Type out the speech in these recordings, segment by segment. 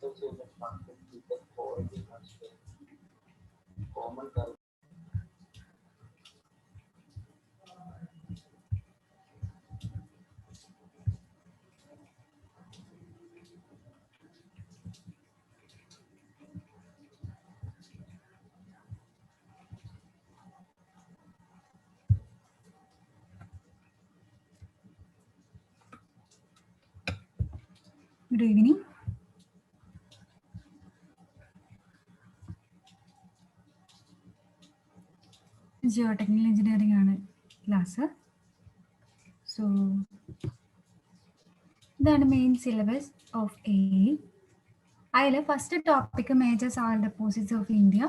Good evening. Geotechnical engineering ആണ് class. So ഇതാണ് main syllabus of A. അതിൽ first topic major soil deposits of India,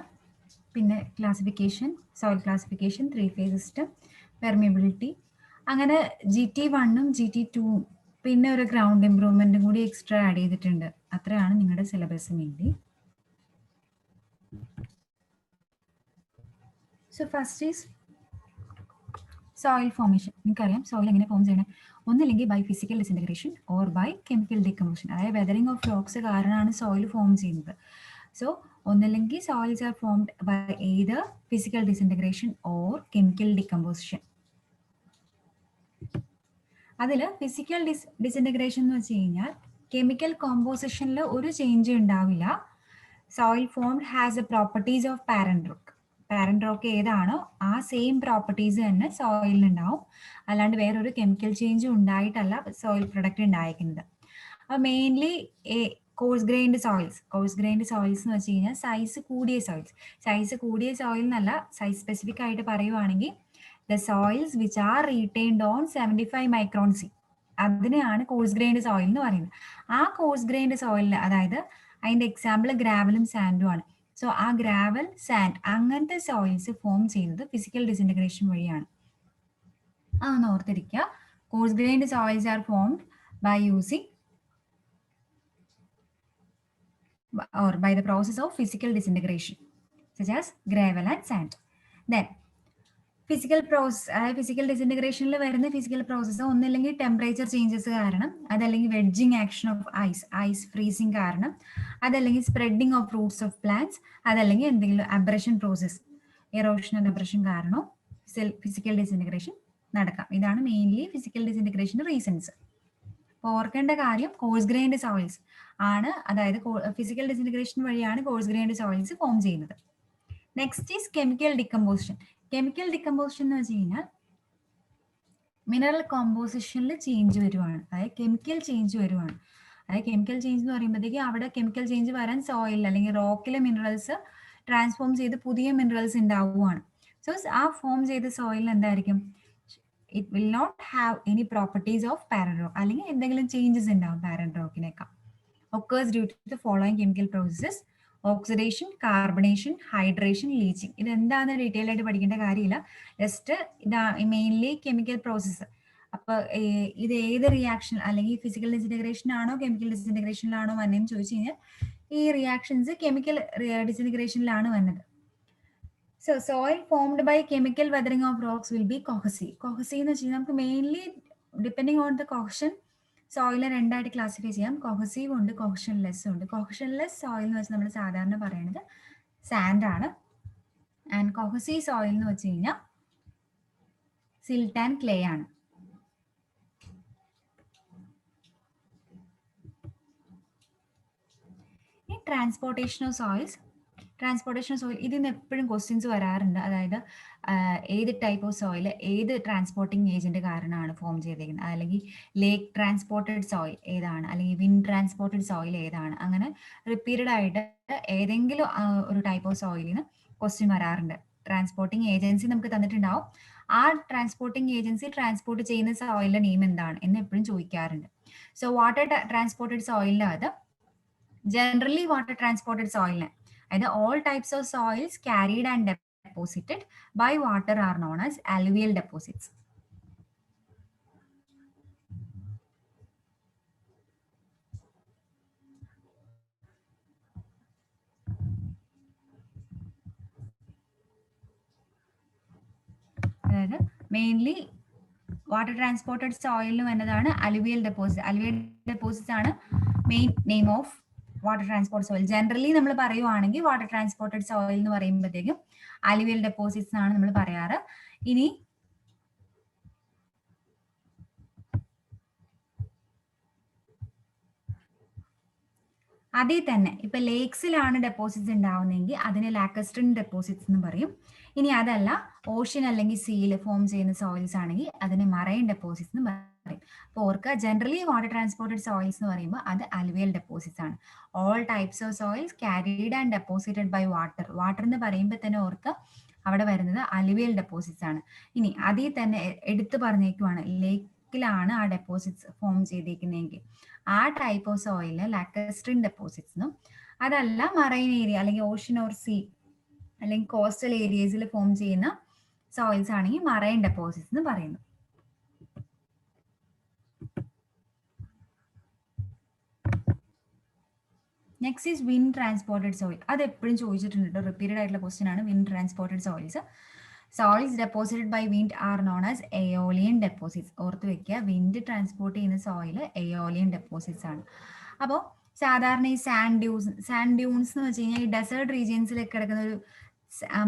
പിന്നെ classification, soil classification, 3 phase system, permeability, അങ്ങനെ GT1ഉം GT2ഉം പിന്നെ ഒരു ഗ്രൗണ്ട് ഇംപ്രൂവ്മെൻറ്റും കൂടി എക്സ്ട്രാ ആഡ് ചെയ്തിട്ടുണ്ട്. അത്രയാണ് നിങ്ങളുടെ syllabus mainly. So first is soil formation. നിങ്ങൾക്കറിയാം സോയിൽ എങ്ങനെ ഫോം ചെയ്യണം. ഒന്നില്ലെങ്കിൽ by physical disintegration or by chemical decomposition. അതായത് വെതറിംഗ് ഓഫ് റോക്സ് കാരണമാണ് സോയിൽ ഫോം ചെയ്യുന്നത്. സോ ഒന്നില്ലെങ്കിൽ soils are formed by either physical disintegration or chemical decomposition. അതിൽ physical disintegration എന്ന് വെച്ച് കഴിഞ്ഞാൽ കെമിക്കൽ കോമ്പോസിഷനിൽ ഒരു ചേഞ്ച് ഉണ്ടാവില്ല. Soil formed has a properties of parent rock. Parent rock ഏതാണോ ആ സെയിം പ്രോപ്പർട്ടീസ് തന്നെ സോയിലിന് ഉണ്ടാവും. അല്ലാണ്ട് വേറൊരു കെമിക്കൽ ചേഞ്ചും ഉണ്ടായിട്ടല്ല സോയിൽ പ്രൊഡക്റ്റ് ഉണ്ടായിരിക്കുന്നത്. അപ്പോൾ മെയിൻലി കോഴ്സ് ഗ്രൈൻഡ് സോയിൽസ് എന്ന് വെച്ച് കഴിഞ്ഞാൽ സൈസ് കൂടിയ സോയിൽ എന്നല്ല, സൈസ് സ്പെസിഫിക് ആയിട്ട് പറയുവാണെങ്കിൽ the soils which are retained on 75 micron C, അതിനെയാണ് കോഴ്സ് ഗ്രൈൻഡ് സോയിൽ എന്ന് പറയുന്നത്. ആ കോഴ്സ് ഗ്രൈൻഡ് സോയിലിന്, അതായത് അതിൻ്റെ എക്സാമ്പിൾ ഗ്രാവലും സാൻഡും ആണ്. സോ ആ ഗ്രാവൽ, സാൻഡ് അങ്ങനത്തെ സോയിൽസ് ഫോം ചെയ്യുന്നത് ഫിസിക്കൽ ഡിസിൻറ്റഗ്രേഷൻ വഴിയാണ്. അതൊന്ന് ഓർത്തിരിക്കുക. Coarse grained soils are formed by using or by the process of physical disintegration such as gravel and sand. Then physical ഡിസിൻറ്റഗ്രേഷനിൽ വരുന്ന ഫിസിക്കൽ പ്രോസസ്സ് ഒന്നില്ലെങ്കിൽ ടെമ്പറേച്ചർ ചേഞ്ചസ് കാരണം, അതല്ലെങ്കിൽ wedging action of ice freezing കാരണം, അതല്ലെങ്കിൽ spreading of roots of plants, അതല്ലെങ്കിൽ എന്തെങ്കിലും abrasion process, erosional abrasion കാരണോ ഫിസിക്കൽ ഡിസിൻറ്റഗ്രേഷൻ നടക്കാം. ഇതാണ് മെയിൻലി ഫിസിക്കൽ ഡിസിൻറ്റഗ്രേഷൻ്റെ റീസൺസ്. അപ്പോൾ ഓർക്കേണ്ട കാര്യം കോഴ്സ് ഗ്രൈൻഡ് സോയിൽസ് ആണ്, അതായത് ഫിസിക്കൽ ഡിസിൻറ്റഗ്രേഷൻ വഴിയാണ് കോഴ്സ് ഗ്രൈൻഡ് സോയിൽസ് ഫോം ചെയ്യുന്നത്. Next is chemical decomposition. Chemical decomposition എന്ന് വെച്ച് കഴിഞ്ഞാൽ മിനറൽ കോമ്പോസിഷനിൽ ചേഞ്ച് വരുവാണ്, അതായത് കെമിക്കൽ ചേഞ്ച് വരുവാണ്. അതായത് കെമിക്കൽ ചേഞ്ച് എന്ന് പറയുമ്പോഴത്തേക്ക് അവിടെ കെമിക്കൽ ചേഞ്ച് വരാൻ സോയിൽ അല്ലെങ്കിൽ റോക്കിലെ മിനറൽസ് ട്രാൻസ്ഫോം ചെയ്ത് പുതിയ മിനറൽസ് ഉണ്ടാവുകയാണ്. സോ ആ ഫോം ചെയ്ത സോയിൽ എന്തായിരിക്കും, it will not have any properties of parent rock, അല്ലെങ്കിൽ എന്തെങ്കിലും ചേഞ്ചസ് ഉണ്ടാവും പാരന്റ് റോക്കിനേക്കാൾ. Occurs due to the following chemical processes: oxidation, carbonation, hydration, leaching. ഇതെന്താണെന്ന് ഡീറ്റെയിൽ ആയിട്ട് പഠിക്കേണ്ട കാര്യമില്ല, ജസ്റ്റ് ഇതാ മെയിൻലി കെമിക്കൽ പ്രോസസ്സ്. അപ്പോൾ ഇത് ഏത് റിയാക്ഷൻ, അല്ലെങ്കിൽ ഫിസിക്കൽ ഡിസിൻറ്റഗ്രേഷൻ ആണോ കെമിക്കൽ ഡിസിൻറ്റഗ്രേഷനിലാണോ വന്നതെന്ന് ചോദിച്ചു കഴിഞ്ഞാൽ ഈ റിയാക്ഷൻസ് കെമിക്കൽ ഡിസിൻറ്റഗ്രേഷനിലാണ് വന്നത്. So soil formed by chemical weathering of rocks will be cohesive. Cohesive എന്ന് വെച്ച് കഴിഞ്ഞാൽ നമുക്ക് mainly depending on the cohesion സോയിലിനെ രണ്ടായിട്ട് ക്ലാസിഫൈ ചെയ്യാം. കൊഹസീവ് ഉണ്ട്, കൊഹഷൻലെസ് ഉണ്ട്. കൊഹഷൻലെസ് സോയിൽ എന്ന് വെച്ചാൽ നമ്മൾ സാധാരണ പറയുന്നത് സാൻഡ് ആണ്. ആൻഡ് കൊഹസീവ് സോയിൽ എന്ന് വെച്ച് കഴിഞ്ഞാൽ സിൽട്ട് ആൻഡ് ക്ലേ ആണ്. ഈ ട്രാൻസ്പോർട്ടേഷൻ ഓഫ് സോയിൽ ഇതിൽ നിന്ന് എപ്പോഴും ക്വസ്റ്റ്യൻസ് വരാറുണ്ട്. അതായത് ഏത് ടൈപ്പ് ഓഫ് സോയിൽ ഏത് ട്രാൻസ്പോർട്ടിങ് ഏജന്റ് കാരണമാണ് ഫോം ചെയ്തിരിക്കുന്നത്, അല്ലെങ്കിൽ ലേക്ക് ട്രാൻസ്പോർട്ടഡ് സോയിൽ ഏതാണ്, അല്ലെങ്കിൽ വിൻഡ് ട്രാൻസ്പോർട്ടഡ് സോയിൽ ഏതാണ്. അങ്ങനെ റിപ്പീറ്റഡ് ആയിട്ട് ഏതെങ്കിലും ഒരു ടൈപ്പ് ഓഫ് സോയിലിന് ക്വസ്റ്റ്യൻ വരാറുണ്ട്. ട്രാൻസ്പോർട്ടിങ് ഏജൻസി നമുക്ക് തന്നിട്ടുണ്ടാവും, ആ ട്രാൻസ്പോർട്ടിങ് ഏജൻസി ട്രാൻസ്പോർട്ട് ചെയ്യുന്ന സോയിലിന്റെ നെയിം എന്താണ് എന്ന് എപ്പോഴും ചോദിക്കാറുണ്ട്. സോ വാട്ടർ ട്രാൻസ്പോർട്ടഡ് സോയിലിന് അത് ജനറലി വാട്ടർ ട്രാൻസ്പോർട്ടഡ് സോയിലിന്, അതായത് all types of soils carried and deposited by water are known as alluvial deposits. അതായത് മെയിൻലി വാട്ടർ ട്രാൻസ്പോർട്ടഡ് സോയിലിന് വന്നതാണ് അലുവിയൽ ഡെപ്പോസിറ്റ്. അലുവിയൽ ഡെപ്പോസിറ്റ്സ് ആണ് main name of water transport soil. Generally നമ്മൾ പറയുവാണെങ്കിൽ water transported soil എന്ന് പറയുമ്പോഴത്തേക്കും അലുവിയൽ deposits ആണ് നമ്മൾ പറയാറ്. ഇനി അതിൽ തന്നെ ഇപ്പൊ ലേക്സിലാണ് ഡെപ്പോസിറ്റ്സ് ഉണ്ടാവുന്നതെങ്കിൽ അതിനെ ലാക്കസ്ട്രിൻ ഡെപ്പോസിറ്റ്സ് എന്ന് പറയും. ഇനി അതല്ല ഓഷ്യൻ അല്ലെങ്കിൽ സീയിൽ ഫോം ചെയ്യുന്ന സോയിൽസ് ആണെങ്കിൽ അതിനെ മറൈൻ ഡെപ്പോസിറ്റ്സ് എന്ന് പറയും. അപ്പോൾ ഓർക്കുക, ജനറലി വാട്ടർ ട്രാൻസ്പോർട്ടഡ് സോയിൽസ് എന്ന് പറയുമ്പോൾ അത് അലുവിയൽ ഡെപ്പോസിറ്റ്സ് ആണ്. All types of soils carried and deposited by water. Water എന്ന് പറയുമ്പോൾ തന്നെ ഓർക്കുക അവിടെ വരുന്നത് അലുവിയൽ ഡെപ്പോസിറ്റ്സ് ആണ്. ഇനി അതിൽ തന്നെ എടുത്തു പറഞ്ഞേക്കുവാണ് ലേക്കിലാണ് ആ ഡെപ്പോസിറ്റ്സ് ഫോം ചെയ്തേക്കുന്നതെങ്കിൽ ആ ടൈപ്പ് ഓഫ് സോയിലിന് ലാക്കസ്ട്രിൻ ഡെപ്പോസിറ്റ്സ് എന്നും, അതല്ല മറൈൻ ഏരിയ അല്ലെങ്കിൽ ഓഷ്യൻ ഓർ സീ അല്ലെങ്കിൽ കോസ്റ്റൽ ഏരിയസിൽ ഫോം ചെയ്യുന്ന സോയിൽസ് ആണെങ്കിൽ മറൈൻ ഡെപ്പോസിറ്റ്സ് എന്ന് പറയുന്നു. Next is wind transported soil. അത് എപ്പോഴും ചോദിച്ചിട്ടുണ്ട്, റിപ്പീറ്റഡ് ആയിട്ടുള്ള ക്വസ്റ്റ്യൻ ആണ്. Wind transported soils. Soils deposited by wind are known as aeolian deposits. ഓർത്ത് വെക്കുക, വിൻഡ് ട്രാൻസ്പോർട്ട് ചെയ്യുന്ന സോയിൽ എയോലിയൻ ഡെപ്പോസിറ്റ്സ് ആണ്. അപ്പോൾ സാധാരണ ഈ സാൻഡ് ഡ്യൂൺസ് എന്ന് വെച്ച് കഴിഞ്ഞാൽ ഈ ഡെസേർട്ട് റീജിയൻസിലൊക്കെ കിടക്കുന്ന ഒരു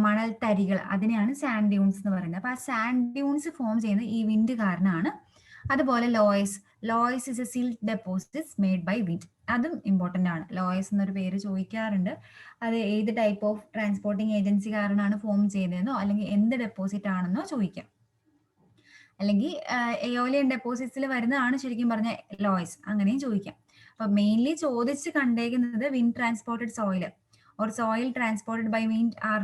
മണൽ തരികൾ, അതിനെയാണ് സാൻഡ് ഡ്യൂൺസ് എന്ന് പറയുന്നത്. അപ്പോൾ ആ സാൻഡ് ഡ്യൂൺസ് ഫോം ചെയ്യുന്നത് ഈ വിൻഡ് കാരണമാണ്. അതുപോലെ loess is a silt deposits made by wind. അതും ഇമ്പോർട്ടൻ്റ് ആണ്. ലോയ്സ് എന്നൊരു പേര് ചോദിക്കാറുണ്ട്. അത് ഏത് ടൈപ്പ് ഓഫ് ട്രാൻസ്പോർട്ടിങ് ഏജൻസി കാരണമാണ് ഫോം ചെയ്തതെന്നോ അല്ലെങ്കിൽ എന്ത് ഡെപ്പോസിറ്റ് ആണെന്നോ ചോദിക്കാം. അല്ലെങ്കിൽ എയോലിയൻ ഡെപ്പോസിറ്റ്സിൽ വരുന്നതാണ് ശരിക്കും പറഞ്ഞ ലോയ്സ്, അങ്ങനെയും ചോദിക്കാം. അപ്പൊ മെയിൻലി ചോദിച്ച് കണ്ടേക്കുന്നത് wind transported soil or soil transported by wind are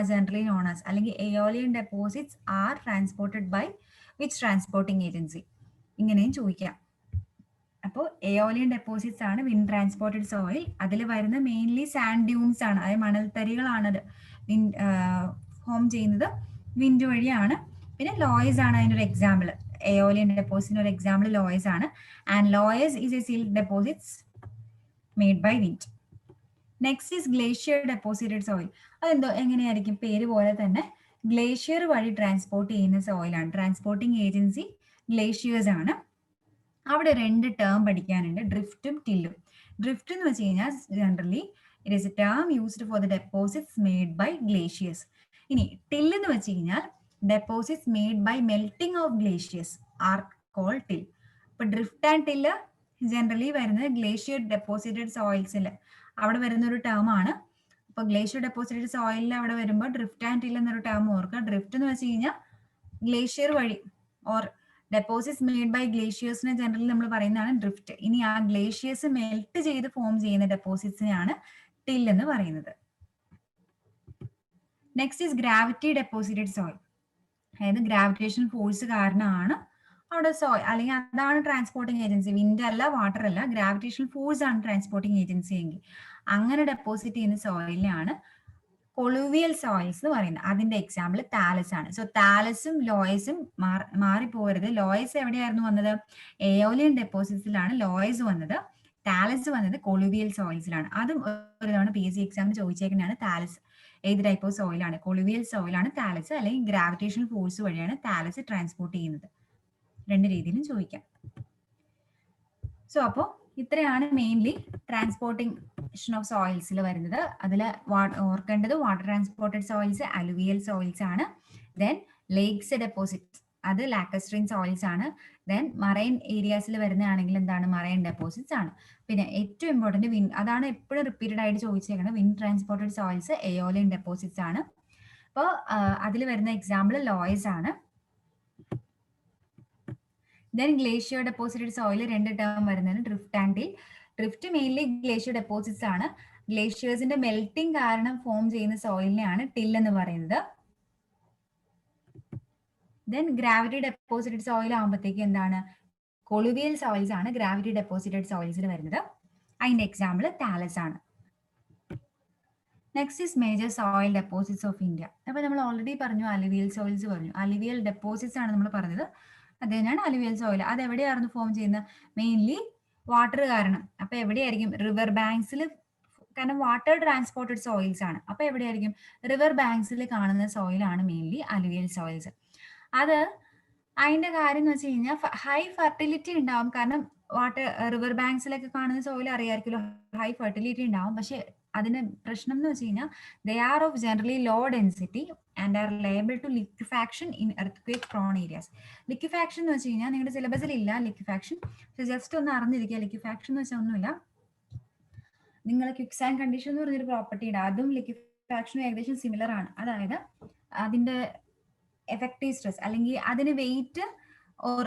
generally known as, അല്ലെങ്കിൽ aeolian deposits are transported by which transporting agency, ഇങ്ങനെയും ചോദിക്കാം. അപ്പോൾ എയോലിയൻ ഡെപ്പോസിറ്റ്സ് ആണ് വിൻഡ് ട്രാൻസ്പോർട്ടഡ് സോയിൽ. അതിൽ വരുന്ന മെയിൻലി സാൻഡ് ഡ്യൂൺസ് ആണ്, അതായത് മണൽത്തരികളാണത് ഫോം ചെയ്യുന്നത് വിൻഡ് വഴിയാണ്. പിന്നെ ലോയ്സ് ആണ് അതിൻ്റെ ഒരു എക്സാമ്പിൾ. എയോലിയൻ ഡെപ്പോസിറ്റിന് ഒരു എക്സാമ്പിൾ ലോയ്സ് ആണ്. And loess is a silt deposits made by wind. Next is glacier deposited soil. അതെന്തോ എങ്ങനെയായിരിക്കും, പേര് പോലെ തന്നെ ഗ്ലേഷ്യർ വഴി ട്രാൻസ്പോർട്ട് ചെയ്യുന്ന സോയിലാണ്. ട്രാൻസ്പോർട്ടിങ് ഏജൻസി ഗ്ലേഷ്യേഴ്സ് ആണ്. അവിടെ രണ്ട് ടേം പഠിക്കാനുണ്ട്, ഡ്രിഫ്റ്റും ടില്ലും. ഡ്രിഫ്റ്റ് എന്ന് വെച്ച് കഴിഞ്ഞാൽ generally it is a term used for the deposits made by glaciers. ഇനി ടിൽ എന്ന് വെച്ച് കഴിഞ്ഞാൽ deposits made by melting of glaciers are called till. ഇപ്പൊ ഡ്രിഫ്റ്റ് ആൻഡ് ടില്ല് ജനറലി വരുന്നത് ഗ്ലേഷ്യർ ഡെപ്പോസിറ്റഡ് സോയിൽസിൽ അവിടെ വരുന്ന ഒരു ടേം ആണ്. അപ്പൊ ഗ്ലേഷ്യർ ഡെപ്പോസിറ്റഡ് സോയിലിൽ അവിടെ വരുമ്പോൾ ഡ്രിഫ്റ്റ് ആൻഡ് ടിൽ എന്നൊരു ടേം ഓർക്കുക. ഡ്രിഫ്റ്റ് എന്ന് വെച്ച് കഴിഞ്ഞാൽ ഗ്ലേഷ്യർ വഴി ഓർ ഡെപ്പോസിറ്റ്സ് മെയ്ഡ് ബൈ ഗ്ലേഷ്യേഴ്സിനെ ജനറലി നമ്മൾ പറയുന്നതാണ് ഡ്രിഫ്റ്റ്. ഇനി ആ ഗ്ലേഷ്യേഴ്സ് മെൽറ്റ് ചെയ്ത് ഫോം ചെയ്യുന്ന ഡെപ്പോസിറ്റ്സിനെയാണ് ടിൽ എന്ന് പറയുന്നത്. Next is gravity deposited soil. അതായത് ഗ്രാവിറ്റേഷൻ ഫോഴ്സ് കാരണമാണ് അവിടെ സോയിൽ, അല്ലെങ്കിൽ അതാണ് ട്രാൻസ്പോർട്ടിങ് ഏജൻസി. വിൻഡ് അല്ല, വാട്ടർ അല്ല, ഗ്രാവിറ്റേഷൻ ഫോഴ്സ് ആണ് ട്രാൻസ്പോർട്ടിങ് ഏജൻസി എങ്കിൽ അങ്ങനെ ഡെപ്പോസിറ്റ് ചെയ്യുന്ന സോയിലിനെയാണ് കൊളൂവിയൽ സോയിൽസ് എന്ന് പറയുന്നത്. അതിന്റെ എക്സാമ്പിൾ താലസ് ആണ്. സോ താലസും ലോയസും മാറിപ്പോകരുത്. ലോയസ് എവിടെയായിരുന്നു വന്നത്? എയോലിയൻ ഡെപ്പോസിറ്റ്സിലാണ് ലോയസ് വന്നത്. താലസ് വന്നത് കൊളൂവിയൽ സോയിൽസിലാണ്. അതും ഒരു തവണ PSC എക്സാമിന് ചോദിച്ചേക്കുന്നതാണ്. താലസ് ഏത് ടൈപ്പ് ഓഫ് സോയിലാണ്? കൊളൂവിയൽ സോയിലാണ് താലസ്, അല്ലെങ്കിൽ ഗ്രാവിറ്റേഷൻ ഫോഴ്സ് വഴിയാണ് താലസ് ട്രാൻസ്പോർട്ട് ചെയ്യുന്നത്. രണ്ട് രീതിയിലും ചോദിക്കാം. സോ അപ്പോൾ ഇത്രയാണ് മെയിൻലി ട്രാൻസ്പോർട്ടേഷൻ ഓഫ് സോയിൽസിൽ വരുന്നത്. അതിൽ ഓർക്കേണ്ടത് വാട്ടർ ട്രാൻസ്പോർട്ടഡ് സോയിൽസ് അലുവിയൽ സോയിൽസ് ആണ്. ദെൻ ലേക്സ് ഡെപ്പോസിറ്റ്സ് അത് ലാക്കസ്ട്രീൻ സോയിൽസ് ആണ്. ദെൻ മറൈൻ ഏരിയാസിൽ വരുന്നതാണെങ്കിൽ എന്താണ്? മറൈൻ ഡെപ്പോസിറ്റ്സ് ആണ്. പിന്നെ ഏറ്റവും ഇമ്പോർട്ടൻറ്റ് വിൻഡ്, അതാണ് എപ്പോഴും റിപ്പീറ്റഡ് ആയിട്ട് ചോദിച്ചേക്കുന്നത്. Wind transported soils aeolian deposits ആണ്. അപ്പോൾ അതിൽ വരുന്ന എക്സാമ്പിൾ ലോയ്സ് ആണ്. ദെൻ ഗ്ലേഷ്യർ ഡെപ്പോസിറ്റഡ് സോയിൽ രണ്ട് ടേം വരുന്നത് drift and till. Drift mainly glacier deposits ആണ്. ഗ്ലേഷ്യേഴ്സിന്റെ മെൽറ്റിംഗ് കാരണം ഫോം ചെയ്യുന്ന സോയിലിനെയാണ് ടിൽ എന്ന് പറയുന്നത്. ദെൻ ഗ്രാവിറ്റി ഡെപ്പോസിറ്റഡ് സോയിൽ ആകുമ്പോഴത്തേക്ക് എന്താണ്? കൊളൂവിയൽ സോയിൽസ് ആണ് ഗ്രാവിറ്റി ഡെപ്പോസിറ്റഡ് സോയിൽസിൽ വരുന്നത്. അതിന്റെ എക്സാമ്പിൾ താലസ് ആണ്. Next is major soil deposits of India. അപ്പൊ നമ്മൾ ഓൾറെഡി പറഞ്ഞു അലുവിയൽ സോയിൽസ് പറഞ്ഞു. അലുവിയൽ ഡെപ്പോസിറ്റ്സ് ആണ് നമ്മൾ പറഞ്ഞത്. അത് തന്നെയാണ് അലുവിയൽ സോയിൽ. അത് എവിടെയായിരുന്നു ഫോം ചെയ്യുന്നത്? മെയിൻലി വാട്ടർ കാരണം. അപ്പൊ എവിടെയായിരിക്കും? റിവർ ബാങ്ക്സിൽ. കാരണം വാട്ടർ ട്രാൻസ്പോർട്ടഡ് സോയിൽസ് ആണ്. അപ്പൊ എവിടെയായിരിക്കും? റിവർ ബാങ്ക്സിൽ കാണുന്ന സോയിലാണ് മെയിൻലി അലുവിയൽ സോയിൽസ്. അത് അതിന്റെ കാര്യം എന്ന് വെച്ച് കഴിഞ്ഞാൽ ഹൈ ഫെർട്ടിലിറ്റി ഉണ്ടാവും. കാരണം റിവർ ബാങ്ക്സിലൊക്കെ കാണുന്ന സോയിൽ അറിയാമായിരിക്കുമല്ലോ, ഹൈ ഫെർട്ടിലിറ്റി ഉണ്ടാവും. പക്ഷെ അതിന് പ്രശ്നം എന്ന് വെച്ച് കഴിഞ്ഞാൽ they are of generally low density and are liable to liquefaction in earthquake prone areas. Liquefaction എന്ന് വെച്ച് കഴിഞ്ഞാൽ നിങ്ങളുടെ സിലബസിൽ ഇല്ല ലിക്വിഫാക്ഷൻ, ജസ്റ്റ് ഒന്ന് അറിഞ്ഞിരിക്കുക. ലിക്വിഫാക്ഷൻ എന്ന് വെച്ചാൽ ഒന്നുമില്ല, നിങ്ങൾ ക്വിക്സാൻഡ് കണ്ടീഷൻ എന്ന് പറഞ്ഞൊരു പ്രോപ്പർട്ടി ഉണ്ട്, അതും ലിക്വിഫാക്ഷനും ഏകദേശം സിമിലർ ആണ്. അതായത് അതിന്റെ എഫക്റ്റീവ് സ്ട്രെസ് അല്ലെങ്കിൽ അതിന് weight or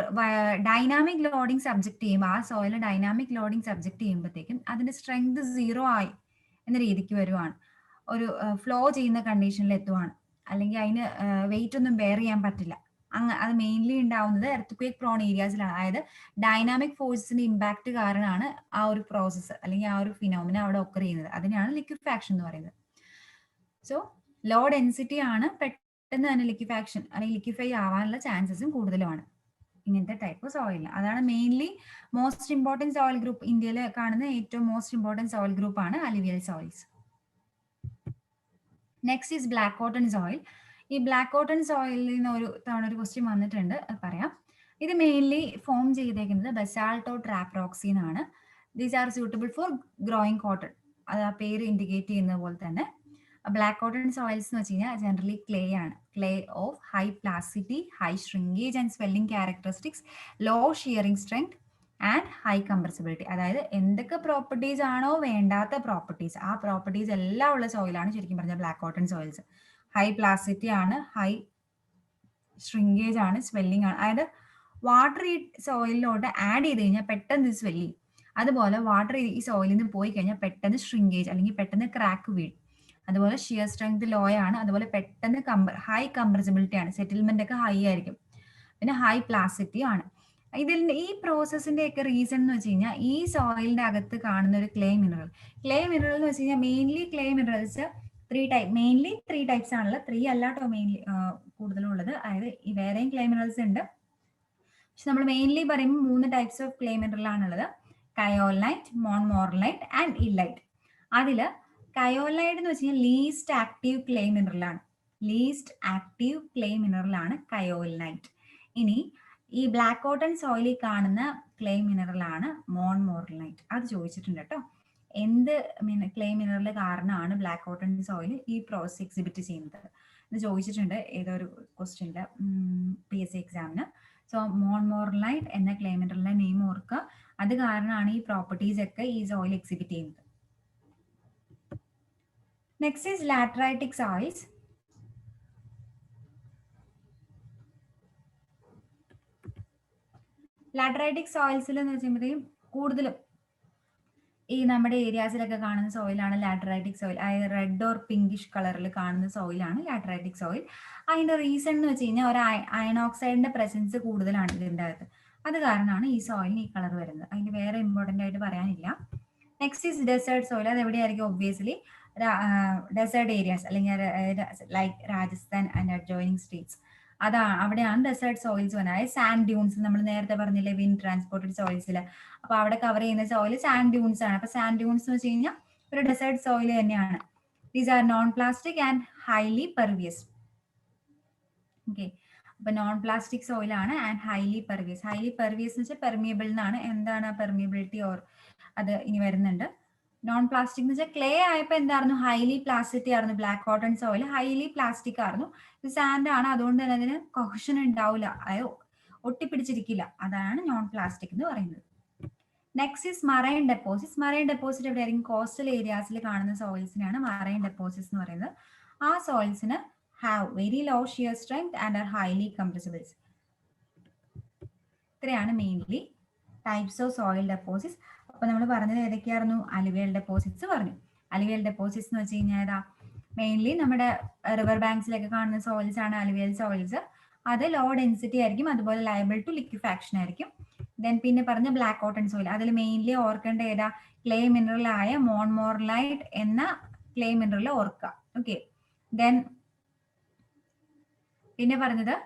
dynamic loading subject ചെയ്യുമ്പോൾ, ആ സോയിൽ ഡൈനാമിക് ലോഡിങ് സബ്ജക്ട് ചെയ്യുമ്പോഴത്തേക്കും അതിന്റെ സ്ട്രെങ്ത് 0 ആയി എന്ന രീതിക്ക് വരുവാണ്, ഒരു ഫ്ലോ ചെയ്യുന്ന കണ്ടീഷനിൽ എത്തുവാണ്, അല്ലെങ്കിൽ അതിന് വെയിറ്റ് ഒന്നും ബെയർ ചെയ്യാൻ പറ്റില്ല. അത് മെയിൻലി ഉണ്ടാവുന്നത് എർത്ത്ക്വേക്ക് പ്രോൺ ഏരിയാസിലാണ്. അതായത് ഡൈനാമിക് ഫോഴ്സിന്റെ ഇമ്പാക്ട് കാരണമാണ് ആ ഒരു പ്രോസസ്സ് അല്ലെങ്കിൽ ആ ഒരു ഫിനോമിന അവിടെ ഒക്കർ ചെയ്യുന്നത്. അതിനാണ് ലിക്വിഫാക്ഷൻ എന്ന് പറയുന്നത്. സോ ലോ ഡെൻസിറ്റി ആണ് പെട്ടെന്ന് തന്നെ ലിക്വിഫാക്ഷൻ അല്ലെങ്കിൽ ലിക്വിഫൈ ആവാനുള്ള ചാൻസസും കൂടുതലുമാണ് ഇങ്ങനത്തെ ടൈപ്പ് സോയിലിന്. അതാണ് mainly most important soil group, ഇന്ത്യയിൽ കാണുന്ന ഏറ്റവും മോസ്റ്റ് ഇമ്പോർട്ടൻറ്റ് സോയിൽ ഗ്രൂപ്പ് ആണ് alluvial soils. Next is black cotton soil. ഈ ബ്ലാക്ക് കോട്ടൺ സോയിലിൽ നിന്ന് ഒരു തവണ ഒരു ക്വസ്റ്റ്യൻ വന്നിട്ടുണ്ട്, പറയാം. ഇത് മെയിൻലി ഫോം ചെയ്തേക്കുന്നത് ബസാൾട്ടോ ട്രാപ്പ് റോക്സിൽ നിന്നാണ്. These are suitable for growing cotton, അത് ആ പേര് ഇൻഡിക്കേറ്റ് ചെയ്യുന്ന പോലെ തന്നെ. ബ്ലാക്ക് കോട്ടൺ സോയിൽസ് എന്ന് വെച്ച് കഴിഞ്ഞാൽ ജനറലി ക്ലേ ആണ്. Clay of high plasticity, high shrinkage and swelling characteristics, low shearing strength and high compressibility. അതായത് എന്തൊക്കെ പ്രോപ്പർട്ടീസ് ആണോ വേണ്ടാത്ത പ്രോപ്പർട്ടീസ്, ആ പ്രോപ്പർട്ടീസ് എല്ലാം ഉള്ള സോയിലാണ് ശരിക്കും പറഞ്ഞാൽ ബ്ലാക്ക് കോട്ടൺ സോയിൽസ്. ഹൈ പ്ലാസിറ്റി ആണ്, ഹൈ ഷ്രിങ്കേജ് ആണ്, സ്വെല്ലിംഗ് ആണ്. അതായത് വാട്ടർ ഈ സോയിലിലോട്ട് ആഡ് ചെയ്ത് കഴിഞ്ഞാൽ പെട്ടെന്ന് ഇത് സ്വെല്ല് ചെയ്യും. അതുപോലെ വാട്ടർ ഈ സോയിലിൽ നിന്ന് പോയി കഴിഞ്ഞാൽ പെട്ടെന്ന് ഷ്രിങ്കേജ് അല്ലെങ്കിൽ പെട്ടെന്ന് ക്രാക്ക് വീഴും. അതുപോലെ ഷിയർ സ്ട്രെങ്ത് ലോ ആണ്. അതുപോലെ പെട്ടെന്ന് ഹൈ കംപ്രസിബിലിറ്റി ആണ്, സെറ്റിൽമെന്റ് ഒക്കെ ഹൈ ആയിരിക്കും. പിന്നെ ഹൈ പ്ലാസിറ്റി ആണ്. ഈ പ്രോസസ്സിന്റെ ഒക്കെ റീസൺ എന്ന് വെച്ച് കഴിഞ്ഞാൽ ഈ സോയിലിന്റെ അകത്ത് കാണുന്ന ഒരു ക്ലേ മിനറൽ എന്ന് വെച്ച് കഴിഞ്ഞാൽ mainly clay minerals mainly three types ആണല്ലോ, 3 അല്ല കേട്ടോ മെയിൻലി കൂടുതലും ഉള്ളത്. അതായത് ഈ വേറെയും ക്ലേ മിനറൽസ് ഉണ്ട്, പക്ഷെ നമ്മൾ മെയിൻലി പറയുമ്പോൾ 3 ടൈപ്സ് ഓഫ് ക്ലേ മിനറൽ ആണുള്ളത്: കയോലൈറ്റ്, മോൺമോറലൈറ്റ് ആൻഡ് ഇല്ലൈറ്റ്. അതില് കയോലൈറ്റ് എന്ന് വെച്ച് കഴിഞ്ഞാൽ ലീസ്റ്റ് ആക്റ്റീവ് ക്ലേ മിനറലാണ്. ലീസ്റ്റ് ആക്റ്റീവ് ക്ലേ മിനറലാണ് കയോലൈറ്റ്. ഇനി ഈ ബ്ലാക്ക് കോട്ടൺ സോയിലിൽ കാണുന്ന ക്ലേ മിനറലാണ് മോൺമോറലൈറ്റ്. അത് ചോദിച്ചിട്ടുണ്ട് കേട്ടോ, എന്ത് ക്ലേ മിനറൽ കാരണമാണ് ബ്ലാക്ക് കോട്ടൺ സോയിൽ ഈ പ്രോസസ് എക്സിബിറ്റ് ചെയ്യുന്നത് എന്ന് ചോദിച്ചിട്ടുണ്ട് ഏതൊരു ക്വസ്റ്റ്യനില് PSC എക്സാമിന്. സോ മോൺമോറലൈറ്റ് എന്ന ക്ലേ മിനറലിന്റെ നെയിം ഓർക്കുക, അത് കാരണമാണ് ഈ പ്രോപ്പർട്ടീസ് ഒക്കെ ഈ സോയിൽ എക്സിബിറ്റ് ചെയ്യുന്നത്. Next is lateritic soils. Lateritic സോയിൽസിൽ എന്ന് വെച്ചുമ്പോഴത്തേക്കും കൂടുതലും ഈ നമ്മുടെ ഏരിയാസിലൊക്കെ കാണുന്ന സോയിലാണ് ലാറ്ററൈറ്റിക് സോയിൽ. അതായത് റെഡ് ഓർ പിങ്കിഷ് കളറിൽ കാണുന്ന സോയിലാണ് ലാറ്ററൈറ്റിക് സോയിൽ. അതിന്റെ റീസൺ എന്ന് വെച്ച് കഴിഞ്ഞാൽ ഒരു അയൺ ഓക്സൈഡിന്റെ പ്രസൻസ് കൂടുതലാണ് ഇതിൻ്റെ അകത്ത്, അത് കാരണമാണ് ഈ സോയിലിന് ഈ കളർ വരുന്നത്. അതിന് വേറെ ഇമ്പോർട്ടൻ്റ് ആയിട്ട് പറയാനില്ല. Next is desert soil. അത് എവിടെയായിരിക്കും? ഒബ്വിയസ്ലി ഡെസേർട്ട് ഏരിയാസ് അല്ലെങ്കിൽ like Rajasthan and adjoining states, അവിടെയാണ് ഡെസേർട്ട് സോയിൽസ് വന്നത്. അതായത് സാൻഡ് ഡ്യൂൺസ്, നമ്മൾ നേരത്തെ പറഞ്ഞില്ലേ വിൻഡ് ട്രാൻസ്പോർട്ടഡ് സോയിൽസിൽ, അപ്പൊ അവിടെ കവർ ചെയ്യുന്ന സോയിൽ സാൻഡ് ഡ്യൂൺസ് ആണ്. അപ്പൊ സാൻഡ് ഡ്യൂൺസ് എന്ന് വെച്ച് കഴിഞ്ഞാൽ ഒരു ഡെസേർട്ട് സോയിൽ തന്നെയാണ്. These are non plastic and highly previous. Okay, അപ്പൊ നോൺ പ്ലാസ്റ്റിക് സോയിൽ ആണ് and highly previous. Highly previous എന്ന് വെച്ചാൽ പെർമിയബിൾ എന്നാണ്. എന്താണ് പെർമിയബിലിറ്റി ഓർ അത് ഇനി വരുന്നുണ്ട്. നോൺ പ്ലാസ്റ്റിക് എന്ന് വെച്ചാൽ ക്ലേ ആയപ്പോൾ എന്തായിരുന്നു? ഹൈലി പ്ലാസ്റ്റിക് ആയിരുന്നു. Black cotton soil highly plastic ആയിരുന്നു. ഇത് സാൻഡ് ആണ്, അതുകൊണ്ട് തന്നെ അതിന് കൊഹഷൻ ഉണ്ടാവില്ല, അതായത് ഒട്ടിപ്പിടിച്ചിരിക്കില്ല. അതാണ് നോൺ പ്ലാസ്റ്റിക് എന്ന് പറയുന്നത്. Next is marine deposits. Marine deposit എവിടെയായിരിക്കും? കോസ്റ്റൽ ഏരിയാസിൽ കാണുന്ന സോയിൽസിനാണ് മറൈൻ ഡെപ്പോസിറ്റ്സ് എന്ന് പറയുന്നത്. ആ സോയിൽസിന് have very low shear strength and are highly compressibles. ഇത്രയാണ് mainly types of soil deposits. അപ്പൊ നമ്മൾ പറഞ്ഞത് ഏതൊക്കെയായിരുന്നു? അലുവിയൽ ഡെപ്പോസിറ്റ്സ് പറഞ്ഞു. അലുവിയൽ ഡെപ്പോസിറ്റ്സ് എന്ന് വെച്ച് കഴിഞ്ഞാൽ ഏതാ? മെയിൻലി നമ്മുടെ റിവർ ബാങ്ക്സിലൊക്കെ കാണുന്ന സോയിൽസ് ആണ് അലുവിയൽ സോയിൽസ്. അത് ലോ ഡെൻസിറ്റി ആയിരിക്കും, അതുപോലെ ലയബിൾ ടു ലിക്വിഫാക്ഷൻ ആയിരിക്കും. ദെൻ പിന്നെ പറഞ്ഞ ബ്ലാക്ക് കോട്ടൺ സോയിൽ, അതിൽ മെയിൻലി ഓർക്കേണ്ട ഏതാ? ക്ലേ മിനറൽ ആയ മോൺമോറലൈറ്റ് എന്ന ക്ലേ മിനറൽ ഓർക്കുക. ഓക്കെ, ദെൻ പിന്നെ പറഞ്ഞത്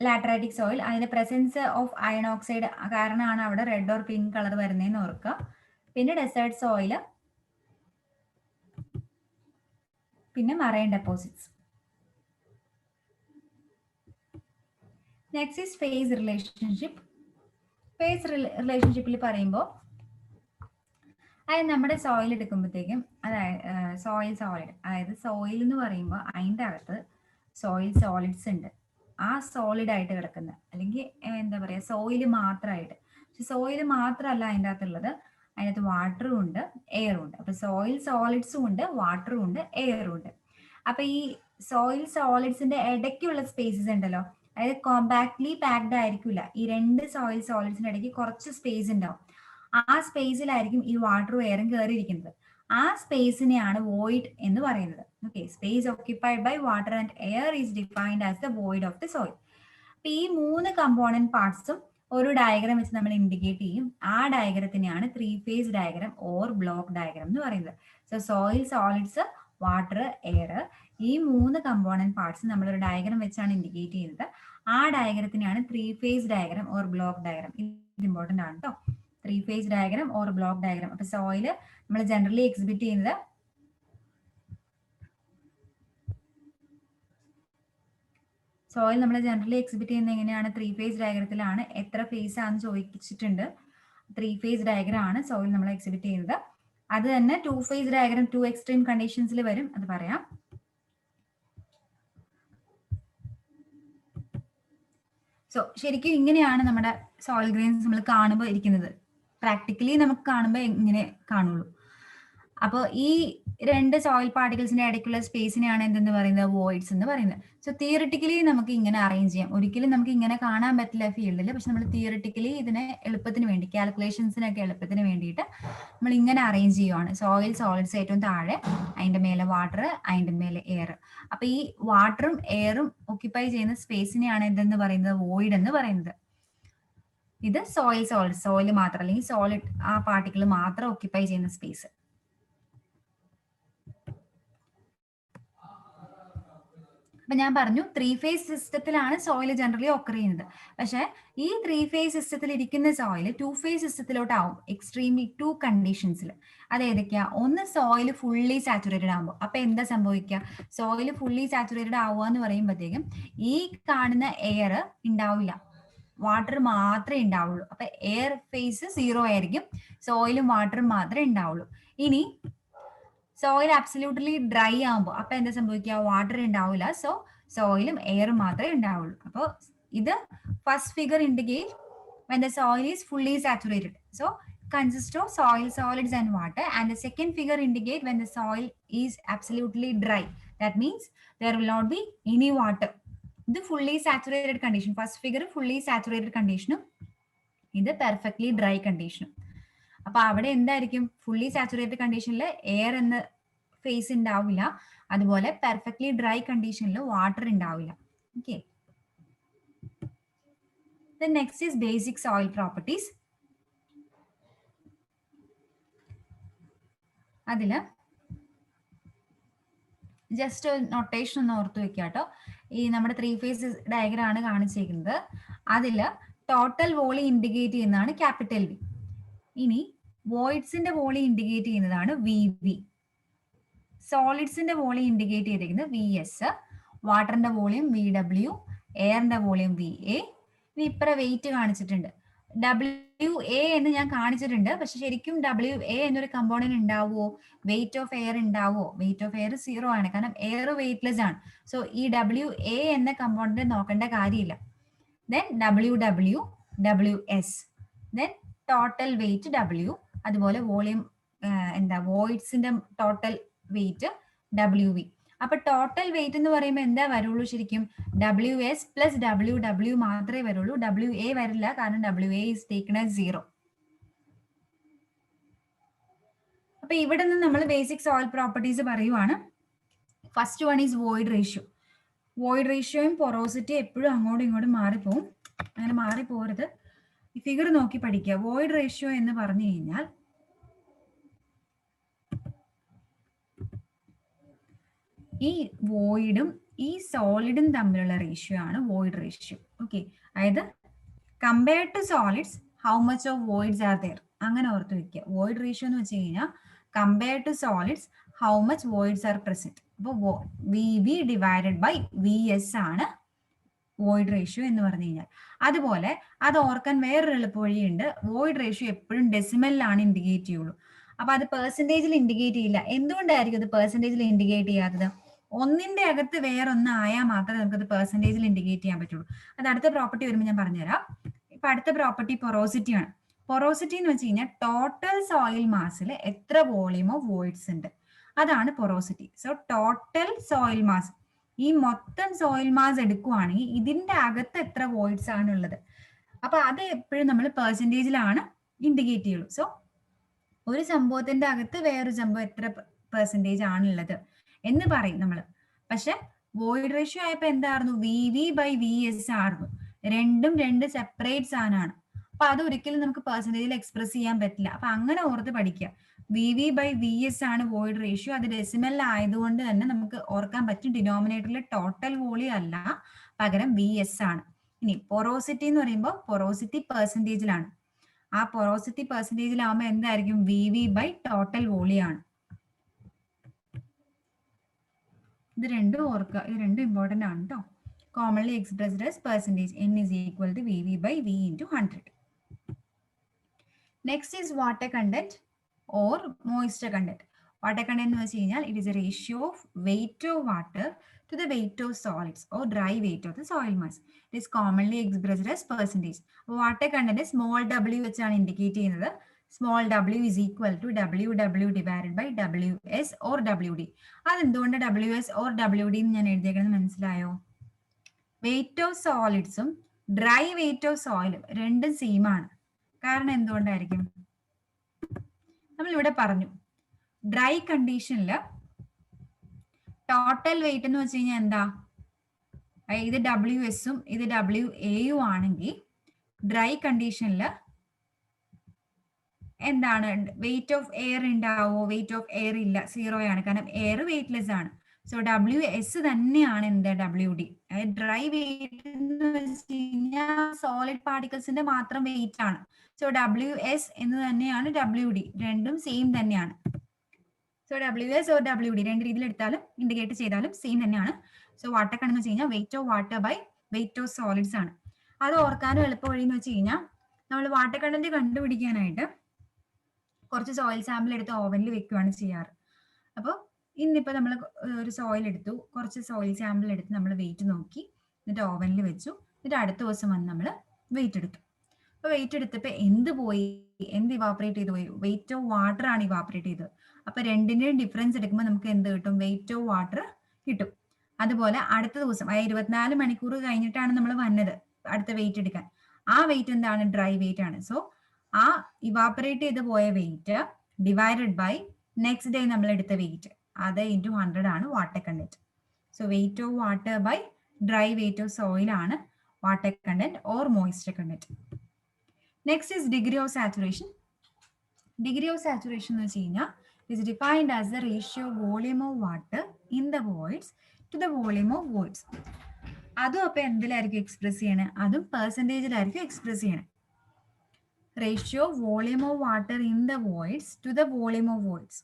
ലാറ്ററൈറ്റിക് സോയിൽ, അതിന്റെ പ്രസൻസ് ഓഫ് അയൺ ഓക്സൈഡ് കാരണമാണ് അവിടെ റെഡ് ഓർ പിങ്ക് കളർ വരുന്നതെന്ന് ഓർക്കുക. പിന്നെ ഡെസേർട്ട് സോയിൽ, പിന്നെ marine deposits. Next is phase relationship. Phase റിലേഷൻഷിപ്പിൽ പറയുമ്പോൾ അതായത് നമ്മുടെ സോയിൽ എടുക്കുമ്പോഴത്തേക്കും അതായത് സോയിൽ സോളിഡ്, അതായത് സോയിൽ എന്ന് പറയുമ്പോൾ അതിൻ്റെ അകത്ത് സോയിൽ സോളിഡ്സ് ഉണ്ട്. ആ സോളിഡ് ആയിട്ട് കിടക്കുന്ന അല്ലെങ്കിൽ എന്താ പറയുക സോയിൽ മാത്രമായിട്ട്. പക്ഷെ സോയിൽ മാത്രമല്ല അതിൻ്റെ അകത്തുള്ളത്, അതിനകത്ത് വാട്ടറും ഉണ്ട് എയറും ഉണ്ട്. അപ്പൊ സോയിൽ സോളിഡ്സും ഉണ്ട് വാട്ടറും ഉണ്ട് എയറും ഉണ്ട്. അപ്പൊ ഈ സോയിൽ സോളിഡ്സിന്റെ ഇടയ്ക്കുള്ള സ്പേസസ് ഉണ്ടല്ലോ, അതായത് കോമ്പാക്ട്ലി പാക്ഡ് ആയിരിക്കില്ല. ഈ രണ്ട് സോയിൽ സോളിഡ്സിന്റെ ഇടയ്ക്ക് കുറച്ച് സ്പേസ് ഉണ്ടാവും. ആ സ്പേസിലായിരിക്കും ഈ വാട്ടറും എയറും കയറിയിരിക്കുന്നത്. ആ സ്പേസിനെയാണ് വോയിഡ് എന്ന് പറയുന്നത്. Okay, space occupied by water and air is defined as the void of the soil. അപ്പൊ ഈ 3 കമ്പോണന്റ് പാർട്സും ഒരു ഡയഗ്രാം വെച്ച് നമ്മൾ ഇൻഡിക്കേറ്റ് ചെയ്യും. ആ ഡയഗ്രത്തിനെയാണ് 3 face diagram or block diagram എന്ന് പറയുന്നത്. So soil solids water air ഈ 3 കമ്പോണന്റ് പാർട്സ് നമ്മളൊരു ഡയഗ്രാം വെച്ചാണ് ഇൻഡിക്കേറ്റ് ചെയ്യുന്നത്. ആ ഡയഗ്രത്തിനെയാണ് 3 face diagram or block diagram. ഇത് ഇമ്പോർട്ടന്റ് ആണ് കേട്ടോ. 3 face diagram or block diagram. അപ്പൊ സോയില് നമ്മൾ ജനറലി എക്സിബിറ്റ് ചെയ്യുന്നത് എങ്ങനെയാണ്? 3 ഫേസ് ഡയഗ്രത്തിലാണ്. എത്ര ഫേസ് ആണെന്ന് ചോദിച്ചിട്ടുണ്ട്. 3 ഫേസ് ഡയഗ്രാം ആണ് സോയിൽ നമ്മൾ എക്സിബിറ്റ് ചെയ്യുന്നത്. അത് തന്നെ 2 ഫേസ് ഡയഗ്രാം 2 എക്സ്ട്രീം കണ്ടീഷൻസിൽ വരും, അത് പറയാം. സോ ശരിക്കും ഇങ്ങനെയാണ് നമ്മുടെ സോയിൽ ഗ്രെയിൻസ് നമ്മൾ കാണുമ്പോൾ ഇരിക്കുന്നത്. പ്രാക്ടിക്കലി നമുക്ക് കാണുമ്പോൾ ഇങ്ങനെ കാണുള്ളൂ. അപ്പോൾ ഈ രണ്ട് സോയിൽ പാർട്ടിക്കിൾസിന്റെ ഇടയ്ക്കുള്ള സ്പേസിനെയാണ് എന്തെന്ന് പറയുന്നത്? വോയിഡ്സ് എന്ന് പറയുന്നത്. സോ തിയറിറ്റിക്കലി നമുക്ക് ഇങ്ങനെ അറേഞ്ച് ചെയ്യാം. ഒരിക്കലും നമുക്ക് ഇങ്ങനെ കാണാൻ പറ്റില്ല ഫീൽഡിൽ, പക്ഷെ നമ്മൾ തിയറിറ്റിക്കലി ഇതിനെ എളുപ്പത്തിന് വേണ്ടി, കാൽക്കുലേഷൻസിനൊക്കെ എളുപ്പത്തിന് വേണ്ടിയിട്ട് നമ്മൾ ഇങ്ങനെ അറേഞ്ച് ചെയ്യുവാണ്. സോയിൽ സോളിഡ്സ് ഏറ്റവും താഴെ, അതിന്റെ മേലെ വാട്ടർ, അതിന്റെ മേലെ എയർ. അപ്പൊ ഈ വാട്ടറും എയറും ഓക്യുപ്പൈ ചെയ്യുന്ന സ്പേസിനെയാണ് എന്തെന്ന് പറയുന്നത്? വോയിഡ് എന്ന് പറയുന്നത്. ഇത് സോയിൽ സോളിഡ്, സോയിൽ മാത്രം അല്ലെങ്കിൽ സോളിഡ് ആ പാർട്ടിക്കിൾ മാത്രം ഓക്യുപ്പൈ ചെയ്യുന്ന സ്പേസ്. അപ്പൊ ഞാൻ പറഞ്ഞു 3 ഫേസ് സിസ്റ്റത്തിലാണ് സോയിൽ ജനറലി ഒക്കർ ചെയ്യുന്നത്. പക്ഷെ ഈ 3 ഫേസ് സിസ്റ്റത്തിൽ ഇരിക്കുന്ന സോയിൽ 2 ഫേസ് സിസ്റ്റത്തിലോട്ടാവും എക്സ്ട്രീംലി 2 കണ്ടീഷൻസിൽ. അത് ഏതൊക്കെയാ? ഒന്ന് സോയിൽ ഫുള്ളി സാച്ചുറേറ്റഡ് ആകുമ്പോൾ. അപ്പൊ എന്താ സംഭവിക്കുക? സോയിൽ ഫുള്ളി സാച്ചുറേറ്റഡ് ആവുക എന്ന് പറയുമ്പോഴത്തേക്കും ഈ കാണുന്ന എയർ ഉണ്ടാവില്ല, വാട്ടർ മാത്രമേ ഉണ്ടാവുള്ളൂ. അപ്പൊ എയർ ഫേസ് 0 ആയിരിക്കും, സോയിലും വാട്ടറും മാത്രമേ ഉണ്ടാവുള്ളൂ. ഇനി സോയിൽ അബ്സല്യൂട്ട്ലി ഡ്രൈ ആകുമ്പോൾ അപ്പൊ എന്താ സംഭവിക്കുക? വാട്ടർ ഉണ്ടാവില്ല, സോ സോയിലും എയറും മാത്രമേ ഉണ്ടാവുള്ളൂ. അപ്പോൾ ഇത് first figure indicate when the soil is fully saturated, so consists of soil solids and water, and the second figure indicate when the soil is absolutely dry, that means there will not be any water. ഇത് fully saturated condition. First figure fully saturated കണ്ടീഷനും ഇത് perfectly dry കണ്ടീഷനും. അപ്പൊ അവിടെ എന്തായിരിക്കും? Fully saturated കണ്ടീഷനിൽ air എന്ന phase ഉണ്ടാവില്ല, അതുപോലെ പെർഫെക്റ്റ്ലി ഡ്രൈ കണ്ടീഷനിൽ വാട്ടർ ഉണ്ടാവില്ല. Okay, then next is basic soil properties. അതില് ജസ്റ്റ് നൊട്ടേഷൻ ഒന്ന് ഓർത്ത് വെക്കാട്ടോ. ഈ നമ്മുടെ 3 ഫേസ് ഡയഗ്രാം ആണ് കാണിച്ചിരിക്കുന്നത്. അതില് ടോട്ടൽ വോളി ഇൻഡിക്കേറ്റ് ചെയ്യുന്നതാണ് ക്യാപിറ്റൽ വി. ഇനി വോയിഡ്സിന്റെ വോളി ഇൻഡിക്കേറ്റ് ചെയ്യുന്നതാണ് വി വി. സോളിഡ്സിന്റെ വോളിയം ഇൻഡിക്കേറ്റ് ചെയ്തിരിക്കുന്നത് വി എസ്, വാട്ടറിന്റെ വോളിയം വി ഡബ്ല്യു, എയറിന്റെ വോളിയം വി എ. ഇനി ഇപ്പറ വെയിറ്റ് കാണിച്ചിട്ടുണ്ട്, ഡബ്ല്യു എ എന്ന് ഞാൻ കാണിച്ചിട്ടുണ്ട്. പക്ഷെ ശരിക്കും ഡബ്ല്യു എ എന്നൊരു കമ്പോണന്റ് ഉണ്ടാവുമോ? വെയിറ്റ് ഓഫ് എയർ ഉണ്ടാവുമോ? വെയിറ്റ് ഓഫ് എയർ 0 ആണ്, കാരണം എയർ വെയിറ്റ്ലെസ് ആണ്. സോ ഈ ഡബ്ല്യു എ എന്ന കമ്പോണന്റ് നോക്കേണ്ട കാര്യമില്ല. Then W W, W S, then total weight W, അതുപോലെ വോളിയം എന്താ വോയിഡ്സിന്റെ ടോട്ടൽ വെയിറ്റ് ഡബ്ല്യു വി. അപ്പൊ ടോട്ടൽ വെയിറ്റ് എന്ന് പറയുമ്പോൾ എന്താ വരുള്ളൂ? ശരിക്കും W S plus W W മാത്രമേ വരുള്ളൂ, ഡബ്ല്യു എ വരില്ല, കാരണം W A is taken as 0. അപ്പൊ ഇവിടെ നിന്ന് നമ്മൾ ബേസിക് സോയിൽ പ്രോപ്പർട്ടീസ് പറയുവാണ്. First one is void ratio. Void റേഷ്യോയും പൊറോസിറ്റി എപ്പോഴും അങ്ങോട്ടും ഇങ്ങോട്ടും മാറിപ്പോവും, അങ്ങനെ മാറിപ്പോരുത്. ഈ ഫിഗർ നോക്കി പഠിക്കുക. വോയിഡ് റേഷ്യോ എന്ന് പറഞ്ഞു കഴിഞ്ഞാൽ ഈ വോയിഡും ഈ സോളിഡും തമ്മിലുള്ള റേഷ്യോ ആണ് വോയിഡ് റേഷ്യോ. ഓക്കെ, അതായത് compared to solids how much of voids are there, അങ്ങനെ ഓർത്ത് വെക്കുക. വോയിഡ് റേഷ്യോ എന്ന് വെച്ച് കഴിഞ്ഞാൽ compared to solids how much voids are present. അപ്പോൾ V V divided by V S ആണ് വോയിഡ് റേഷ്യോ എന്ന് പറഞ്ഞു കഴിഞ്ഞാൽ. അതുപോലെ അത് ഓർക്കാൻ വേറൊരു എളുപ്പവഴിയുണ്ട്. വോയിഡ് റേഷ്യോ എപ്പോഴും ഡെസിമലിലാണ് ഇൻഡിക്കേറ്റ് ചെയ്യുള്ളൂ. അപ്പൊ അത് പെർസെന്റേജിൽ ഇൻഡിക്കേറ്റ് ചെയ്യില്ല. എന്തുകൊണ്ടായിരിക്കും അത് പെർസെന്റേജിൽ ഇൻഡിക്കേറ്റ് ചെയ്യാത്തത്? ഒന്നിന്റെ അകത്ത് വേറൊന്ന് ആയാൽ മാത്രമേ നമുക്കത് പെർസെന്റേജിൽ ഇൻഡിക്കേറ്റ് ചെയ്യാൻ പറ്റുള്ളൂ. അത് അടുത്ത പ്രോപ്പർട്ടി വരുമ്പോൾ ഞാൻ പറഞ്ഞുതരാം. ഇപ്പൊ അടുത്ത പ്രോപ്പർട്ടി പൊറോസിറ്റി ആണ്. പൊറോസിറ്റി എന്ന് വെച്ച് കഴിഞ്ഞാൽ ടോട്ടൽ സോയിൽ മാസിൽ എത്ര വോളിയം ഓഫ് വോയിഡ്സ് ഉണ്ട്, അതാണ് porosity. So total soil mass, ഈ മൊത്തം സോയിൽ മാസ് എടുക്കുവാണെങ്കിൽ ഇതിന്റെ അകത്ത് എത്ര വോയിഡ്സ് ആണ് ഉള്ളത്, അപ്പൊ അത് എപ്പോഴും നമ്മൾ പെർസെന്റേജിലാണ് ഇൻഡിക്കേറ്റ് ചെയ്യുള്ളൂ. സോ ഒരു സംഭവത്തിന്റെ അകത്ത് വേറൊരു സംഭവം എത്ര പെർസെന്റേജ് ആണുള്ളത് എന്ന് പറയും നമ്മൾ. പക്ഷെ വോയിഡ് റേഷ്യോ ആയപ്പോ എന്തായിരുന്നു? VV/VS ആയിരുന്നു. രണ്ടും രണ്ട് സെപ്പറേറ്റ് സാധനമാണ്. അപ്പൊ അത് ഒരിക്കലും നമുക്ക് പെർസെന്റേജിൽ എക്സ്പ്രസ് ചെയ്യാൻ പറ്റില്ല. അപ്പൊ അങ്ങനെ ഓർത്ത് പഠിക്കുക. VV/VS ആണ് വോയിഡ് റേഷ്യോ. അത് ഡെസിമൽ ആയതുകൊണ്ട് തന്നെ നമുക്ക് ഓർക്കാൻ പറ്റും ഡിനോമിനേറ്ററിൽ ടോട്ടൽ വോളിയം അല്ല, പകരം VS ആണ്. ഇനി പൊറോസിറ്റി എന്ന് പറയുമ്പോൾ പൊറോസിറ്റി പെർസെന്റേജിലാണ്. ആ പൊറോസിറ്റി പെർസെന്റേജിലാവുമ്പോൾ എന്തായിരിക്കും? VV/ ടോട്ടൽ വോളിയം ആണ്. ഇത് രണ്ടും ഓർക്കുക, ഇത് രണ്ടും ഇമ്പോർട്ടന്റ് ആണ് കേട്ടോ. Commonly expressed as percentage. N is equal to VV/V into 100. Next is water content or moisture content. Water content എന്ന് വെച്ച് കഴിഞ്ഞാൽ it is a ratio of weight of water to the weight of solids or dry weight of the soil mass. It is commonly expressed as percentage. Water content small w വെച്ചാണ് indicate ചെയ്യുന്നത്. Small w is equal to WW divided by WS or WD. അതെന്തുകൊണ്ട് WS or WD എന്ന് ഞാൻ എഴുതിയേക്കുന്നത് മനസ്സിലായോ? Weight of സോളിഡ്സും dry weight of സോയിലും രണ്ടും സെയിം ആണ്. കാരണം എന്തുകൊണ്ടായിരിക്കും? നമ്മൾ ഇവിടെ പറഞ്ഞു ഡ്രൈ കണ്ടീഷനിൽ ടോട്ടൽ വെയിറ്റ് എന്ന് വെച്ച് കഴിഞ്ഞാൽ എന്താ? ഇത് WS-ഉം ഇത് WA-യും ആണെങ്കിൽ ഡ്രൈ കണ്ടീഷനിൽ എന്താണ്? വെയിറ്റ് ഓഫ് എയർ ഉണ്ടാവോ? വെയിറ്റ് ഓഫ് എയർ ഇല്ല, 0 ആണ്. കാരണം എയർ വെയിറ്റ്ലെസ് ആണ്. സോ WS തന്നെയാണ് എന്ത്? WD. ഡ്രൈ വെയിറ്റ് എന്ന് വെച്ച് കഴിഞ്ഞാൽ സോളിഡ് പാർട്ടിക്കിൾസിന്റെ മാത്രം വെയിറ്റ് ആണ്. സോ WS എന്ന് തന്നെയാണ് WD. രണ്ടും സെയിം തന്നെയാണ്. സോ WS ഓർ WD രണ്ട് രീതിയിൽ എടുത്താലും ഇൻഡിക്കേറ്റ് ചെയ്താലും സെയിം തന്നെയാണ്. സോ വാട്ടർ കണ്ടെന്ന് വെച്ച് കഴിഞ്ഞാൽ weight of water by weight of solids ആണ്. അത് ഓർക്കാനും എളുപ്പ വഴി എന്ന് വെച്ച് കഴിഞ്ഞാൽ നമ്മൾ വാട്ടർ കണ്ടന്റ് കണ്ടുപിടിക്കാനായിട്ട് കുറച്ച് സോയിൽ സാമ്പിൾ എടുത്ത് ഓവനിൽ വെക്കുകയാണ് ചെയ്യാറ്. അപ്പോൾ ഇന്നിപ്പോൾ നമ്മൾ ഒരു സോയിൽ എടുത്തു, കുറച്ച് സോയിൽ സാമ്പിൾ എടുത്ത് നമ്മൾ വെയിറ്റ് നോക്കി, എന്നിട്ട് ഓവനിൽ വെച്ചു. എന്നിട്ട് അടുത്ത ദിവസം വന്ന് നമ്മൾ വെയിറ്റ് എടുത്തു. അപ്പോൾ വെയിറ്റ് എടുത്തപ്പോൾ എന്ത് പോയി? എന്ത് ഇവാപ്പറേറ്റ് ചെയ്ത് പോയി? വെയിറ്റ് ഓഫ് വാട്ടർ ആണ് ഇവാപ്പറേറ്റ് ചെയ്തത്. അപ്പൊ രണ്ടിന്റെയും ഡിഫറൻസ് എടുക്കുമ്പോൾ നമുക്ക് എന്ത് കിട്ടും? വെയിറ്റ് ഓഫ് വാട്ടർ കിട്ടും. അതുപോലെ അടുത്ത ദിവസം 24 മണിക്കൂർ കഴിഞ്ഞിട്ടാണ് നമ്മൾ വന്നത് അടുത്ത വെയിറ്റ് എടുക്കാൻ. ആ വെയിറ്റ് എന്താണ്? ഡ്രൈ വെയിറ്റ് ആണ്. സോ ആ ഇവാപ്പറേറ്റ് ചെയ്ത് പോയ weight divided by next day നമ്മൾ എടുത്ത വെയിറ്റ്, അത് ഇൻറ്റു 100 ആണ് water content. So weight of water by dry weight of soil ആണ് water content or moisture content. Next is degree of saturation. Degree of saturation എന്ന് വെച്ച് കഴിഞ്ഞാൽ is defined as the ratio of volume of water in the voids to the volume of voids. അതും അപ്പൊ എന്തിലായിരിക്കും express ചെയ്യണേ? അതും പെർസെന്റേജിലായിരിക്കും express ചെയ്യണേ. Ratio of volume of water in the voids to the volume of voids.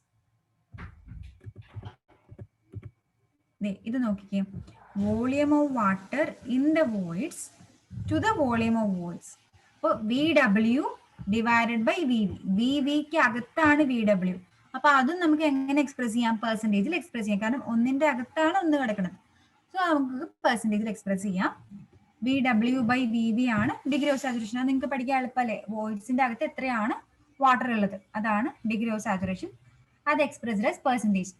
ഇത് നോക്കിക്കേ, volume of water in the voids to the volume of voids. അപ്പോൾ VW divided by VV. VVക്ക് അകത്താണ് VW. അപ്പൊ അതും നമുക്ക് എങ്ങനെ എക്സ്പ്രസ് ചെയ്യാം? പെർസെന്റേജിൽ എക്സ്പ്രസ് ചെയ്യാം. കാരണം ഒന്നിന്റെ അകത്താണ് ഒന്ന് കിടക്കുന്നത്. സോ നമുക്ക് പെർസെന്റേജിൽ എക്സ്പ്രസ് ചെയ്യാം. VW/VV ആണ് ഡിഗ്രി ഓഫ് സാച്ചുറേഷൻ. അത് നിങ്ങൾക്ക് പഠിക്കാൻ എളുപ്പമല്ലേ? വോയിഡ്സിന്റെ അകത്ത് എത്രയാണ് വാട്ടർ ഉള്ളത്, അതാണ് ഡിഗ്രി ഓഫ് സാച്ചുറേഷൻ. അത് എക്സ്പ്രസ്ഡ് ആസ് പെർസെന്റേജ്.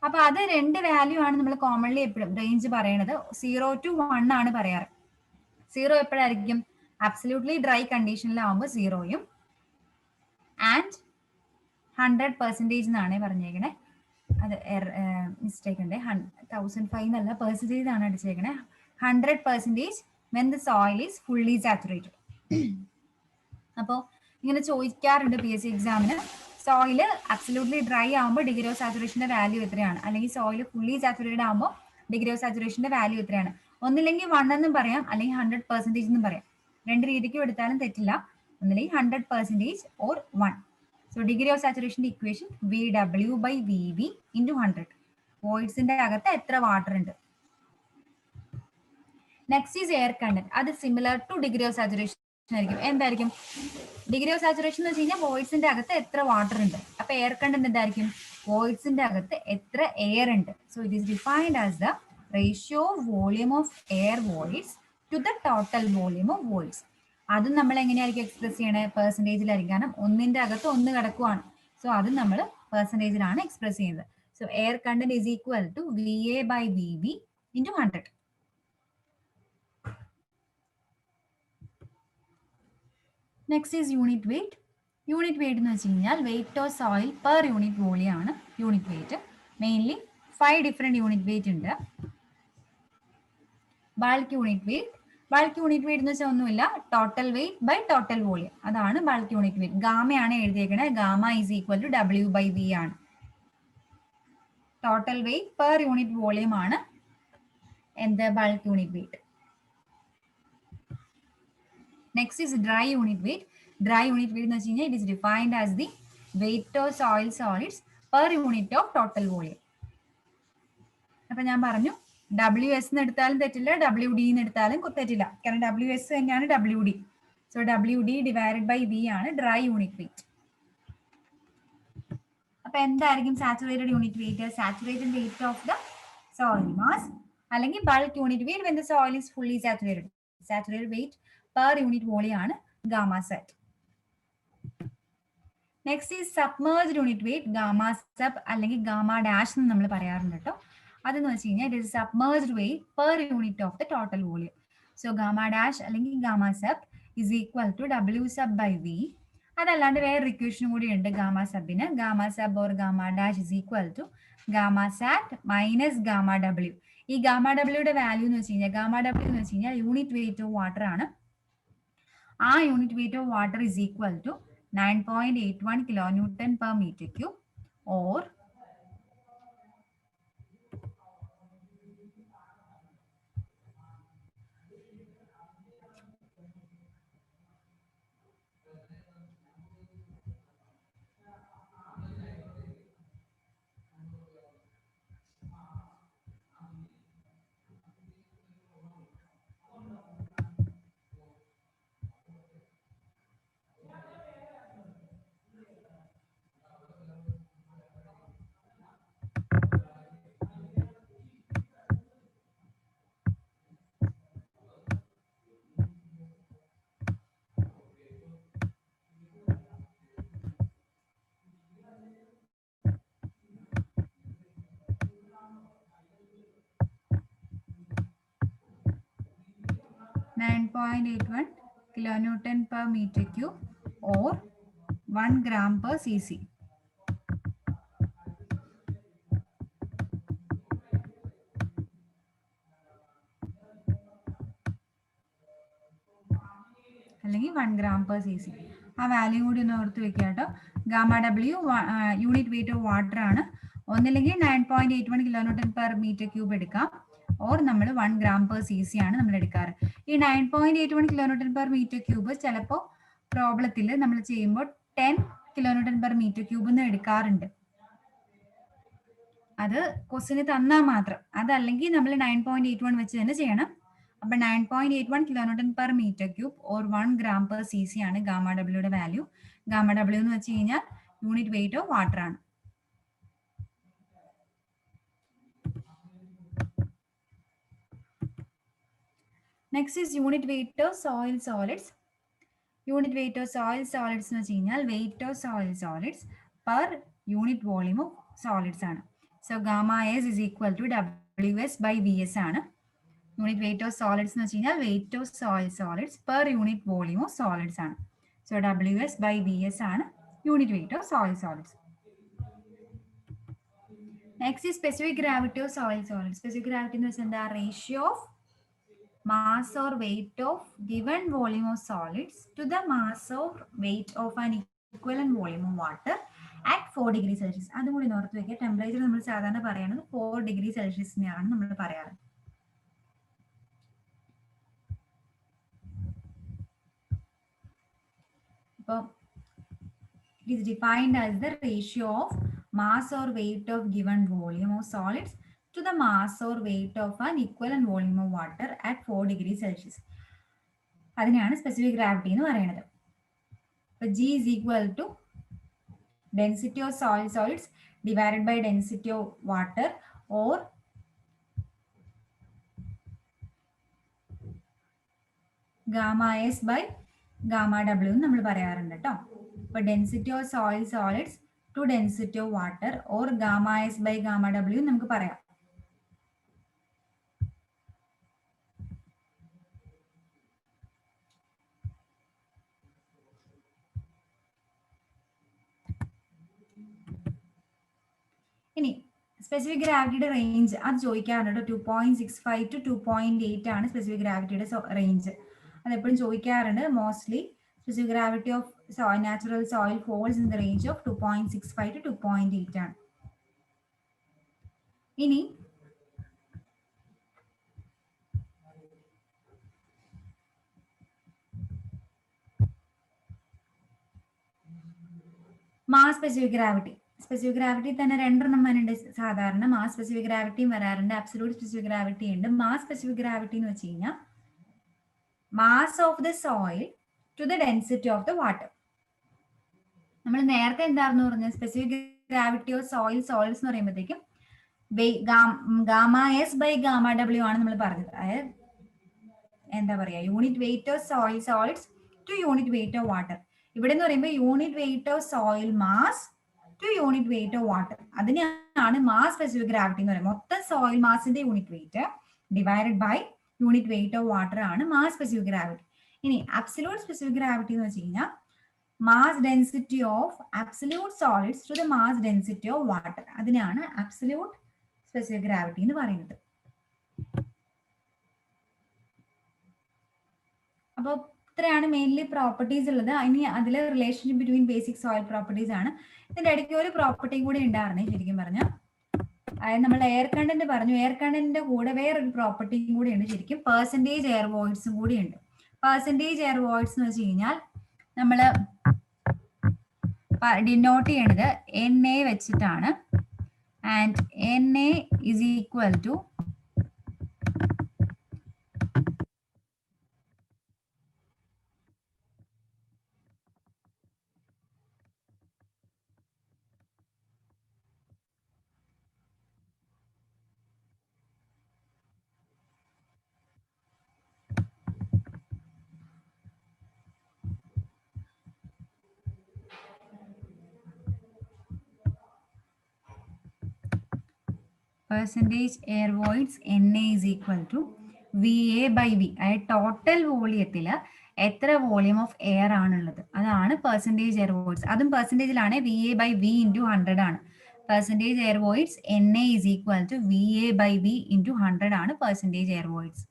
അപ്പൊ അത് രണ്ട് വാല്യൂ ആണ് നമ്മൾ കോമൺലി എപ്പോഴും റേഞ്ച് പറയണത്. 0 to 1 ആണ് പറയാറ്. 0 എപ്പോഴായിരിക്കും? അബ്സല്യൂട്ട്ലി ഡ്രൈ കണ്ടീഷനിലാവുമ്പോൾ 0യും ആൻഡ് 100% എന്നാണ് പറഞ്ഞേക്കണേ. അത് മിസ്റ്റേക്ക് ഉണ്ട്. 1005 എന്നല്ല, പെർസെന്റേജ് ആണ് അടിച്ചേക്കണേ. 100% when the soil is fully saturated. അപ്പോൾ ഇങ്ങനെ ചോദിക്കാറുണ്ട് PSC എക്സാമിന്. സോയില് അബ്സല്യൂട്ട്ലി ഡ്രൈ ആകുമ്പോൾ ഡിഗ്രി ഓഫ് സാച്ചുറേഷന്റെ വാല്യൂ എത്രയാണ്, അല്ലെങ്കിൽ സോയിൽ ഫുള്ളി സാച്ചുറേറ്റഡ് ആകുമ്പോൾ ഡിഗ്രി ഓഫ് സാച്ചുറേഷന്റെ വാല്യൂ എത്രയാണ്? ഒന്നില്ലെങ്കിൽ 1 എന്നും പറയാം, അല്ലെങ്കിൽ 100% എന്നും പറയാം. രണ്ട് രീതിക്കും എടുത്താലും തെറ്റില്ല. ഒന്നില്ലെങ്കിൽ 100% or 1. So degree of saturation equation VW/VV into 100. വോയിഡ്സിന്റെ അകത്ത് എത്ര വാട്ടർ ഉണ്ട്? Next is air content. അത് similar to degree of saturation ആയിരിക്കും. എന്തായിരിക്കും ഡിഗ്രി ഓഫ് സാച്ചുറേഷൻ എന്ന് വെച്ച് കഴിഞ്ഞാൽ വോയിഡ്സിന്റെ അകത്ത് എത്ര വാട്ടർ ഉണ്ട്. അപ്പൊ എയർ കണ്ടന്റ് എന്തായിരിക്കും വോയിഡ്സിന്റെ അകത്ത് എത്ര എയർ ഉണ്ട്. So it is defined as the ratio of volume of air voids to the total volume of voids. അതും നമ്മൾ എങ്ങനെയായിരിക്കും എക്സ്പ്രസ് ചെയ്യണേ പെർസെൻറ്റേജിലായിരിക്കും. കാരണം ഒന്നിന്റെ അകത്ത് ഒന്ന് കിടക്കുവാണ്. സോ അത് നമ്മൾ പെർസെൻറ്റേജിലാണ് എക്സ്പ്രസ് ചെയ്യുന്നത്. So air content is equal to VA by VB into 100. Next is unit weight. Unit weight എന്ന് വെച്ച് കഴിഞ്ഞാൽ weight of soil per unit volume ആണ് unit weight. Mainly 5 different unit weight ഉണ്ട്. Bulk unit weight. Bulk unit weight എന്ന് വെച്ചാൽ ഒന്നുമില്ല, total weight by total volume. അതാണ് bulk unit weight. ഗാമയാണ് എഴുതിയേക്കണേ. Gamma is equal to W/V ആണ്. Total wait per unit volume ആണ് എന്ത് bulk unit wait. Next is dry unit weight. Dry unit weight എന്ന് വെച്ച് കഴിഞ്ഞാൽ it is defined as the weight of soil solids per unit of total volume. അപ്പൊ ഞാൻ പറഞ്ഞു WS എന്ന് എടുത്താലും തെറ്റില്ല, WD എന്ന് എടുത്താലും തെറ്റില്ല. കാരണം WS തന്നെയാണ് WD. So WD divided by V ആണ് ഡ്രൈ യൂണിറ്റ് വെയിറ്റ്. അപ്പൊ എന്തായിരിക്കും saturated unit weight? Saturated weight of the soil mass അല്ലെങ്കിൽ bulk unit weight when the soil is fully saturated. Saturated weight per unit volume ആണ് gamma sat. Next is submerged unit weight. Gamma sub അല്ലെങ്കിൽ gamma dash എന്ന് നമ്മൾ പറയാറുണ്ട് കേട്ടോ. അതെന്ന് വെച്ച് കഴിഞ്ഞാൽ it is submerged weight per unit of the total volume. So gamma dash അല്ലെങ്കിൽ gamma sub is equal to W sub by V. അതല്ലാണ്ട് വേറെ ഇക്വേഷൻ കൂടി ഉണ്ട് ഗാമ സബിന്. Gamma sub or gamma dash is equal to gamma sat minus gamma W. ഈ gamma ഡബ്ല്യൂയുടെ value എന്ന് വെച്ച് കഴിഞ്ഞാൽ ഗാമ ഡബ്ല്യൂ എന്ന് വെച്ച് കഴിഞ്ഞാൽ യൂണിറ്റ് വെയിറ്റ് ഓഫ് വാട്ടർ ആണ്. ആ unit weight of water is equal to 9.81 kilonewton per meter cube or 9.81 kilonewton per meter cube or 1 gram per cc. അല്ലെങ്കിൽ 1 gram per cc. ആ വാല്യൂ കൂടി ഒന്ന് ഓർത്ത് വെക്കുക കേട്ടോ. Gamma W unit weight of water ആണ്. ഒന്നില്ലെങ്കിൽ 9.81 kilonewton per meter cube എടുക്കാം, ഓർ നമ്മൾ 1 gram per cc ആണ് നമ്മൾ എടുക്കാറ്. ഈ 9.81 kilonewton per meter cube ചിലപ്പോൾ പ്രോബ്ലത്തിൽ നമ്മൾ ചെയ്യുമ്പോൾ 10 kilonewton per meter cube എന്ന് എടുക്കാറുണ്ട്. അത് ക്വസ്റ്റിന് തന്നാൽ മാത്രം. അതല്ലെങ്കിൽ നമ്മൾ 9.81 വെച്ച് തന്നെ ചെയ്യണം. അപ്പൊ 9.81 kilonewton per meter cube or 1 gram per cc ആണ് ഗാമ ഡബ്ല്യൂയുടെ വാല്യൂ. ഗാമ ഡബ്ല്യൂ എന്ന് വെച്ച് കഴിഞ്ഞാൽ യൂണിറ്റ് വെയിറ്റ് ഓഫ് വാട്ടർ ആണ്. Next is unit weight of soil solids. Unit weight of soil solids എന്ന് വെച്ച് കഴിഞ്ഞാൽ weight of soil solids per unit volume of solids ആണ്. So gamma S is equal to WS by VS ആണ്. Unit weight of solids എന്ന് വെച്ച് കഴിഞ്ഞാൽ weight of soil solids per unit volume of solids ആണ്. So WS by VS ആണ് unit weight of soil solids. Next ഈ specific gravity of soil solids. Specific gravity എന്ന് വെച്ചാൽ എന്താ? Ratio of mass or weight of given volume of solids to the mass or weight of an equivalent volume of water at 4 degrees Celsius. അതും കൂടി ഓർത്ത് വെക്കുക. Temperature നമ്മൾ സാധാരണ പറയുന്നത് 4 degrees Celsiusനെയാണ് നമ്മൾ പറയാറ്. അപ്പോൾ it is defined as the ratio of mass or weight of given volume of solids to the mass or weight of an equivalent volume of water at 4 degrees Celsius. അതിനെയാണ് specific gravity എന്ന് പറയുന്നത്. അപ്പോൾ G is equal to density of solids divided by density of water or gamma S by gamma W എന്ന് നമ്മൾ പറയാറുണ്ട് കേട്ടോ. അപ്പോൾ density of solids to density of water or gamma S by gamma ഡബ്ല്യു നമുക്ക് പറയാം. ഇനി സ്പെസിഫിക് ഗ്രാവിറ്റിയുടെ റേഞ്ച് അത് ചോദിക്കാറുണ്ട്. 2.65 to 2.8 ആണ് സ്പെസിഫിക് ഗ്രാവിറ്റിയുടെ റേഞ്ച്. അതെപ്പോഴും ചോദിക്കാറുണ്ട്. Mostly specific gravity of natural soil falls in the range of 2.65 to 2.8 ആണ്. ഇനി മാസ് സ്പെസിഫിക് ഗ്രാവിറ്റി തന്നെ രണ്ടെണ്ണം വരുന്നുണ്ട് സാധാരണ. മാസ് സ്പെസിഫിക് ഗ്രാവിറ്റിയും വരാറുണ്ട്, അബ്സല്യൂട്ട് സ്പെസിഫിക് ഗ്രാവിറ്റി ഉണ്ട്. മാസ് സ്പെസിഫിക് ഗ്രാവിറ്റി എന്ന് വെച്ച് കഴിഞ്ഞാൽ mass of the soil to the density of the water. നമ്മൾ നേരത്തെ എന്താണെന്ന് പറഞ്ഞത് സ്പെസിഫിക് ഗ്രാവിറ്റി ഓഫ് സോയിൽസ് എന്ന് പറയുമ്പോഴത്തേക്കും gamma S by gamma W ആണ് നമ്മൾ പറഞ്ഞത്. അതായത് എന്താ പറയാ, unit weight of solids to unit weight of water. ഇവിടെ എന്ന് പറയുമ്പോൾ unit weight of soil mass to unit weight of water, അതിനെയാണ് മാസ് സ്പെസിഫിക് ഗ്രാവിറ്റി എന്ന് പറയുന്നത്. മൊത്തം സോയിൽ മാസിന്റെ unit weight divided by unit weight of water ആണ് mass specific gravity. ഇനി അബ്സല്യൂട്ട് സ്പെസിഫിക് ഗ്രാവിറ്റി എന്ന് വെച്ച് കഴിഞ്ഞാൽ mass density of absolute solids to the mass density of water, അതിനാണ് അബ്സല്യൂട്ട് സ്പെസിഫിക് ഗ്രാവിറ്റി എന്ന് പറയുന്നത്. അപ്പോൾ ഇത്രയാണ് മെയിൻലി പ്രോപ്പർട്ടീസ് ഉള്ളത്. ഇനി അതിലെ relationship between basic soil properties ആണ്. ഇതിന്റെ ഇടയ്ക്ക് ഒരു പ്രോപ്പർട്ടിയും കൂടി ഉണ്ടായിരുന്നേ ശരിക്കും പറഞ്ഞാൽ. അതായത് നമ്മൾ എയർ കണ്ടന്റ് പറഞ്ഞു, എയർ കണ്ടന്റിന്റെ കൂടെ വേറൊരു പ്രോപ്പർട്ടിയും കൂടി ഉണ്ട് ശരിക്കും, പെർസെൻറ്റേജ് എയർ വോയിഡ്സും കൂടി ഉണ്ട്. പെർസെൻറ്റേജ് എയർ വോയിഡ്സ് എന്ന് വെച്ച് കഴിഞ്ഞാൽ നമ്മൾ ഡിനോട്ട് ചെയ്യണത് NA വെച്ചിട്ടാണ്. And NA is equal to percentage air voids NA is equal to VA by V. അതായത് ടോട്ടൽ വോളിയത്തിൽ എത്ര വോളിയം ഓഫ് എയർ ആണുള്ളത് അതാണ് പെർസെൻറ്റേജ് എയർ വോയിഡ്സ്. അതും പെർസെൻറ്റേജിലാണ്. VA by V into 100 ആണ്. Percentage air voids NA is equal to VA by V into 100 ആണ് percentage air voids.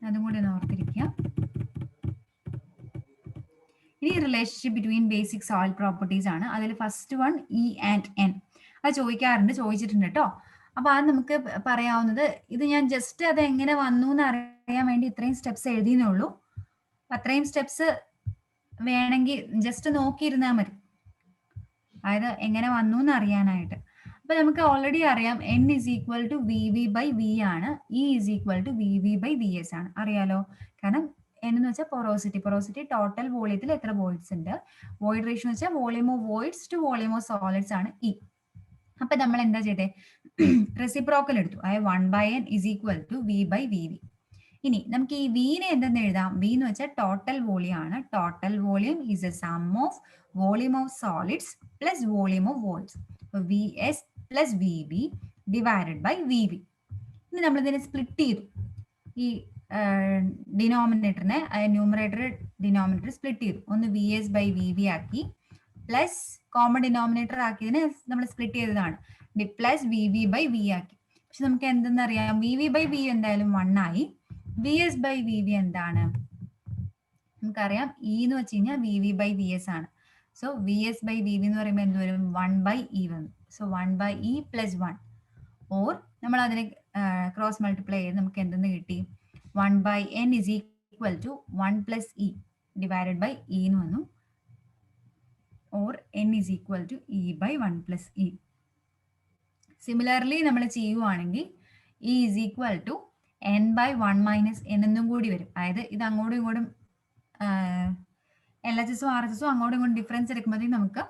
അതും കൂടി ഒന്ന് ഓർത്തിരിക്കുക. ഇനി relationship between basic soil properties ആണ്. അതിൽ first one E and N. അത് ചോദിച്ചിട്ടുണ്ട് കേട്ടോ. അപ്പൊ അത് നമുക്ക് പറയാവുന്നത്, ഇത് ഞാൻ ജസ്റ്റ് അത് എങ്ങനെ വന്നു എന്ന് അറിയാൻ വേണ്ടി ഇത്രയും സ്റ്റെപ്സ് എഴുതിയെന്നേ ഉള്ളൂ. അത്രയും സ്റ്റെപ്സ് വേണമെങ്കിൽ ജസ്റ്റ് നോക്കിയിരുന്നാൽ മതി, അതായത് എങ്ങനെ വന്നു എന്ന് അറിയാനായിട്ട്. അപ്പൊ നമുക്ക് ഓൾറെഡി അറിയാം N is equal to VV by V ആണ്, E is equal to VV by VS ആണ്. അറിയാലോ, കാരണം N എന്ന് വെച്ചാൽ പൊറോസിറ്റി ടോട്ടൽ വോളിയത്തിൽ എത്ര വോയിഡ്സ് ഉണ്ട്. വോയിഡ് റേഷ്യോ എന്ന് വെച്ചാൽ volume of voids to volume of solids ആണ് E. അപ്പൊ നമ്മൾ എന്താ ചെയ്തേ, റെസിപ്രോക്കൽ എടുത്തു. അതായത് 1/n is equal to V by VV. ഇനി നമുക്ക് ഈ വീനെ എന്തെന്ന് എഴുതാം. V എന്ന് വെച്ചാൽ ടോട്ടൽ വോളിയം ആണ്. Total volume is a sum of volume of solids plus volume of voids. VS plus VB divided by VV. ഇനി നമ്മൾ ഇതിനെ സ്പ്ലിറ്റ് ചെയ്തു. ഈ ഡിനോമിനേറ്ററിനെ ന്യൂമറേറ്റർ ഡിനോമിനേറ്റർ സ്പ്ലിറ്റ് ചെയ്തു. ഒന്ന് VS by VV ആക്കി, പ്ലസ് കോമൺ ഡിനോമിനേറ്റർ ആക്കിയതിനെ നമ്മൾ സ്പ്ലിറ്റ് ചെയ്തതാണ്, പ്ലസ് VV by V ആക്കി. പക്ഷെ നമുക്ക് എന്തെന്നറിയാം, VV by V എന്തായാലും 1 ആയി. VS by VV എന്താണ് നമുക്കറിയാം, E എന്ന് വെച്ച് കഴിഞ്ഞാൽ VV by VS ആണ്. സോ VS by VV എന്ന് പറയുമ്പോൾ എന്ത് വരും, 1/E വന്നു. സോ 1/E plus 1, ഓർ നമ്മൾ അതിനെ ക്രോസ് മൾട്ടിപ്ലൈ ചെയ്ത് നമുക്ക് എന്തെന്ന് കിട്ടി, 1/n is equal to 1 plus E divided by E എന്ന് വന്നു, or n is equal to E by 1 plus E. Similarly നമ്മൾ ചെയ്യുവാണെങ്കിൽ E is equal to N by 1 minus N എന്നും കൂടി വരും. അതായത് ഇത് അങ്ങോട്ടും ഇങ്ങോട്ടും എൽ എച്ച് എസും ആർ എച്ച് എസും അങ്ങോട്ടും ഇങ്ങോട്ടും ഡിഫറൻസ് എടുക്കുമ്പോഴത്തേക്കും നമുക്ക്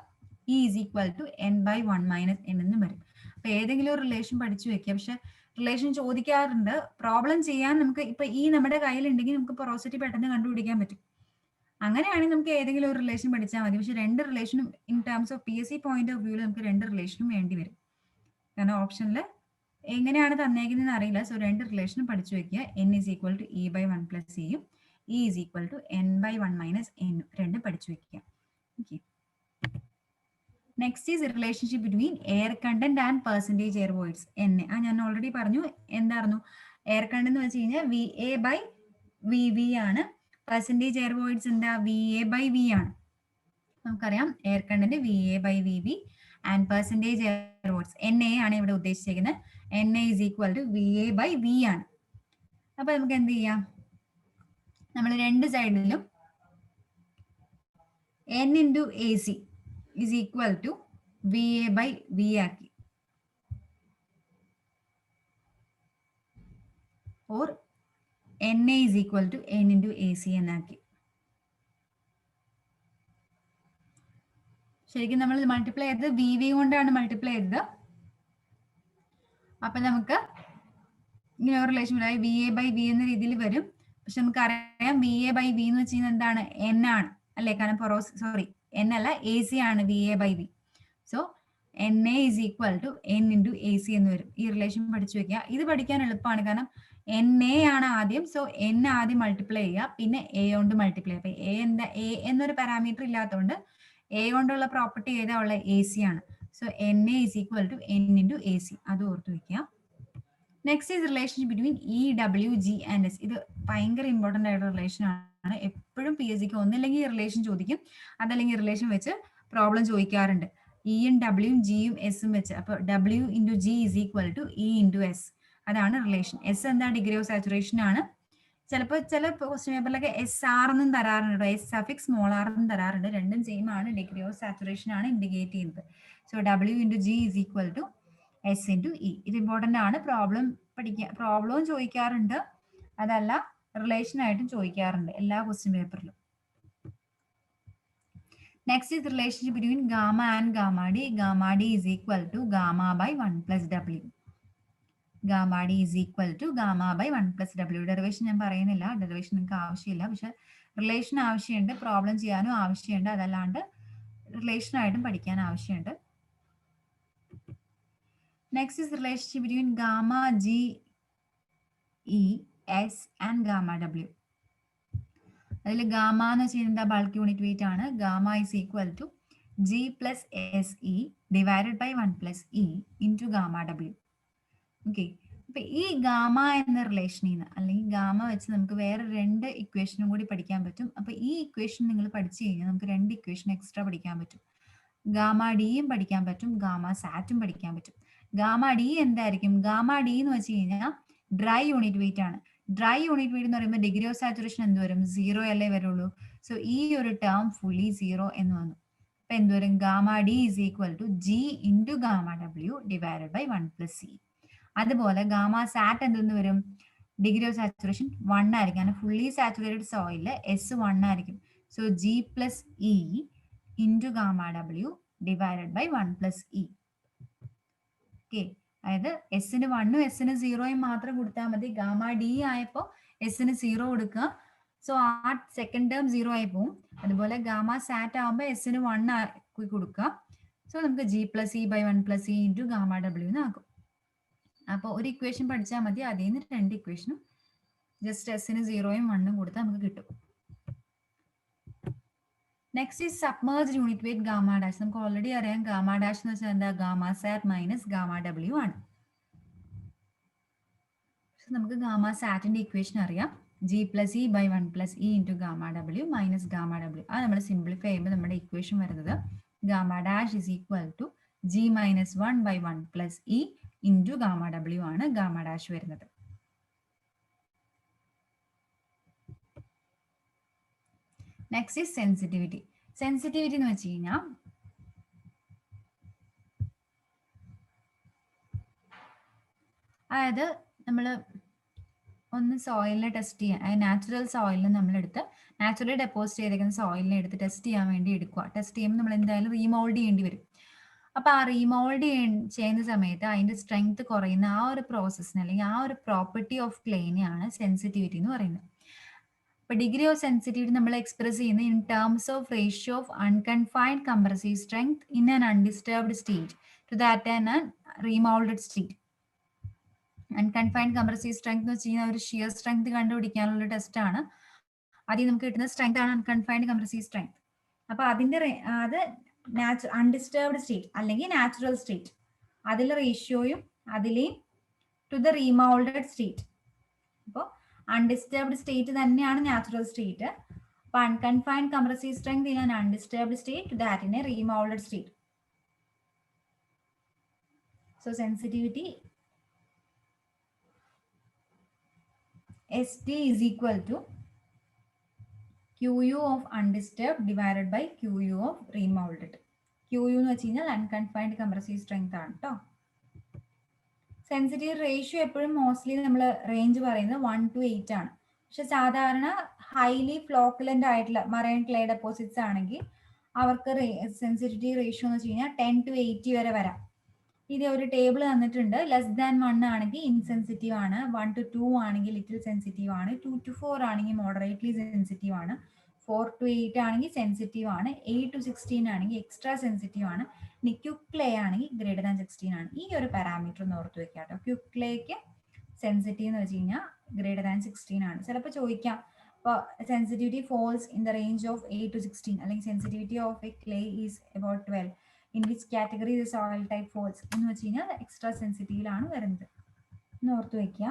E is equal to N by 1 minus N എന്നും വരും. അപ്പൊ ഏതെങ്കിലും ഒരു റിലേഷൻ പഠിച്ചു വെക്കുക. പക്ഷെ റിലേഷൻ ചോദിക്കാറുണ്ട്. പ്രോബ്ലം ചെയ്യാൻ നമുക്ക് ഇപ്പൊ ഈ നമ്മുടെ കയ്യിലുണ്ടെങ്കിൽ നമുക്ക് പൊറോസിറ്റി പെട്ടെന്ന് കണ്ടുപിടിക്കാൻ പറ്റും. അങ്ങനെയാണെങ്കിൽ നമുക്ക് ഏതെങ്കിലും ഒരു റിലേഷൻ പഠിച്ചാൽ മതി. പക്ഷെ രണ്ട് റിലേഷനും in terms of PSC point of വ്യൂവിൽ നമുക്ക് രണ്ട് റിലേഷനും വേണ്ടി വരും. കാരണം ഓപ്ഷനിൽ എങ്ങനെയാണ് തന്നേക്കുന്നതെന്ന് അറിയില്ല. സോ രണ്ട് റിലേഷനും പഠിച്ചു വെക്കുക. N is equal to E by 1 plus സിയും E is equal to N by 1 minus N രണ്ടും പഠിച്ചു വെക്കുക. Okay. Next is relationship between air content and percentage air voids. ഞാൻ ഓൾറെഡി പറഞ്ഞു. എന്തായിരുന്നു എയർ കണ്ടന്റ് എന്ന് വെച്ച് കഴിഞ്ഞാൽ VA ബൈ VV ആണ്. പെർസെൻറ്റേജ് എയർ വോയിഡ്സ് എന്താ VA ബൈ V ആണ്. നമുക്കറിയാം air content VA by VB and percentage air voids NA ആണ് ഇവിടെ ഉദ്ദേശിച്ചിരിക്കുന്നത്. NA is equal to VA by V ആണ്. അപ്പൊ നമുക്ക് എന്ത് ചെയ്യാം, നമ്മൾ രണ്ട് സൈഡിലും N into AC is equal to VA by V ആക്കി, or NA is equal to N into AC എന്നാക്കി. ശരിക്കും നമ്മൾ മൾട്ടിപ്ലൈ ചെയ്തത് VV കൊണ്ടാണ് മൾട്ടിപ്ലൈ ചെയ്തത്. അപ്പൊ നമുക്ക് ഇങ്ങനെ ഒരു റിലേഷൻ വരാം. VA by V എന്ന രീതിയിൽ വരും. പക്ഷെ നമുക്ക് അറിയാം VA by V എന്ന് വെച്ച് കഴിഞ്ഞാൽ എന്താണ്, N ആണ് അല്ലേ? കാരണം N അല്ല AC ആണ് VA by V. So NA is equal to N into AC എന്ന് വരും. ഈ റിലേഷൻ പഠിച്ചു വെക്കുക. ഇത് പഠിക്കാൻ എളുപ്പമാണ്. കാരണം NA ആണ് ആദ്യം. സോ N ആദ്യം മൾട്ടിപ്ലൈ ചെയ്യുക, പിന്നെ A കൊണ്ട് മൾട്ടിപ്ലൈ ചെയ്യുക. അപ്പൊ A എന്നൊരു പാരാമീറ്റർ ഇല്ലാത്തതുകൊണ്ട് A കൊണ്ടുള്ള പ്രോപ്പർട്ടി ഏതാ ഉള്ള AC ആണ്. So NA is equal to N into AC. അത് ഓർത്ത് വെക്കുക. Next is relationship between EWG and S. ഇത് ഭയങ്കര ഇമ്പോർട്ടൻ്റ് ആയിട്ടുള്ള റിലേഷൻ ആണ്. എപ്പോഴും PSCക്ക് ഒന്നില്ലെങ്കിൽ റിലേഷൻ ചോദിക്കും, അതല്ലെങ്കിൽ റിലേഷൻ വെച്ച് പ്രോബ്ലം ചോദിക്കാറുണ്ട്. ഇയും ഡബ്ല്യൂയും ജിയും എസും വെച്ച്. അപ്പൊ W into G is equal to E into S. അതാണ് റിലേഷൻ. S എന്താ, ഡിഗ്രി ഓഫ് സാച്ചുറേഷൻ ആണ്. ചിലപ്പോൾ ചില ക്വസ്റ്റ്യൻ പേപ്പറിലൊക്കെ SR എന്നും തരാറുണ്ട്, S സഫിക്സ് സ്മോൾ r എന്നും തരാറുണ്ട്. രണ്ടും സെയിം ആണ്, ഡിഗ്രി ഓഫ് സാച്ചുറേഷൻ ആണ് ഇൻഡിക്കേറ്റ് ചെയ്യുന്നത്. So W into G is equal to S into E. ഇത് ഇമ്പോർട്ടൻ്റ് ആണ്. പ്രോബ്ലവും ചോദിക്കാറുണ്ട്, അതല്ല റിലേഷൻ ആയിട്ടും ചോദിക്കാറുണ്ട് എല്ലാ ക്വസ്റ്റ്യൻ പേപ്പറിലും. Next is relationship between gamma and gamma D. Gamma D is equal to gamma by 1 plus W. Gamma D is equal to gamma by 1 plus W. Derivation ഞാൻ പറയുന്നില്ല, ഡെറിവേഷൻ നിങ്ങൾക്ക് ആവശ്യമില്ല. പക്ഷെ റിലേഷൻ ആവശ്യമുണ്ട്, പ്രോബ്ലം ചെയ്യാനും ആവശ്യമുണ്ട്, അതല്ലാണ്ട് റിലേഷനായിട്ടും പഠിക്കാൻ ആവശ്യമുണ്ട്. Next is relationship between gamma G E S and gamma W. അതിൽ ഗാമ എന്ന് വെച്ച് കഴിഞ്ഞാൽ ബൾക്ക് യൂണിറ്റ് വെയിറ്റ് ആണ്. Gamma is equal to G plus SE divided by 1 plus E into gamma W. Okay. അപ്പൊ ഈ ഗാമ എന്ന റിലേഷനിൽ നിന്ന് അല്ലെങ്കിൽ ഗാമ വെച്ച് നമുക്ക് വേറെ രണ്ട് ഇക്വേഷനും കൂടി പഠിക്കാൻ പറ്റും. അപ്പൊ ഈ ഇക്വേഷൻ നിങ്ങൾ പഠിച്ചു കഴിഞ്ഞാൽ നമുക്ക് രണ്ട് ഇക്വേഷൻ എക്സ്ട്രാ പഠിക്കാൻ പറ്റും. ഗാമ ഡിയും പഠിക്കാൻ പറ്റും, ഗാമ സാറ്റും പഠിക്കാൻ പറ്റും. ഗാമ ഡി എന്തായിരിക്കും? ഗാമ ഡി എന്ന് വെച്ച് കഴിഞ്ഞാൽ ഡ്രൈ യൂണിറ്റ് വെയിറ്റ് ആണ്. ഡ്രൈ യൂണിറ്റ് വെയിറ്റ് എന്ന് പറയുമ്പോൾ ഡിഗ്രി ഓഫ് സാച്ചുറേഷൻ എന്ത് വരും? 0 അല്ലേ വരുള്ളൂ. സോ ഈ ഒരു ടേം ഫുള്ളി 0 എന്ന് വന്നു. അപ്പൊ എന്ത് വരും? Gamma D is equal to G into gamma W divided by 1 plus C. അതുപോലെ ഗാമ സാറ്റ് എന്തെന്ന് വരും? ഡിഗ്രി ഓഫ് സാച്ചുറേഷൻ 1 ആയിരിക്കും. കാരണം ഫുള്ളി സാച്ചുറേറ്റഡ് സോയില് S1 ആയിരിക്കും. So G plus E into gamma W divided by 1 plus E. Okay. അതായത് എസിന് 1ഉം എസിന് 0യും മാത്രം കൊടുത്താൽ മതി. ഗാമ ഡി ആയപ്പോൾ എസിന് 0 കൊടുക്കുക. സോ ആ സെക്കൻഡ് ടേം 0 ആയി പോകും. അതുപോലെ ഗാമ സാറ്റ് ആകുമ്പോൾ എസിന് 1 ആക്കി കൊടുക്കുക. സോ നമുക്ക് G plus E by 1 plus E into gamma W എന്നാക്കും. അപ്പോൾ ഒരു ഇക്വേഷൻ പഠിച്ചാൽ മതി. അതിൽ നിന്ന് രണ്ട് ഇക്വേഷനും ജസ്റ്റ് എസിന് 0യും 1ഉം കൊടുത്താൽ നമുക്ക് കിട്ടും. Next is submerged unit weight gamma dash. നമുക്ക് ഓൾറെഡി അറിയാം ഗാമ ഡാഷ് എന്ന് വെച്ചാൽ എന്താ? Gamma sat minus gamma W ആണ്. നമുക്ക് ഗാമ സാറ്റിന്റെ ഇക്വേഷൻ അറിയാം. G plus E by 1 plus E into gamma W minus gamma W. അത് നമ്മൾ സിംപ്ലിഫൈ ചെയ്യുമ്പോൾ നമ്മുടെ ഇക്വേഷൻ വരുന്നത് gamma dash is equal to G minus 1 by 1 plus E into gamma W ആണ് ഗാമ ഡാഷ് വരുന്നത്. Next is sensitivity. Sensitivity എന്ന് വെച്ച് കഴിഞ്ഞാൽ അതായത് നമ്മൾ ഒന്ന് സോയിലിനെ ടെസ്റ്റ് ചെയ്യാൻ, അതായത് നാച്ചുറൽ സോയിലിനെ നമ്മളെടുത്ത് നാച്ചുറലി ഡെപ്പോസിറ്റ് ചെയ്തേക്കുന്ന സോയിലിനെ എടുത്ത് ടെസ്റ്റ് ചെയ്യാൻ വേണ്ടി എടുക്കുക. ടെസ്റ്റ് ചെയ്യുമ്പോൾ നമ്മൾ എന്തായാലും റീമോൾഡ് ചെയ്യേണ്ടി വരും. അപ്പോൾ ആ റീമോൾഡ് ചെയ്യുന്ന സമയത്ത് അതിന്റെ സ്ട്രെങ്ത് കുറയുന്ന ആ ഒരു പ്രോസസ്സിന് അല്ലെങ്കിൽ ആ ഒരു പ്രോപ്പർട്ടി ഓഫ് ക്ലേനെയാണ് സെൻസിറ്റിവിറ്റി എന്ന് പറയുന്നത്. അപ്പോൾ ഡിഗ്രി ഓഫ് സെൻസിറ്റിവിറ്റി നമ്മൾ എക്സ്പ്രസ് ചെയ്യുന്നത് in terms of ratio of unconfined compressive strength in an undisturbed state to that an remoulded state. Unconfined compressive strength എന്ന് വെച്ച് കഴിഞ്ഞാൽ ഒരു ഷിയർ സ്ട്രെങ്ത് കണ്ടുപിടിക്കാനുള്ള ടെസ്റ്റ് ആണ്. ആദ്യം നമുക്ക് കിട്ടുന്ന സ്ട്രെങ്ത് ആണ് അൺകൺഫൈൻഡ് കംപ്രസീവ് സ്ട്രെങ്ത്. അപ്പൊ അതിന്റെ അത് അൺഡിസ്റ്റർബ്ഡ് സ്റ്റേറ്റ് അല്ലെങ്കിൽ നാച്ചുറൽ സ്റ്റേറ്റ്, അതിലെ റേഷ്യോയും അതിലെയും ടു ദ റീമോൾഡഡ് സ്റ്റേറ്റ്. അപ്പോൾ അൺഡിസ്റ്റർബ്ഡ് സ്റ്റേറ്റ് തന്നെയാണ് നാച്ചുറൽ സ്റ്റേറ്റ്. അപ്പൊ unconfined compressive strength in an undisturbed state that in a remoulded state. So sensitivity ST is equal to QU of undisturbed divided by QU of remolded. QU എന്ന് വെച്ച് കഴിഞ്ഞാൽ unconfined compressive strength ആണ് കേട്ടോ. Sensitive ratio എപ്പോഴും mostly നമ്മൾ range പറയുന്നത് 1 to 8 ആണ്. പക്ഷെ സാധാരണ ഹൈലി ഫ്ലോക്കുലന്റ് ആയിട്ടുള്ള മറൈൻ ക്ലേ ഡെപ്പോസിറ്റ്സ് ആണെങ്കിൽ അവർക്ക് സെൻസിറ്റിവിറ്റി റേഷ്യോ എന്ന് വെച്ച് കഴിഞ്ഞാൽ 10 to 80 വരെ വരാം. ഇത് ഒരു ടേബിൾ തന്നിട്ടുണ്ട്. ലെസ് ദാൻ 1 ആണെങ്കിൽ ഇൻസെൻസിറ്റീവ് ആണ്, 1 to 2 ആണെങ്കിൽ ലിറ്റിൽ സെൻസിറ്റീവ് ആണ്, 2 to 4 ആണെങ്കിൽ മോഡറേറ്റ്ലി സെൻസിറ്റീവ് ആണ്, 4 to 8 ആണെങ്കിൽ സെൻസിറ്റീവ് ആണ്, 8 to 16 ആണെങ്കിൽ എക്സ്ട്രാ സെൻസിറ്റീവ് ആണ്, ഇനി ക്യുക്ക് ക്ലേ ആണെങ്കിൽ ഗ്രേറ്റർ ദാൻ 16 ആണ്. ഈ ഒരു പാരാമീറ്റർ ഒന്ന് ഓർത്ത് വെക്കാം കേട്ടോ. ക്യുക്ക് ക്ലേക്ക് സെൻസിറ്റീവ് എന്ന് വെച്ച് കഴിഞ്ഞാൽ ഗ്രേറ്റർ ദാൻ 16 ആണ്. ചിലപ്പോൾ ചോദിക്കാം ഇപ്പോൾ sensitivity falls in the range of 8 to 16 അല്ലെങ്കിൽ sensitivity of a clay is about 12. In which category the soil type falls എന്ന് വെച്ച് കഴിഞ്ഞാൽ എക്സ്ട്രാ സെൻസിറ്റീവിലാണ് വരുന്നത് എന്ന് ഓർത്ത് വെക്കുക.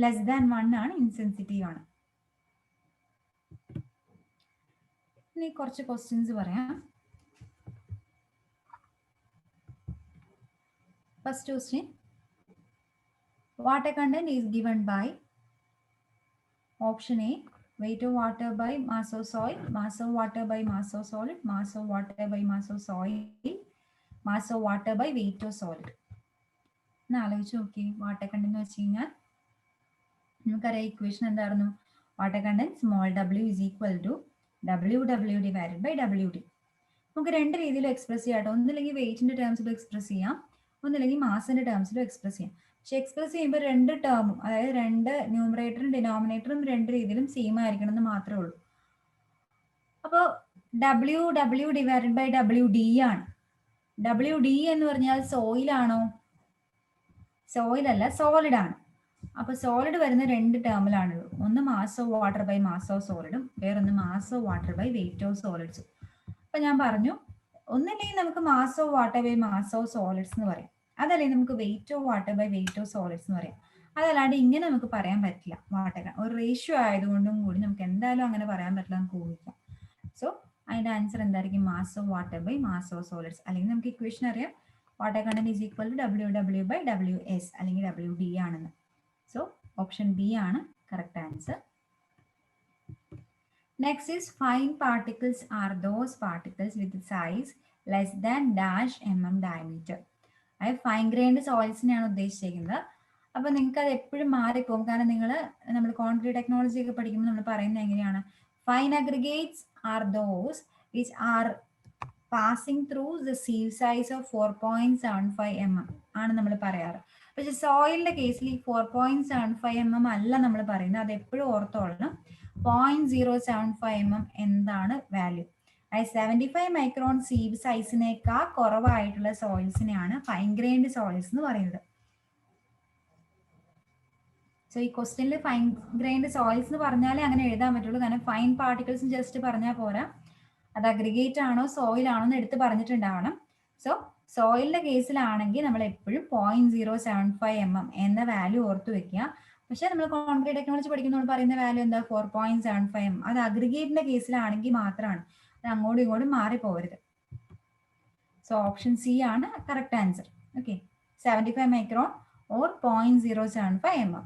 ലെസ് ദാൻ 1 ആണ് ഇൻസെൻസിറ്റീവ് ആണ്. ഇനി കുറച്ച് ക്വസ്റ്റ്യൻസ് പറയാം. First question, water content is given by option A weight of water by mass of soil, mass of water by mass of solid, mass of water by mass of soil, mass of water by weight of solid. ഒന്ന് ആലോചിച്ച് നോക്കി. Water content എന്ന് വെച്ച് കഴിഞ്ഞാൽ നമുക്കറിയാം equation എന്തായിരുന്നു? Water content small w is equal to WW divided by WD. നമുക്ക് രണ്ട് രീതിയിലും എക്സ്പ്രസ് ചെയ്യാം കേട്ടോ. ഒന്നില്ലെങ്കിൽ വെയിറ്റിന്റെ ടേംസിലും എക്സ്പ്രസ് ചെയ്യാം, ഒന്നില്ലെങ്കിൽ മാസിന്റെ ടേംസിലും എക്സ്പ്രസ് ചെയ്യാം. പക്ഷെ എക്സ്പ്രസ് ചെയ്യുമ്പോൾ രണ്ട് ടേമും, അതായത് രണ്ട് ന്യൂമറേറ്ററും ഡിനോമിനേറ്ററും രണ്ട് രീതിയിലും സെയിം ആയിരിക്കണം എന്ന് മാത്രമേ ഉള്ളൂ. അപ്പോൾ WW ഡിവൈഡഡ് ബൈ WD ആണ്. WD എന്ന് പറഞ്ഞാൽ സോയിൽ ആണോ? സോയിൽ അല്ല, സോളിഡ് ആണ്. അപ്പൊ സോളിഡ് വരുന്ന രണ്ട് ടേമിലാണുള്ളൂ. ഒന്ന് mass of water by mass of സോളിഡും വേറൊന്ന് mass of water by weight of സോളിഡ്സും. അപ്പൊ ഞാൻ പറഞ്ഞു, ഒന്നില്ലെങ്കിൽ നമുക്ക് mass of water by mass of solids എന്ന് പറയാം, അതല്ലെങ്കിൽ നമുക്ക് weight of water by weight of solids എന്ന് പറയാം. അതല്ലാണ്ട് ഇങ്ങനെ നമുക്ക് പറയാൻ പറ്റില്ല. വാട്ടർ ഒരു റേഷ്യോ ആയതുകൊണ്ടും കൂടി നമുക്ക് എന്തായാലും അങ്ങനെ പറയാൻ പറ്റില്ല, നമുക്ക് ഊഹിക്കാം. സോ അതിന്റെ ആൻസർ എന്തായിരിക്കും? Mass of water by mass of solids. അല്ലെങ്കിൽ നമുക്ക് ഇക്വേഷൻ അറിയാം, water content is equal to WW by WS അല്ലെങ്കിൽ WD ആണെന്ന്. സോ ഓപ്ഷൻ ബി ആണ് correct answer. Next is fine particles are those particles with size less than dash mm diameter. അതായത് fine grind സോയിൽസിനെയാണ് ഉദ്ദേശിച്ചിരിക്കുന്നത്. അപ്പൊ നിങ്ങൾക്ക് അത് എപ്പോഴും മാറിപ്പോകും. കാരണം നമ്മൾ കോൺക്രീറ്റ് ടെക്നോളജി ഒക്കെ പഠിക്കുമ്പോൾ നമ്മൾ പറയുന്നത് എങ്ങനെയാണ്? Fine aggregates are those which are passing through the sieve size of 4.75 mm ആണ് നമ്മൾ പറയാറ്. പക്ഷെ സോയിലിന്റെ കേസിൽ ഈ 4.75 mm അല്ല നമ്മൾ പറയുന്നത്. അത് എപ്പോഴും ഓർത്തോളണം. 0.075 mm എന്താണ് വാല്യൂ? 75 മൈക്രോൺ സീവ് സൈസിനേക്കാൾ കുറവായിട്ടുള്ള സോയിൽസിനെയാണ് ഫൈൻ ഗ്രൈൻഡ് സോയിൽസ് എന്ന് പറയുന്നത്. സോ ഈ ക്വസ്റ്റ്യനിൽ ഫൈൻ ഗ്രൈൻഡ് സോയിൽസ് എന്ന് പറഞ്ഞാലേ അങ്ങനെ എഴുതാൻ പറ്റുള്ളൂ. കാരണം ഫൈൻ പാർട്ടിക്കിൾസ് ജസ്റ്റ് പറഞ്ഞാൽ പോരാ, അത് അഗ്രിഗേറ്റ് ആണോ സോയിൽ ആണോ എന്ന് എടുത്ത് പറഞ്ഞിട്ടുണ്ടാവണം. സോ സോയിലിന്റെ കേസിലാണെങ്കിൽ നമ്മൾ എപ്പോഴും 0.075 mm എന്ന വാല്യൂ ഓർത്ത് വെക്കുക. പക്ഷെ നമ്മൾ കോൺക്രീറ്റ് ടെക്നോളജി പഠിക്കുന്നതോട് പറയുന്ന വാല്യൂ എന്താ? 4.75 mm. അത് അഗ്രിഗേറ്റിന്റെ കേസിലാണെങ്കിൽ മാത്രമാണ്, അത് അങ്ങോട്ടും ഇങ്ങോട്ടും മാറിപ്പോകരുത്. സോ ഓപ്ഷൻ സി ആണ് correct answer. Okay, 75 micron or 0.075 mm.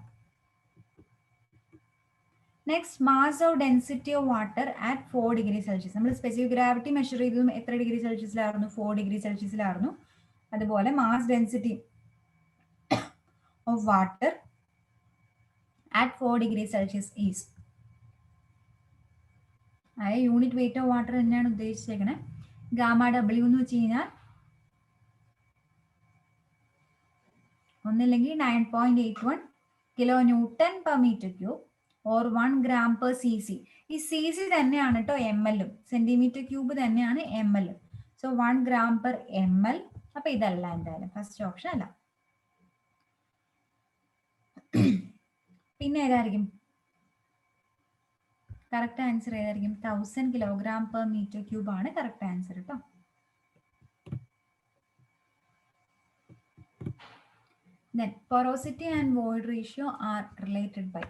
Next, mass of density of water at 4 degree Celsius. നമ്മൾ സ്പെസിഫിക് ഗ്രാവിറ്റി മെഷർ ചെയ്തതും എത്ര ഡിഗ്രി സെൽഷ്യസിലായിരുന്നു? 4 ഡിഗ്രി സെൽഷ്യസിലായിരുന്നു. അതുപോലെ mass density of water at 4 degrees Celsius is. അതായത് unit weight of water തന്നെയാണ് ഉദ്ദേശിച്ചേക്കണേ. Gamma W എന്ന് വെച്ച് കഴിഞ്ഞാൽ ഒന്നില്ലെങ്കിൽ 9.81 kilo newton per metre cube or 1 gram per cc. ഈ സി സി തന്നെയാണ് കേട്ടോ എം എല്ലും, സെന്റിമീറ്റർ ക്യൂബ് തന്നെയാണ് എം എല്ലും. So 1 gram per ml. അപ്പൊ ഇതല്ല എന്തായാലും ഫസ്റ്റ് ഓപ്ഷൻ അല്ല. പിന്നെ ഏതായിരിക്കും കറക്റ്റ് ആൻസർ? ഏതായിരിക്കും? 1000 kilogram per meter cube ആണ് കറക്റ്റ് ആൻസർ കേട്ടോ. Then porosity and void ratio are related by.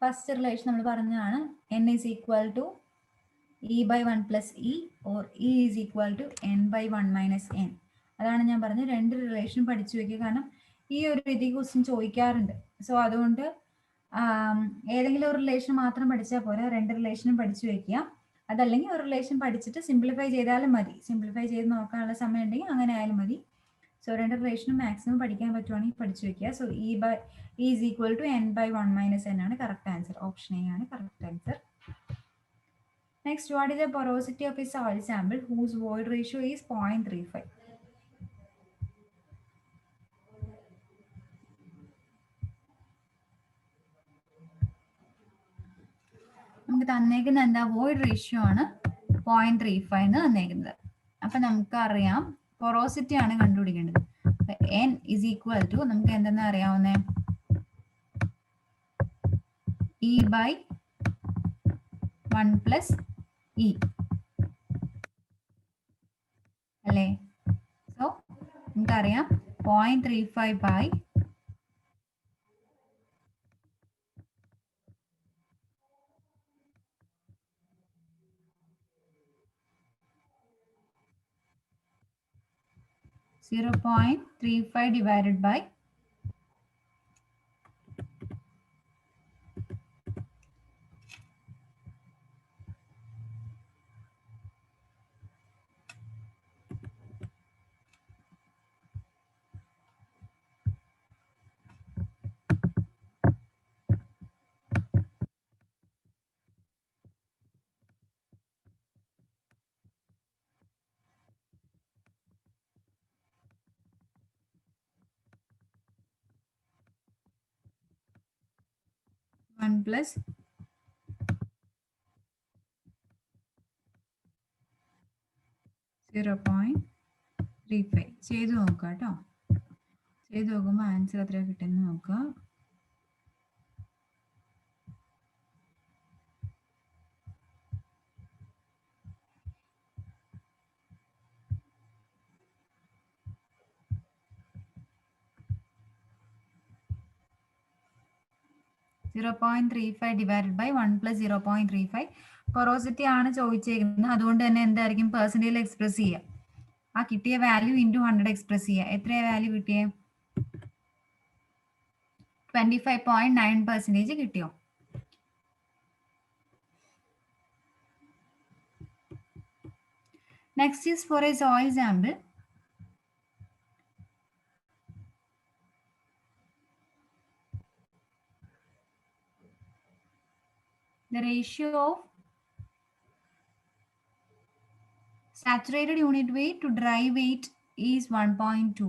First relation നമ്മൾ പറഞ്ഞതാണ് n is equal to e by 1 plus e or e is equal to n by 1 minus n. അതാണ് ഞാൻ പറഞ്ഞത്, രണ്ട് relation പഠിച്ചു വെക്കുക. കാരണം ഈ ഒരു രീതി ക്വസ്റ്റ്യൻ ചോദിക്കാറുണ്ട്. സോ അതുകൊണ്ട് ഏതെങ്കിലും ഒരു റിലേഷൻ മാത്രം പഠിച്ചാൽ പോരാ, രണ്ട് റിലേഷനും പഠിച്ചു വെക്കുക. അതല്ലെങ്കിൽ ഒരു റിലേഷൻ പഠിച്ചിട്ട് സിംപ്ലിഫൈ ചെയ്താലും മതി. സിംപ്ലിഫൈ ചെയ്ത് നോക്കാനുള്ള സമയം ഉണ്ടെങ്കിൽ അങ്ങനെ ആയാലും മതി. സോ രണ്ട് റിലേഷനും മാക്സിമം പഠിക്കാൻ പറ്റുവാണെങ്കിൽ പഠിച്ചു വെക്കുക. So E is equal to n by 1 minus n ആണ് കറക്റ്റ് ആൻസർ. ഓപ്ഷൻ എ ആണ് correct answer. Next, what is the porosity of a soil sample whose void ratio is 0.35? നമുക്ക് തന്നേക്കുന്ന എന്താ? വോയിഡ് റേഷ്യോ ആണ് 0.35 എന്ന് തന്നേക്കുന്നത്. അപ്പൊ നമുക്കറിയാം പൊറോസിറ്റി ആണ് കണ്ടുപിടിക്കേണ്ടത്. n is equal to നമുക്ക് എന്തെന്ന് അറിയാവുന്നേ? e by 1 plus e അല്ലേ? സോ നമുക്കറിയാം 0.35 by 0.35 divided by 1 plus 0.35 ചെയ്ത് നോക്കുക കേട്ടോ. ചെയ്ത് നോക്കുമ്പോൾ ആൻസർ എത്ര കിട്ടുമെന്ന് നോക്കുക. divided by 1 plus 0.35. പൊറോസിറ്റി ആണ് ചോദിച്ചേക്കുന്നത്. അതുകൊണ്ട് തന്നെ എന്തായിരിക്കും? പെർസെൻറ്റേജിൽ എക്സ്പ്രസ് ചെയ്യുക. ആ കിട്ടിയ വാല്യൂ ഇൻറ്റു 100 എക്സ്പ്രസ് ചെയ്യുക. എത്രയാ വാല്യൂ കിട്ടിയേ? 25.9% കിട്ടിയോ? Next is for a soil sample. The ratio of saturated unit weight to dry weight is 1.2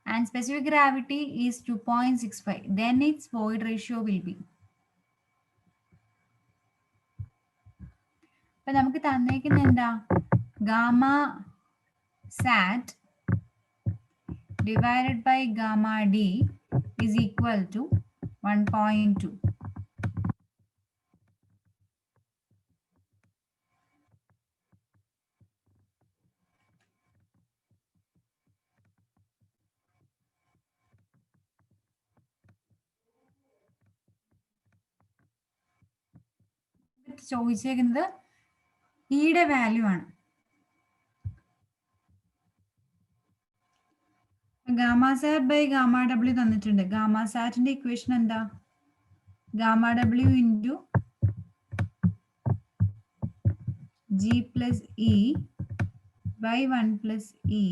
and specific gravity is 2.65. Then its void ratio will be. അപ്പൊ നമുക്ക് തന്നേക്കുന്ന എന്താ? Gamma sat divided by gamma d is equal to 1.2. ചോദിച്ചേക്കുന്നത് ഇയുടെ value ആണ്. Gamma sat by gamma W തന്നിട്ടുണ്ട്. Gamma സാറ്റിന്റെ equation എന്താ? Gamma W into G plus E by 1 plus E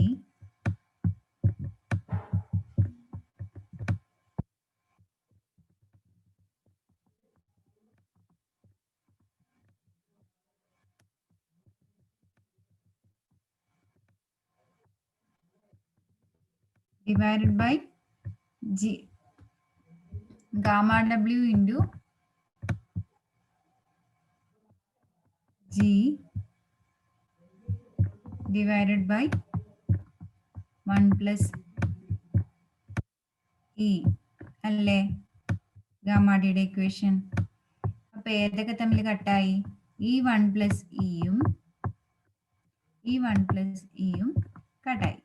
divided by G, gamma W into G divided by 1 plus E അല്ലേ gamma ഡിയുടെ equation. അപ്പൊ ഏതൊക്കെ തമ്മിൽ കട്ടായി? ഈ 1 പ്ലസ് ഇയും ഈ 1 പ്ലസ് ഇയും കട്ടായി.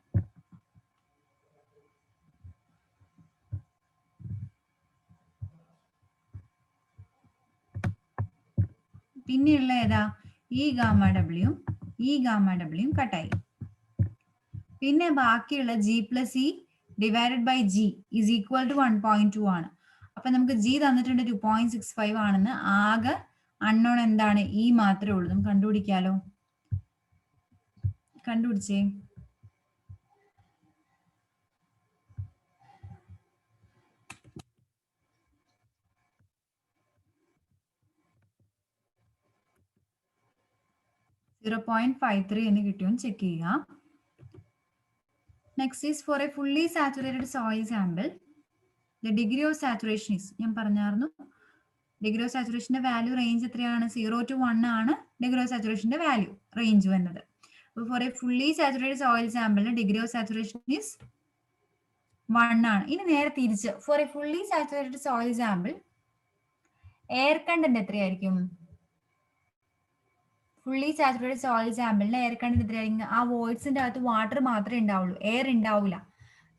പിന്നെയുള്ള ഏതാ? ഈ ഗാമ ഡബ്ല്യൂയും കട്ടായി. പിന്നെ ബാക്കിയുള്ള G plus E divided by G is equal to 1.2 ആണ്. അപ്പൊ നമുക്ക് ജി തന്നിട്ടുണ്ട് 2.65 ആണെന്ന്. ആകെ അൺനോൺ എന്താണ്? ഇ മാത്രമേ ഉള്ളൂ. നമുക്ക് കണ്ടുപിടിക്കാലോ. കണ്ടുപിടിച്ചേ. .53 എന്ന് കിട്ടിയോന്ന് ചെക്ക് ചെയ്യുക. Next is for a fully saturated soil sample, the degree of saturation is, ഞാൻ പറഞ്ഞായിരുന്നു ഡിഗ്രി ഓഫ് സാച്ചുറേഷന്റെ വാല്യൂ റേഞ്ച് എത്രയാണ്? 0 to 1 ആണ് ഡിഗ്രി ഓഫ് സാച്ചുറേഷന്റെ വാല്യൂ റേഞ്ച് വന്നത്. അപ്പോൾ for a fully saturated soil സാമ്പിളിന് ഡിഗ്രി ഓഫ് സാച്ചുറേഷൻ ഈസ് 1 ആണ്. ഇനി നേരെ തിരിച്ച് for a fully saturated soil sample air content എത്രയായിരിക്കും? ഫുള്ളി സാച്ചുറേറ്റഡ് സോയിൽ സാമ്പിളിന് എയർ കണ്ടന്റ് എത്രയായിരിക്കും? ആ വോയിഡ്സിന്റെ അകത്ത് വാട്ടർ മാത്രമേ ഉണ്ടാവുള്ളൂ, എയർ ഉണ്ടാവില്ല.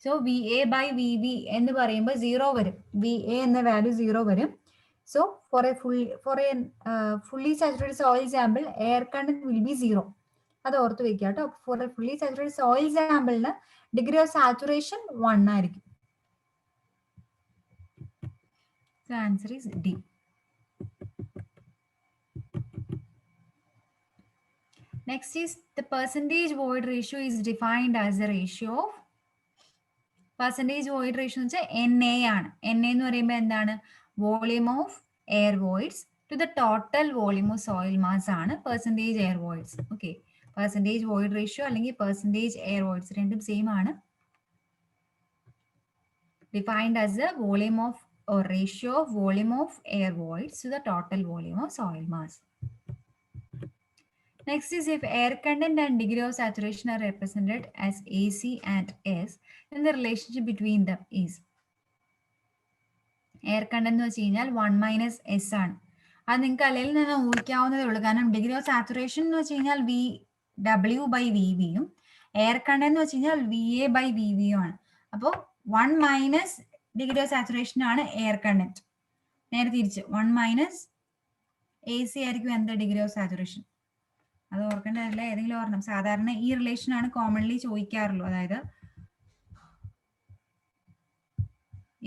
So V A by V V എന്ന് പറയുമ്പോൾ 0 വരും. വി എ എന്ന വാല്യൂ 0 വരും. So for a fully saturated soil sample air content will be 0. അത് ഓർത്ത് വെക്കുക കേട്ടോ. For a fully saturated soil സാമ്പിളിന് ഡിഗ്രി ഓഫ് സാച്ചുറേഷൻ 1 ആയിരിക്കും. So answer is D. Next is the percentage void ratio is defined as the ratio of percentage void ratio എന്ന് വെച്ചാൽ NA ആണ്. NA എന്ന് പറയുമ്പോൾ എന്താണ്? Volume of air voids to the total volume of soil mass ആണ് percentage air voids. Okay, percentage void ratio അല്ലെങ്കിൽ percentage air voids രണ്ടും same ആണ്. Defined as the volume of or ratio of volume of air voids to the total volume of soil mass. Next is if air content and degree of saturation are represented as AC and S, then the relationship between them is air content എന്ന് വെച്ച് കഴിഞ്ഞാൽ 1 minus S ആണ്. അത് നിങ്ങൾക്ക് അല്ലെങ്കിൽ തന്നെ ഊഹിക്കാവുന്നതേ ഉള്ളൂ. കാരണം ഡിഗ്രി ഓഫ് സാച്ചുറേഷൻ എന്ന് വെച്ച് കഴിഞ്ഞാൽ വി ഡബ്ല്യു ബൈ വി വിയും എയർ കണ്ടന്റ് എന്ന് വെച്ച് കഴിഞ്ഞാൽ വി എ ബൈ വി വിയും ആണ്. അപ്പോൾ 1 മൈനസ് ഡിഗ്രി ഓഫ് സാച്ചുറേഷൻ ആണ് എയർ കണ്ടന്റ്. നേരെ തിരിച്ച് 1 മൈനസ് എ സി ആയിരിക്കും എന്താ ഡിഗ്രി ഓഫ് സാച്ചുറേഷൻ. അത് ഓർക്കേണ്ടതല്ല, ഏതെങ്കിലും ഓർക്കണം. സാധാരണ ഈ റിലേഷൻ ആണ് കോമൺലി ചോദിക്കാറുള്ളൂ. അതായത്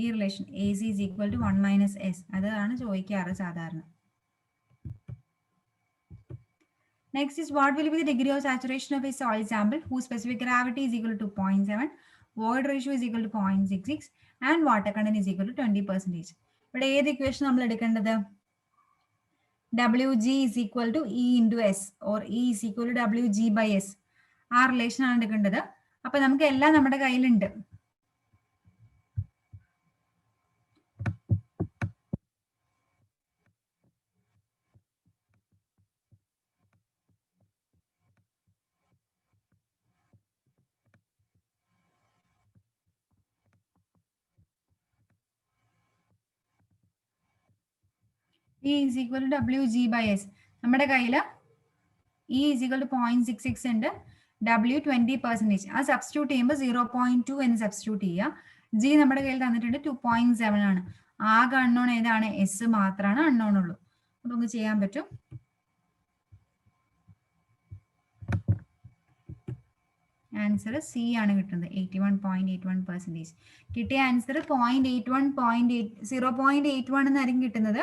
ഈ relation A C is equal to 1 minus S, അതാണ് ചോദിക്കാറ് സാധാരണ. Next is what will be the degree of saturation of a soil sample whose specific gravity is equal to 0.7, void ratio is equal to 0.66 and water content is equal to 20%. ഇവിടെ ഏത് equation നമ്മൾ എടുക്കേണ്ടത്? WG is equal to E into S or E is equal to WG by S. ആ relation ആണ് എടുക്കേണ്ടത്. അപ്പൊ നമുക്ക് എല്ലാം നമ്മുടെ കയ്യിലുണ്ട്. E is equal to WG by S. നമ്മുടെ കയ്യിൽ E is equal to 0.66 ഉണ്ട്, W 20%. ആ സബ്സ്റ്റിറ്റ്യൂട്ട് ചെയ്യുമ്പോൾ 0.2 എന്ന് സബ്സ്റ്റിറ്റ്യൂട്ട് ചെയ്യുക. G നമ്മുടെ കയ്യിൽ തന്നിട്ടുണ്ട് 2.7 ആണ്. ആകെ അൺനോൺ ഏതാണ്? എസ് മാത്രമാണ് അൺനോൺ ഉള്ളൂ. അപ്പൊ നമുക്ക് ചെയ്യാൻ പറ്റും. ആൻസർ സി ആണ് കിട്ടുന്നത്, 81.81%. കിട്ടിയ ആൻസർ 0.81 എന്നായിരിക്കും കിട്ടുന്നത്,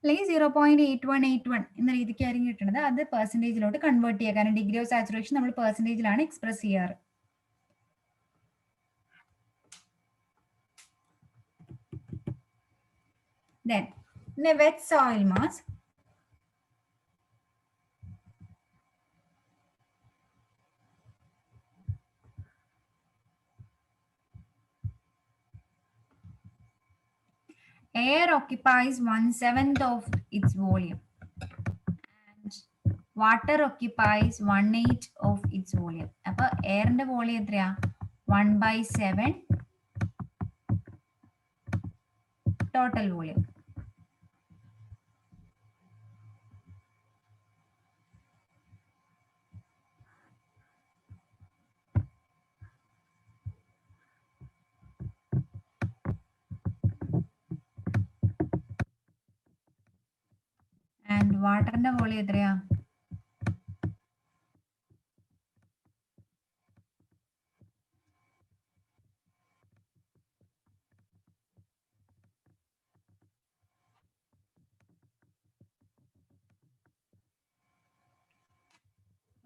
അല്ലെങ്കിൽ 0.8181 എന്ന രീതിക്കായിരിക്കും കിട്ടുന്നത്. അത് പെർസെൻറ്റേജിലോട്ട് കൺവേർട്ട് ചെയ്യുക. കാരണം ഡിഗ്രി ഓഫ് സാച്ചുറേഷൻ നമ്മൾ പെർസെൻറ്റേജിലാണ് എക്സ്പ്രസ് ചെയ്യാറ്. Then in a wet soil mass, Air occupies 1/7 of its volume and water occupies 1/8 of its volume. അപ്പോൾ എയറിന്റെ വോളിയം എത്രയാ? 1/7 ടോട്ടൽ വോളിയം. ആൻഡ് വാട്ടറിന്റെ വോളിയം എത്രയാ?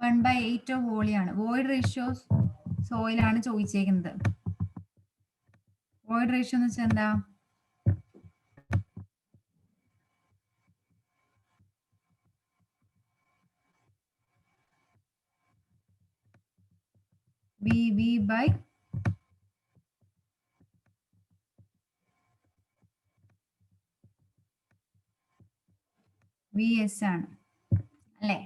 1/8 ഓഫ് വോളിയാണ്. വോയിഡ് റേഷ്യോ സോയിലാണ് ചോദിച്ചേക്കുന്നത്. വോയിഡ് റേഷ്യോ എന്ന് വെച്ചാൽ എന്താ? VV by VS ആണ് അല്ലേ?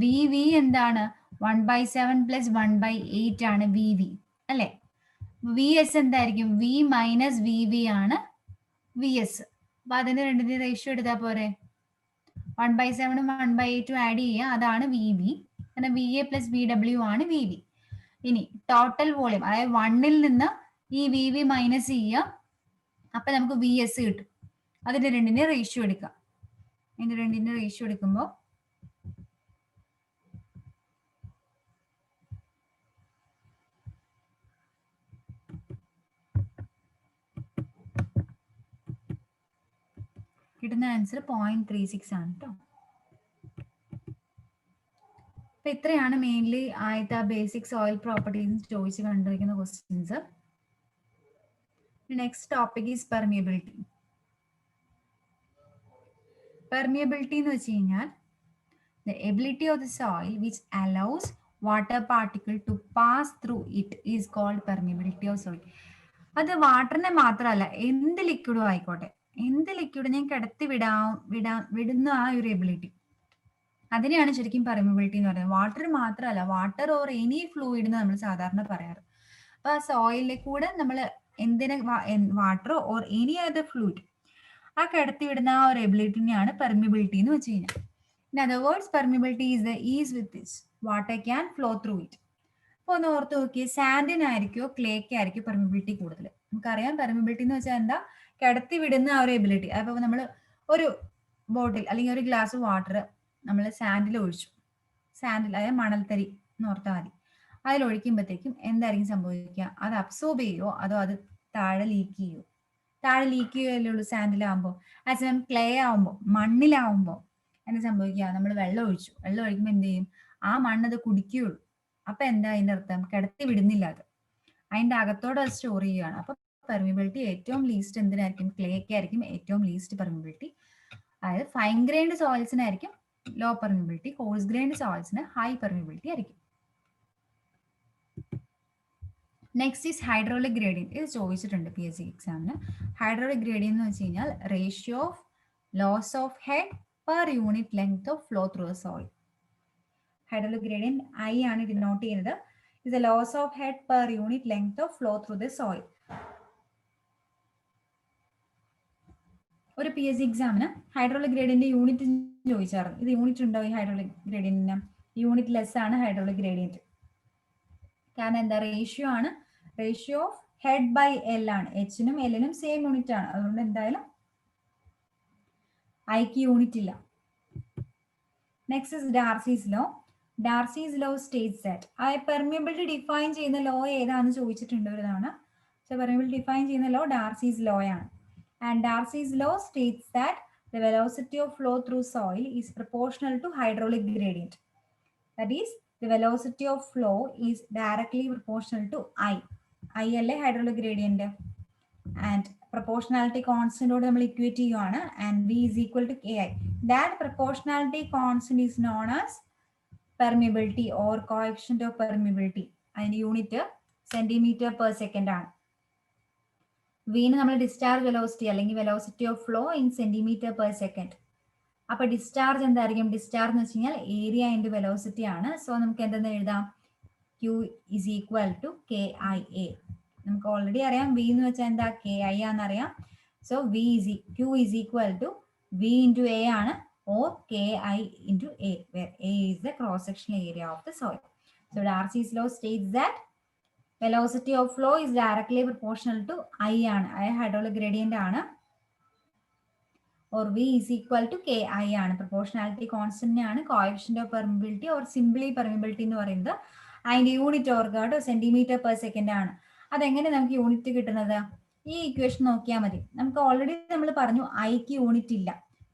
VV എന്താണ്? 1/7 പ്ലസ് 1/8 ആണ് VV അല്ലേ? VS എന്തായിരിക്കും? V മൈനസ് VV ആണ് VS. അപ്പൊ അതിന് രണ്ടിന്റെ റേഷ്യോ എടുത്താൽ പോരെ? 1/7 1/8 ആഡ് ചെയ്യുക, അതാണ് VV. പിന്നെ VA പ്ലസ് VW ആണ് VV. ഇനി ടോട്ടൽ വോളിയം, അതായത് 1ൽ നിന്ന് ഈ VV മൈനസ് ചെയ്യുക, അപ്പൊ നമുക്ക് VS കിട്ടും. അതിന്റെ രണ്ടിന്റെ റേഷ്യോ എടുക്കാം. ഇതിന്റെ രണ്ടിന്റെ റേഷ്യോ എടുക്കുമ്പോൾ കിട്ടുന്ന ആൻസർ 0.36 ആണ് കേട്ടോ. അപ്പൊ ഇത്രയാണ് മെയിൻലി ആയിട്ട് ആ ബേസിക് സോയിൽ പ്രോപ്പർട്ടീസ് ചോദിച്ച് കണ്ടിരിക്കുന്ന questions. Next topic is permeability. Permeability എന്ന് വെച്ച് കഴിഞ്ഞാൽ the ability of the soil which allows water particle to pass through it is called permeability of soil. അത് വാട്ടറിനെ മാത്രമല്ല, എന്ത് ലിക്വിഡും ആയിക്കോട്ടെ, എന്ത് ലിക്വിഡിനെയും കിടത്തി വിടുന്ന ആ ഒരു എബിലിറ്റി, അതിനെയാണ് ശരിക്കും പെർമിയബിലിറ്റി എന്ന് പറയുന്നത്. വാട്ടർ മാത്രമല്ല, വാട്ടർ ഓർ എനി ഫ്ലൂയിഡ് എന്ന് നമ്മൾ സാധാരണ പറയാറ്. അപ്പൊ ആ സോയിലിൽ കൂടെ നമ്മൾ എന്തിനെ, water or any other fluid, ആ കിടത്തി വിടുന്ന ആ ഒരു എബിലിറ്റിനെയാണ് പെർമിയബിലിറ്റി എന്ന് വെച്ച് കഴിഞ്ഞാൽ. In other words, permeability is the ease with which water can flow through it. അപ്പോൾ ഒന്ന് ഓർത്ത് നോക്കിയേ, സാൻഡിനായിരിക്കോ ക്ലേക്ക് ആയിരിക്കും പെർമിബിലിറ്റി കൂടുതൽ? നമുക്കറിയാം പെർമിബിലിറ്റി എന്ന് വെച്ചാൽ എന്താ? കിടത്തി വിടുന്ന ആ ഒരു എബിലിറ്റി. അപ്പോൾ നമ്മൾ ഒരു ബോട്ടിൽ അല്ലെങ്കിൽ ഒരു ഗ്ലാസ് വാട്ടർ നമ്മൾ സാൻഡിൽ ഒഴിച്ചു, സാൻഡിൽ അതായത് മണൽത്തരി എന്ന് ഓർത്താൽ മതി. അതിലൊഴിക്കുമ്പോഴത്തേക്കും എന്തായിരിക്കും സംഭവിക്കുക? അത് അബ്സോർബ് ചെയ്യുമോ അതോ അത് താഴെ ലീക്ക് ചെയ്യുമോ? താഴെ ലീക്ക് ചെയ്യുകയല്ലേ ഉള്ളൂ സാൻഡിലാവുമ്പോൾ. അതേസമയം ക്ലേ ആവുമ്പോൾ, മണ്ണിലാവുമ്പോൾ എന്താ സംഭവിക്കുക? നമ്മൾ വെള്ളം ഒഴിച്ചു, വെള്ളം ഒഴിക്കുമ്പോൾ എന്ത് ചെയ്യും? ആ മണ്ണ് അത് കുടിക്കുകയുള്ളൂ. അപ്പൊ എന്താ അതിന്റെ അർത്ഥം? കിടത്തി വിടുന്നില്ല, അത് അതിന്റെ അകത്തോടെ അത് സ്റ്റോർ ചെയ്യുകയാണ്. അപ്പൊ പെർമിബിലിറ്റി ഏറ്റവും ലീസ്റ്റ് എന്തിനായിരിക്കും? ക്ലേക്ക് ആയിരിക്കും ഏറ്റവും ലീസ്റ്റ് പെർമിബിലിറ്റി. അതായത് ഫൈൻ ഗ്രൈൻഡ് സോയിൽസിനായിരിക്കും ലോ പെർമിബിലിറ്റി, കോഴ്സ് ഗ്രൈൻഡ് സോയിൽസിന് ഹൈ പെർമിബിലിറ്റി ആയിരിക്കും. Next is hydraulic gradient. ഇത് ചോദിച്ചിട്ടുണ്ട് PSC എക്സാമിന്. ഹൈഡ്രോളിക് ഗ്രേഡിയന്റ് എന്ന് വെച്ച് കഴിഞ്ഞാൽ ratio of loss of head per unit length of flow through the soil. Hydraulic gradient I ആണ് ഡിനോട്ട് ചെയ്യുന്നത്. is the loss of head per unit length of flow through the soil. ഒരു PSC എക്സാമിന് hydraulic gradient unit ചോദിച്ചായിരുന്നു. ഇത് unit ഉണ്ടോ ഈ hydraulic ഗ്രേഡിയന്റിന്? Unit less ആണ് ഹൈഡ്രോളിക് ഗ്രേഡിയന്റ്. കാരണം എന്താ? റേഷ്യോ ആണ്. Ratio of head by L ആണ്. എച്ചിനും എല്ലിനും സെയിം യൂണിറ്റ് ആണ്. അതുകൊണ്ട് എന്തായാലും ഐക്ക് യൂണിറ്റ് ഇല്ല. Next is Darcy's law. Darcy's law states that, ആ പെർമിയബിലിറ്റി ഡിഫൈൻ ചെയ്യുന്ന ലോ ഏതാണെന്ന് ചോദിച്ചിട്ടുണ്ട് ഒരു തവണ. സോ പെർമിയബിലിറ്റി ഡിഫൈൻ ചെയ്യുന്ന ലോ ഡാർസീസ് ലോ ആണ്. And Darcy's law states that the velocity of flow through soil is proportional to hydraulic gradient. That is, the velocity of flow is directly proportional to I. I അല്ലേ hydraulic gradient. And proportionality constant ഓട് നമ്മൾ equate ചെയ്യുകയാണ്. And V is equal to Ki. That proportionality constant is known as permeability or coefficient of permeability. അതിന്റെ unit centimetre per second ആണ്. വിന് നമ്മൾ discharge velocity അല്ലെങ്കിൽ velocity of flow in centimetre per second. അപ്പൊ discharge എന്തായിരിക്കും? Discharge എന്ന് വെച്ച് കഴിഞ്ഞാൽ ഏരിയ ഇൻറ്റു വെലോസിറ്റി ആണ്. സോ നമുക്ക് എന്തെന്ന് എഴുതാം? Q is equal to KIA. നമുക്ക് ഓൾറെഡി അറിയാം വി എന്ന് വെച്ചാൽ എന്താ? KI ആണെന്നറിയാം. So Q is equal to V into A ആണ്, or KI into A, where A is the cross-sectional area of the soil. So Darcy's law states that velocity of flow is directly proportional to I ആണ്. I hydraulic gradient ആണ്, or V is equal to KI ആണ്. Proportionality constant ആണ്, coefficient of permeability or simply permeability എന്ന് പറയുന്നത്. അതിന്റെ unit ഓർക്കുക കേട്ടോ, centimetre per second ആണ്. അതെങ്ങനെ നമുക്ക് യൂണിറ്റ് കിട്ടുന്നത്? ഈ ഇക്വേഷൻ നോക്കിയാൽ മതി. നമുക്ക് ഓൾറെഡി നമ്മൾ പറഞ്ഞു ഐക്ക് യൂണിറ്റ് ഇല്ല.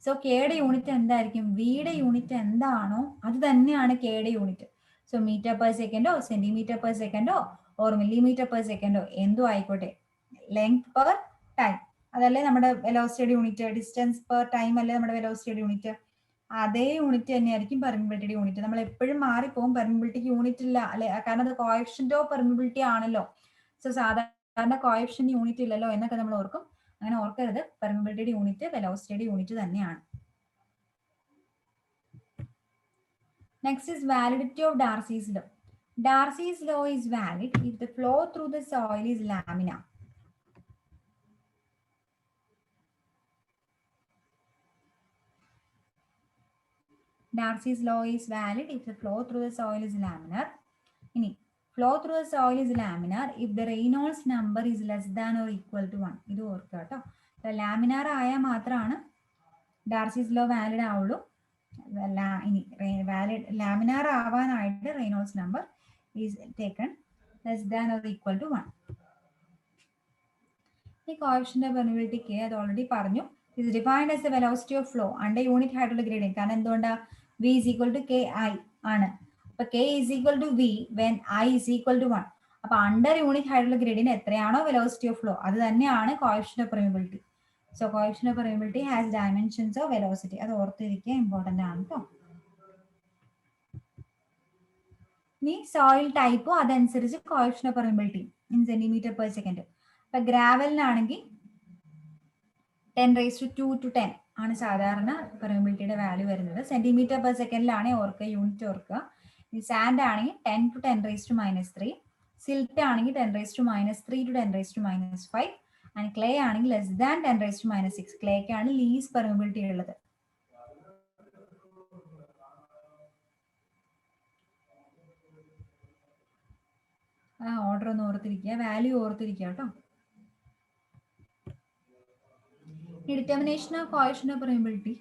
സോ കെയുടെ യൂണിറ്റ് എന്തായിരിക്കും? വിയുടെ യൂണിറ്റ് എന്താണോ അത് തന്നെയാണ് കെയുടെ യൂണിറ്റ്. സോ മീറ്റർ പെർ സെക്കൻഡോ സെന്റിമീറ്റർ പെർ സെക്കൻഡോ ഓർ മില്ലിമീറ്റർ പെർ സെക്കൻഡോ എന്തോ ആയിക്കോട്ടെ, ലെങ്ത് പെർ ടൈം അതല്ലേ നമ്മുടെ വെലോസിറ്റിയുടെ യൂണിറ്റ്. ഡിസ്റ്റൻസ് പെർ ടൈം അല്ലേ നമ്മുടെ വെലോസിറ്റിയുടെ യൂണിറ്റ്. അതേ യൂണിറ്റ് തന്നെയായിരിക്കും പെർമിബിലിറ്റിയുടെ യൂണിറ്റ്. നമ്മൾ എപ്പോഴും മാറിപ്പോകും, പെർമിബിലിറ്റിക്ക് യൂണിറ്റ് ഇല്ല അല്ലെ, കാരണം അത് കോഎഫിഷ്യന്റ് ഓഫ് പെർമിബിലിറ്റി ആണല്ലോ. സോ സാധാരണ കോഎഫിഷ്യന്റ് യൂണിറ്റ് ഇല്ലല്ലോ എന്നൊക്കെ നമ്മൾ ഓർക്കും. അങ്ങനെ ഓർക്കരുത്, പെർമിബിലിറ്റിയുടെ യൂണിറ്റ് വെലോസിറ്റിയുടെ യൂണിറ്റ് തന്നെയാണ്. Next is validity of Darcy's law. Darcy's law is valid if the flow through the soil is laminar. Darcy's law is valid if the flow through the soil is laminar. Ini flow through the soil is laminar if the Reynolds number is less than or equal to 1. ഇത് ഓർക്കുക കേട്ടോ. Laminar ആയാൽ മാത്രമാണ് ഡാർസീസ് law valid ആവുള്ളൂ. ഇനി valid laminar ആവാനായിട്ട് Reynolds number is taken less than or equal to 1. ഈ coefficient of permeability K അത് ഓൾറെഡി പറഞ്ഞു. is defined as the velocity of flow under unit hydraulic gradient. കാരണം എന്തുകൊണ്ടാ? V is equal to KI ആണ്. അപ്പൊ K is equal to V when I is equal to 1. അപ്പൊ under unit hydraulic gradient എത്രയാണോ velocity of flow അത് തന്നെയാണ് coefficient of permeability. So coefficient of permeability has dimensions of velocity. അത് ഓർത്തിരിക്കുക, important ആണ് കേട്ടോ. ഇനി സോയിൽ ടൈപ്പും അതനുസരിച്ച് coefficient of permeability in centimetre per second. ഇപ്പൊ ഗ്രാവലിനാണെങ്കിൽ 10⁻² to 10 ആണ് സാധാരണ പെർമിബിലിറ്റിയുടെ വാല്യൂ വരുന്നത്. സെന്റിമീറ്റർ പെർ സെക്കൻഡിലാണ് ഓർക്കുക, യൂണിറ്റ് ഓർക്കുക. ഈ സാൻഡ് ആണെങ്കിൽ 10 to 10⁻³ സിൽട്ട് ആണെങ്കിൽ 10⁻³ to 10⁻⁵. ആൻഡ് ക്ലേ ആണെങ്കിൽ ലെസ് ദാൻ 10⁻�6. ക്ലേക്കാണ് ലീസ് പെർമിബിലിറ്റി ഉള്ളത്. ഓർഡർ ഒന്ന് ഓർത്തിരിക്കുക, വാല്യൂ ഓർത്തിരിക്കുക കേട്ടോ. Determination of coefficient of permeability.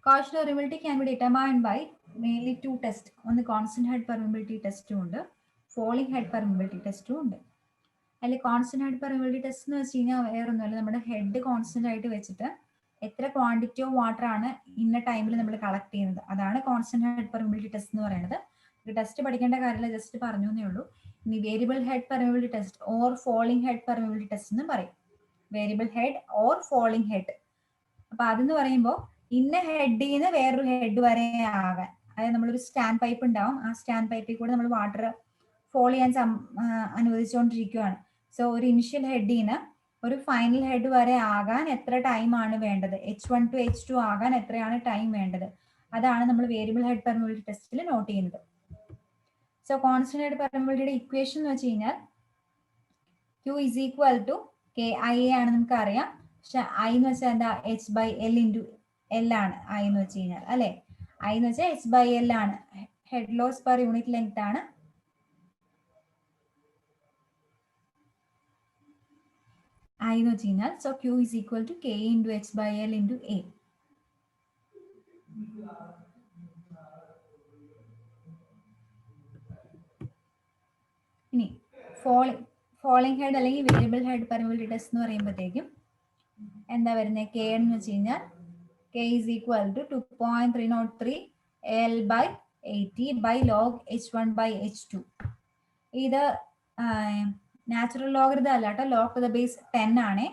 Coefficient of permeability can be determined by mainly two tests. On the constant head permeability test ഉണ്ട്, falling head permeability test ഉണ്ട്. അതിൽ constant head permeability test എന്ന് വെച്ച് കഴിഞ്ഞാൽ വേറൊന്നുമല്ല, നമ്മുടെ ഹെഡ് കോൺസ്റ്റന്റ് ആയിട്ട് വെച്ചിട്ട് എത്ര ക്വാണ്ടിറ്റി ഓഫ് വാട്ടർ ആണ് ഇന്ന ടൈമിൽ നമ്മൾ കളക്ട് ചെയ്യുന്നത്, അതാണ് കോൺസ്റ്റന്റ് ഹെഡ് പെർമിബിലിറ്റി ടെസ്റ്റ് എന്ന് പറയുന്നത്. ടെസ്റ്റ് പഠിക്കേണ്ട കാര്യമില്ല, ജസ്റ്റ് പറഞ്ഞു എന്നേ ഉള്ളൂ. ഇനി variable head permeability test or falling head permeability test എന്ന് പറയും. Variable head or falling head. അപ്പൊ അതെന്ന് പറയുമ്പോൾ ഇന്ന ഹെഡിൽ നിന്ന് വേറൊരു ഹെഡ് വരെ ആകാൻ, അതായത് നമ്മളൊരു സ്റ്റാൻഡ് പൈപ്പ് ഉണ്ടാവും, ആ സ്റ്റാൻഡ് പൈപ്പിൽ കൂടെ നമ്മൾ വാട്ടർ ഫോൾ ചെയ്യാൻ അനുവദിച്ചുകൊണ്ടിരിക്കുകയാണ്. സോ ഒരു ഇനിഷ്യൽ ഹെഡിൽ നിന്ന് ഒരു ഫൈനൽ ഹെഡ് വരെ ആകാൻ എത്ര ടൈം ആണ് വേണ്ടത്, H1 to H2 ആകാൻ എത്രയാണ് ടൈം വേണ്ടത്, അതാണ് നമ്മൾ വേരിയബിൾ ഹെഡ് പെർമിബിലിറ്റി ടെസ്റ്റിൽ നോട്ട് ചെയ്യുന്നത്. സോ കോൺസ്റ്റന്റ് ഹെഡ് പെർമിബിലിറ്റിയുടെ ഇക്വേഷൻ എന്ന് വെച്ച് കഴിഞ്ഞാൽ Q is equal to KIA ആണ് നമുക്ക് അറിയാം. പക്ഷെ I എന്ന് വെച്ചാൽ എന്താ? H/L into L ആണ് I എന്ന് വെച്ച് കഴിഞ്ഞാൽ, അല്ലെ? I എന്ന് വെച്ചാൽ H/L ആണ്, head loss per unit length ആണ്. I എന്ന് വെച്ച് കഴിഞ്ഞാൽ so Q is equal to K into H/L into A. ഇനി ഫോളിംഗ് ഹെഡ് അല്ലെങ്കിൽ വേരിയബിൾ ഹെഡ് പെർമിബിലിറ്റി ടെസ്റ്റ് എന്ന് പറയുമ്പോഴത്തേക്കും എന്താ വരുന്നത്? K എന്ന് വെച്ച് കഴിഞ്ഞാൽ K is equal to 2.303 L/80 by log H1/H2. ഇത് നാച്ചുറൽ ലോഗരിതം അല്ല കേട്ടോ, log to the base 10 ആണ്.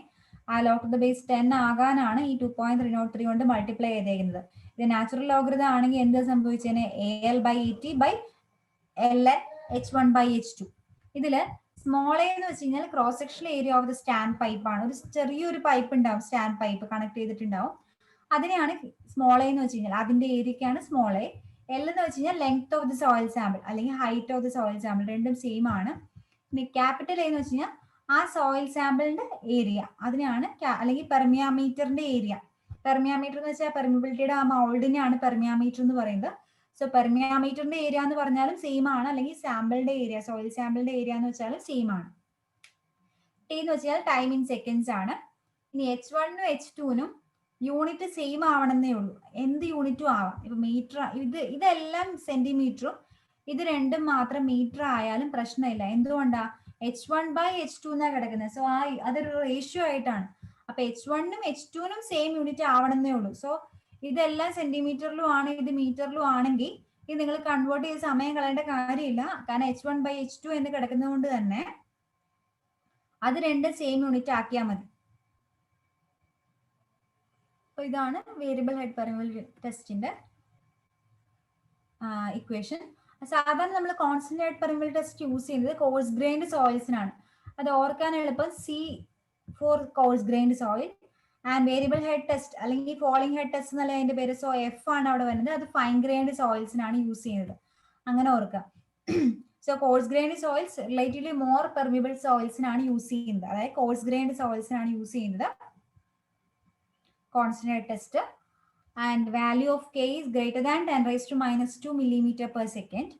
ആ log to the base 10 ആകാനാണ് ഈ 2.303 കൊണ്ട് മൾട്ടിപ്ലൈ ചെയ്തേക്കുന്നത്. ഇത് നാച്ചുറൽ ലോഗരിതം ആണെങ്കിൽ എന്ത് സംഭവിച്ചേനെ? AL/80 by LN H1/H2. ഇതില് സ്മോൾ എ എന്ന് വെച്ച് കഴിഞ്ഞാൽ cross sectional area of the stand pipe ആണ്. ഒരു ചെറിയൊരു പൈപ്പ് ഉണ്ടാവും, സ്റ്റാൻഡ് പൈപ്പ് കണക്ട് ചെയ്തിട്ടുണ്ടാവും. അതിനെയാണ് സ്മോൾ എ എന്ന് വെച്ച് കഴിഞ്ഞാൽ, അതിന്റെ ഏരിയക്കാണ് സ്മോൾ എ. എൽ എന്ന് വെച്ച് കഴിഞ്ഞാൽ length of the soil sample അല്ലെങ്കിൽ height of the soil sample, രണ്ടും സെയിം ആണ്. ഇനി ക്യാപിറ്റൽ എ എന്ന് വെച്ച് കഴിഞ്ഞാൽ ആ സോയിൽ സാമ്പിളിന്റെ ഏരിയ, അതിനെയാണ് അല്ലെങ്കിൽ പെർമിയാമീറ്ററിന്റെ ഏരിയ. പെർമിയാമീറ്റർ എന്ന് വെച്ചാൽ പെർമിബിലിറ്റിയുടെ ആ മൗൾഡിനെയാണ് പെർമിയാമീറ്റർ എന്ന് പറയുന്നത്. സോ പെർമിയാമീറ്ററിന്റെ ഏരിയ എന്ന് പറഞ്ഞാലും സെയിം ആണ്, അല്ലെങ്കിൽ സാമ്പിളിന്റെ ഏരിയ, സോയിൽ സാമ്പിളിന്റെ ഏരിയ എന്ന് വെച്ചാലും സെയിം ആണ്. ടി എന്ന് വെച്ചാൽ ടൈം ഇൻ സെക്കൻഡ്സ് ആണ്. ഇനി H1 H2 യൂണിറ്റ് സെയിം ആവണമെന്നേ ഉള്ളൂ, എന്ത് യൂണിറ്റും ആവാം. ഇപ്പൊ മീറ്റർ, ഇതെല്ലാം സെന്റിമീറ്ററും, ഇത് രണ്ടും മാത്രം മീറ്റർ ആയാലും പ്രശ്നമില്ല. എന്തുകൊണ്ടാ? H1/H2 എന്നാ കിടക്കുന്നത്. സോ അതൊരു റേഷ്യോ ആയിട്ടാണ്. അപ്പൊ H1 H2 സെയിം യൂണിറ്റ് ആവണമെന്നേ ഉള്ളൂ. സോ ഇതെല്ലാം സെന്റിമീറ്ററിലും ആണ്, ഇത് മീറ്ററിലും ആണെങ്കിൽ ഇത് നിങ്ങൾ കൺവേർട്ട് ചെയ്ത് സമയം കളയേണ്ട കാര്യമില്ല. കാരണം H1/H2 എന്ന് കിടക്കുന്നത് കൊണ്ട് തന്നെ അത് രണ്ടും സെയിം യൂണിറ്റ് ആക്കിയാൽ മതി. അപ്പൊ ഇതാണ് വേരിയബിൾ ഹെഡ് പെർമിയബിലിറ്റി ടെസ്റ്റിന്റെ ഇക്വേഷൻ. സാധാരണ നമ്മൾ constant head permeability test use ചെയ്യുന്നത് കോഴ്സ് ഗ്രൈൻഡ് സോയിൽസിനാണ്. അത് ഓർക്കാൻ എളുപ്പം C for coarse grained soil, and variable head test അല്ലെങ്കിൽ ഫോളിംഗ് ഹെഡ് ടെസ്റ്റ് എന്നല്ല അതിന്റെ പേര്. സോ F ആണ് അവിടെ വരുന്നത്. അത് ഫൈൻ ഗ്രൈൻഡ് സോയിൽസിനാണ് യൂസ് ചെയ്യുന്നത്. അങ്ങനെ ഓർക്കുക. So coarse grained soils relatively more permeable സോയിൽസിനാണ് യൂസ് ചെയ്യുന്നത്. അതായത് കോഴ്സ് ഗ്രൈൻഡ് സോയിൽസിനാണ് യൂസ് ചെയ്യുന്നത് constant head test, and value of K is greater than 10⁻⁻² millimeter per second.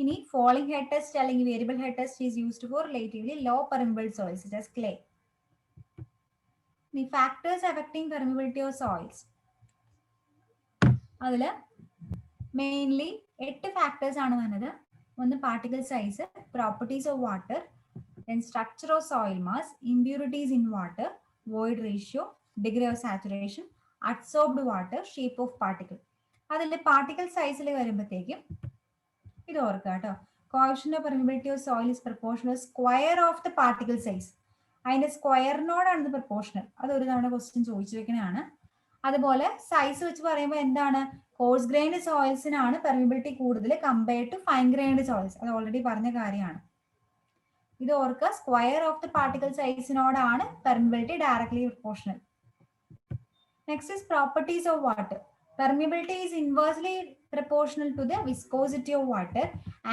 ഇനി falling head test അല്ലെങ്കിൽ variable head test is used for relatively low permeable soils such as clay. ഇനി factors affecting permeability of soils, അതിൽ mainly 8 factors ആണ് വരുന്നത്. ഒന്ന് particle size, properties of water, then structure of soil mass, impurities in water, void ratio, degree of saturation, adsorbed water, shape of particle. അതിൽ particle സൈസിൽ വരുമ്പോഴത്തേക്കും ഇത് ഓർക്കുക കേട്ടോ. Coefficient of permeability of soil is proportional square of the particle size. അതിന്റെ സ്ക്വയറിനോടാണ് ഇത് proportional. അത് ഒരു തവണ ക്വസ്റ്റ്യൻ ചോദിച്ചു വെക്കുന്നതാണ്. അതുപോലെ സൈസ് വെച്ച് പറയുമ്പോൾ എന്താണ്, കോഴ്സ് ഗ്രൈൻഡ് സോയിൽസിനാണ് പെർമിയബിലിറ്റി കൂടുതൽ compared to fine grained soils. അത് ഓൾറെഡി പറഞ്ഞ കാര്യമാണ്. ഇത് ഓർക്കുക, സ്ക്വയർ ഓഫ് ദ പാർട്ടിക്കിൾ സൈസിനോടാണ് permeability directly proportional. Next is properties of water. Permeability is inversely proportional to the viscosity of water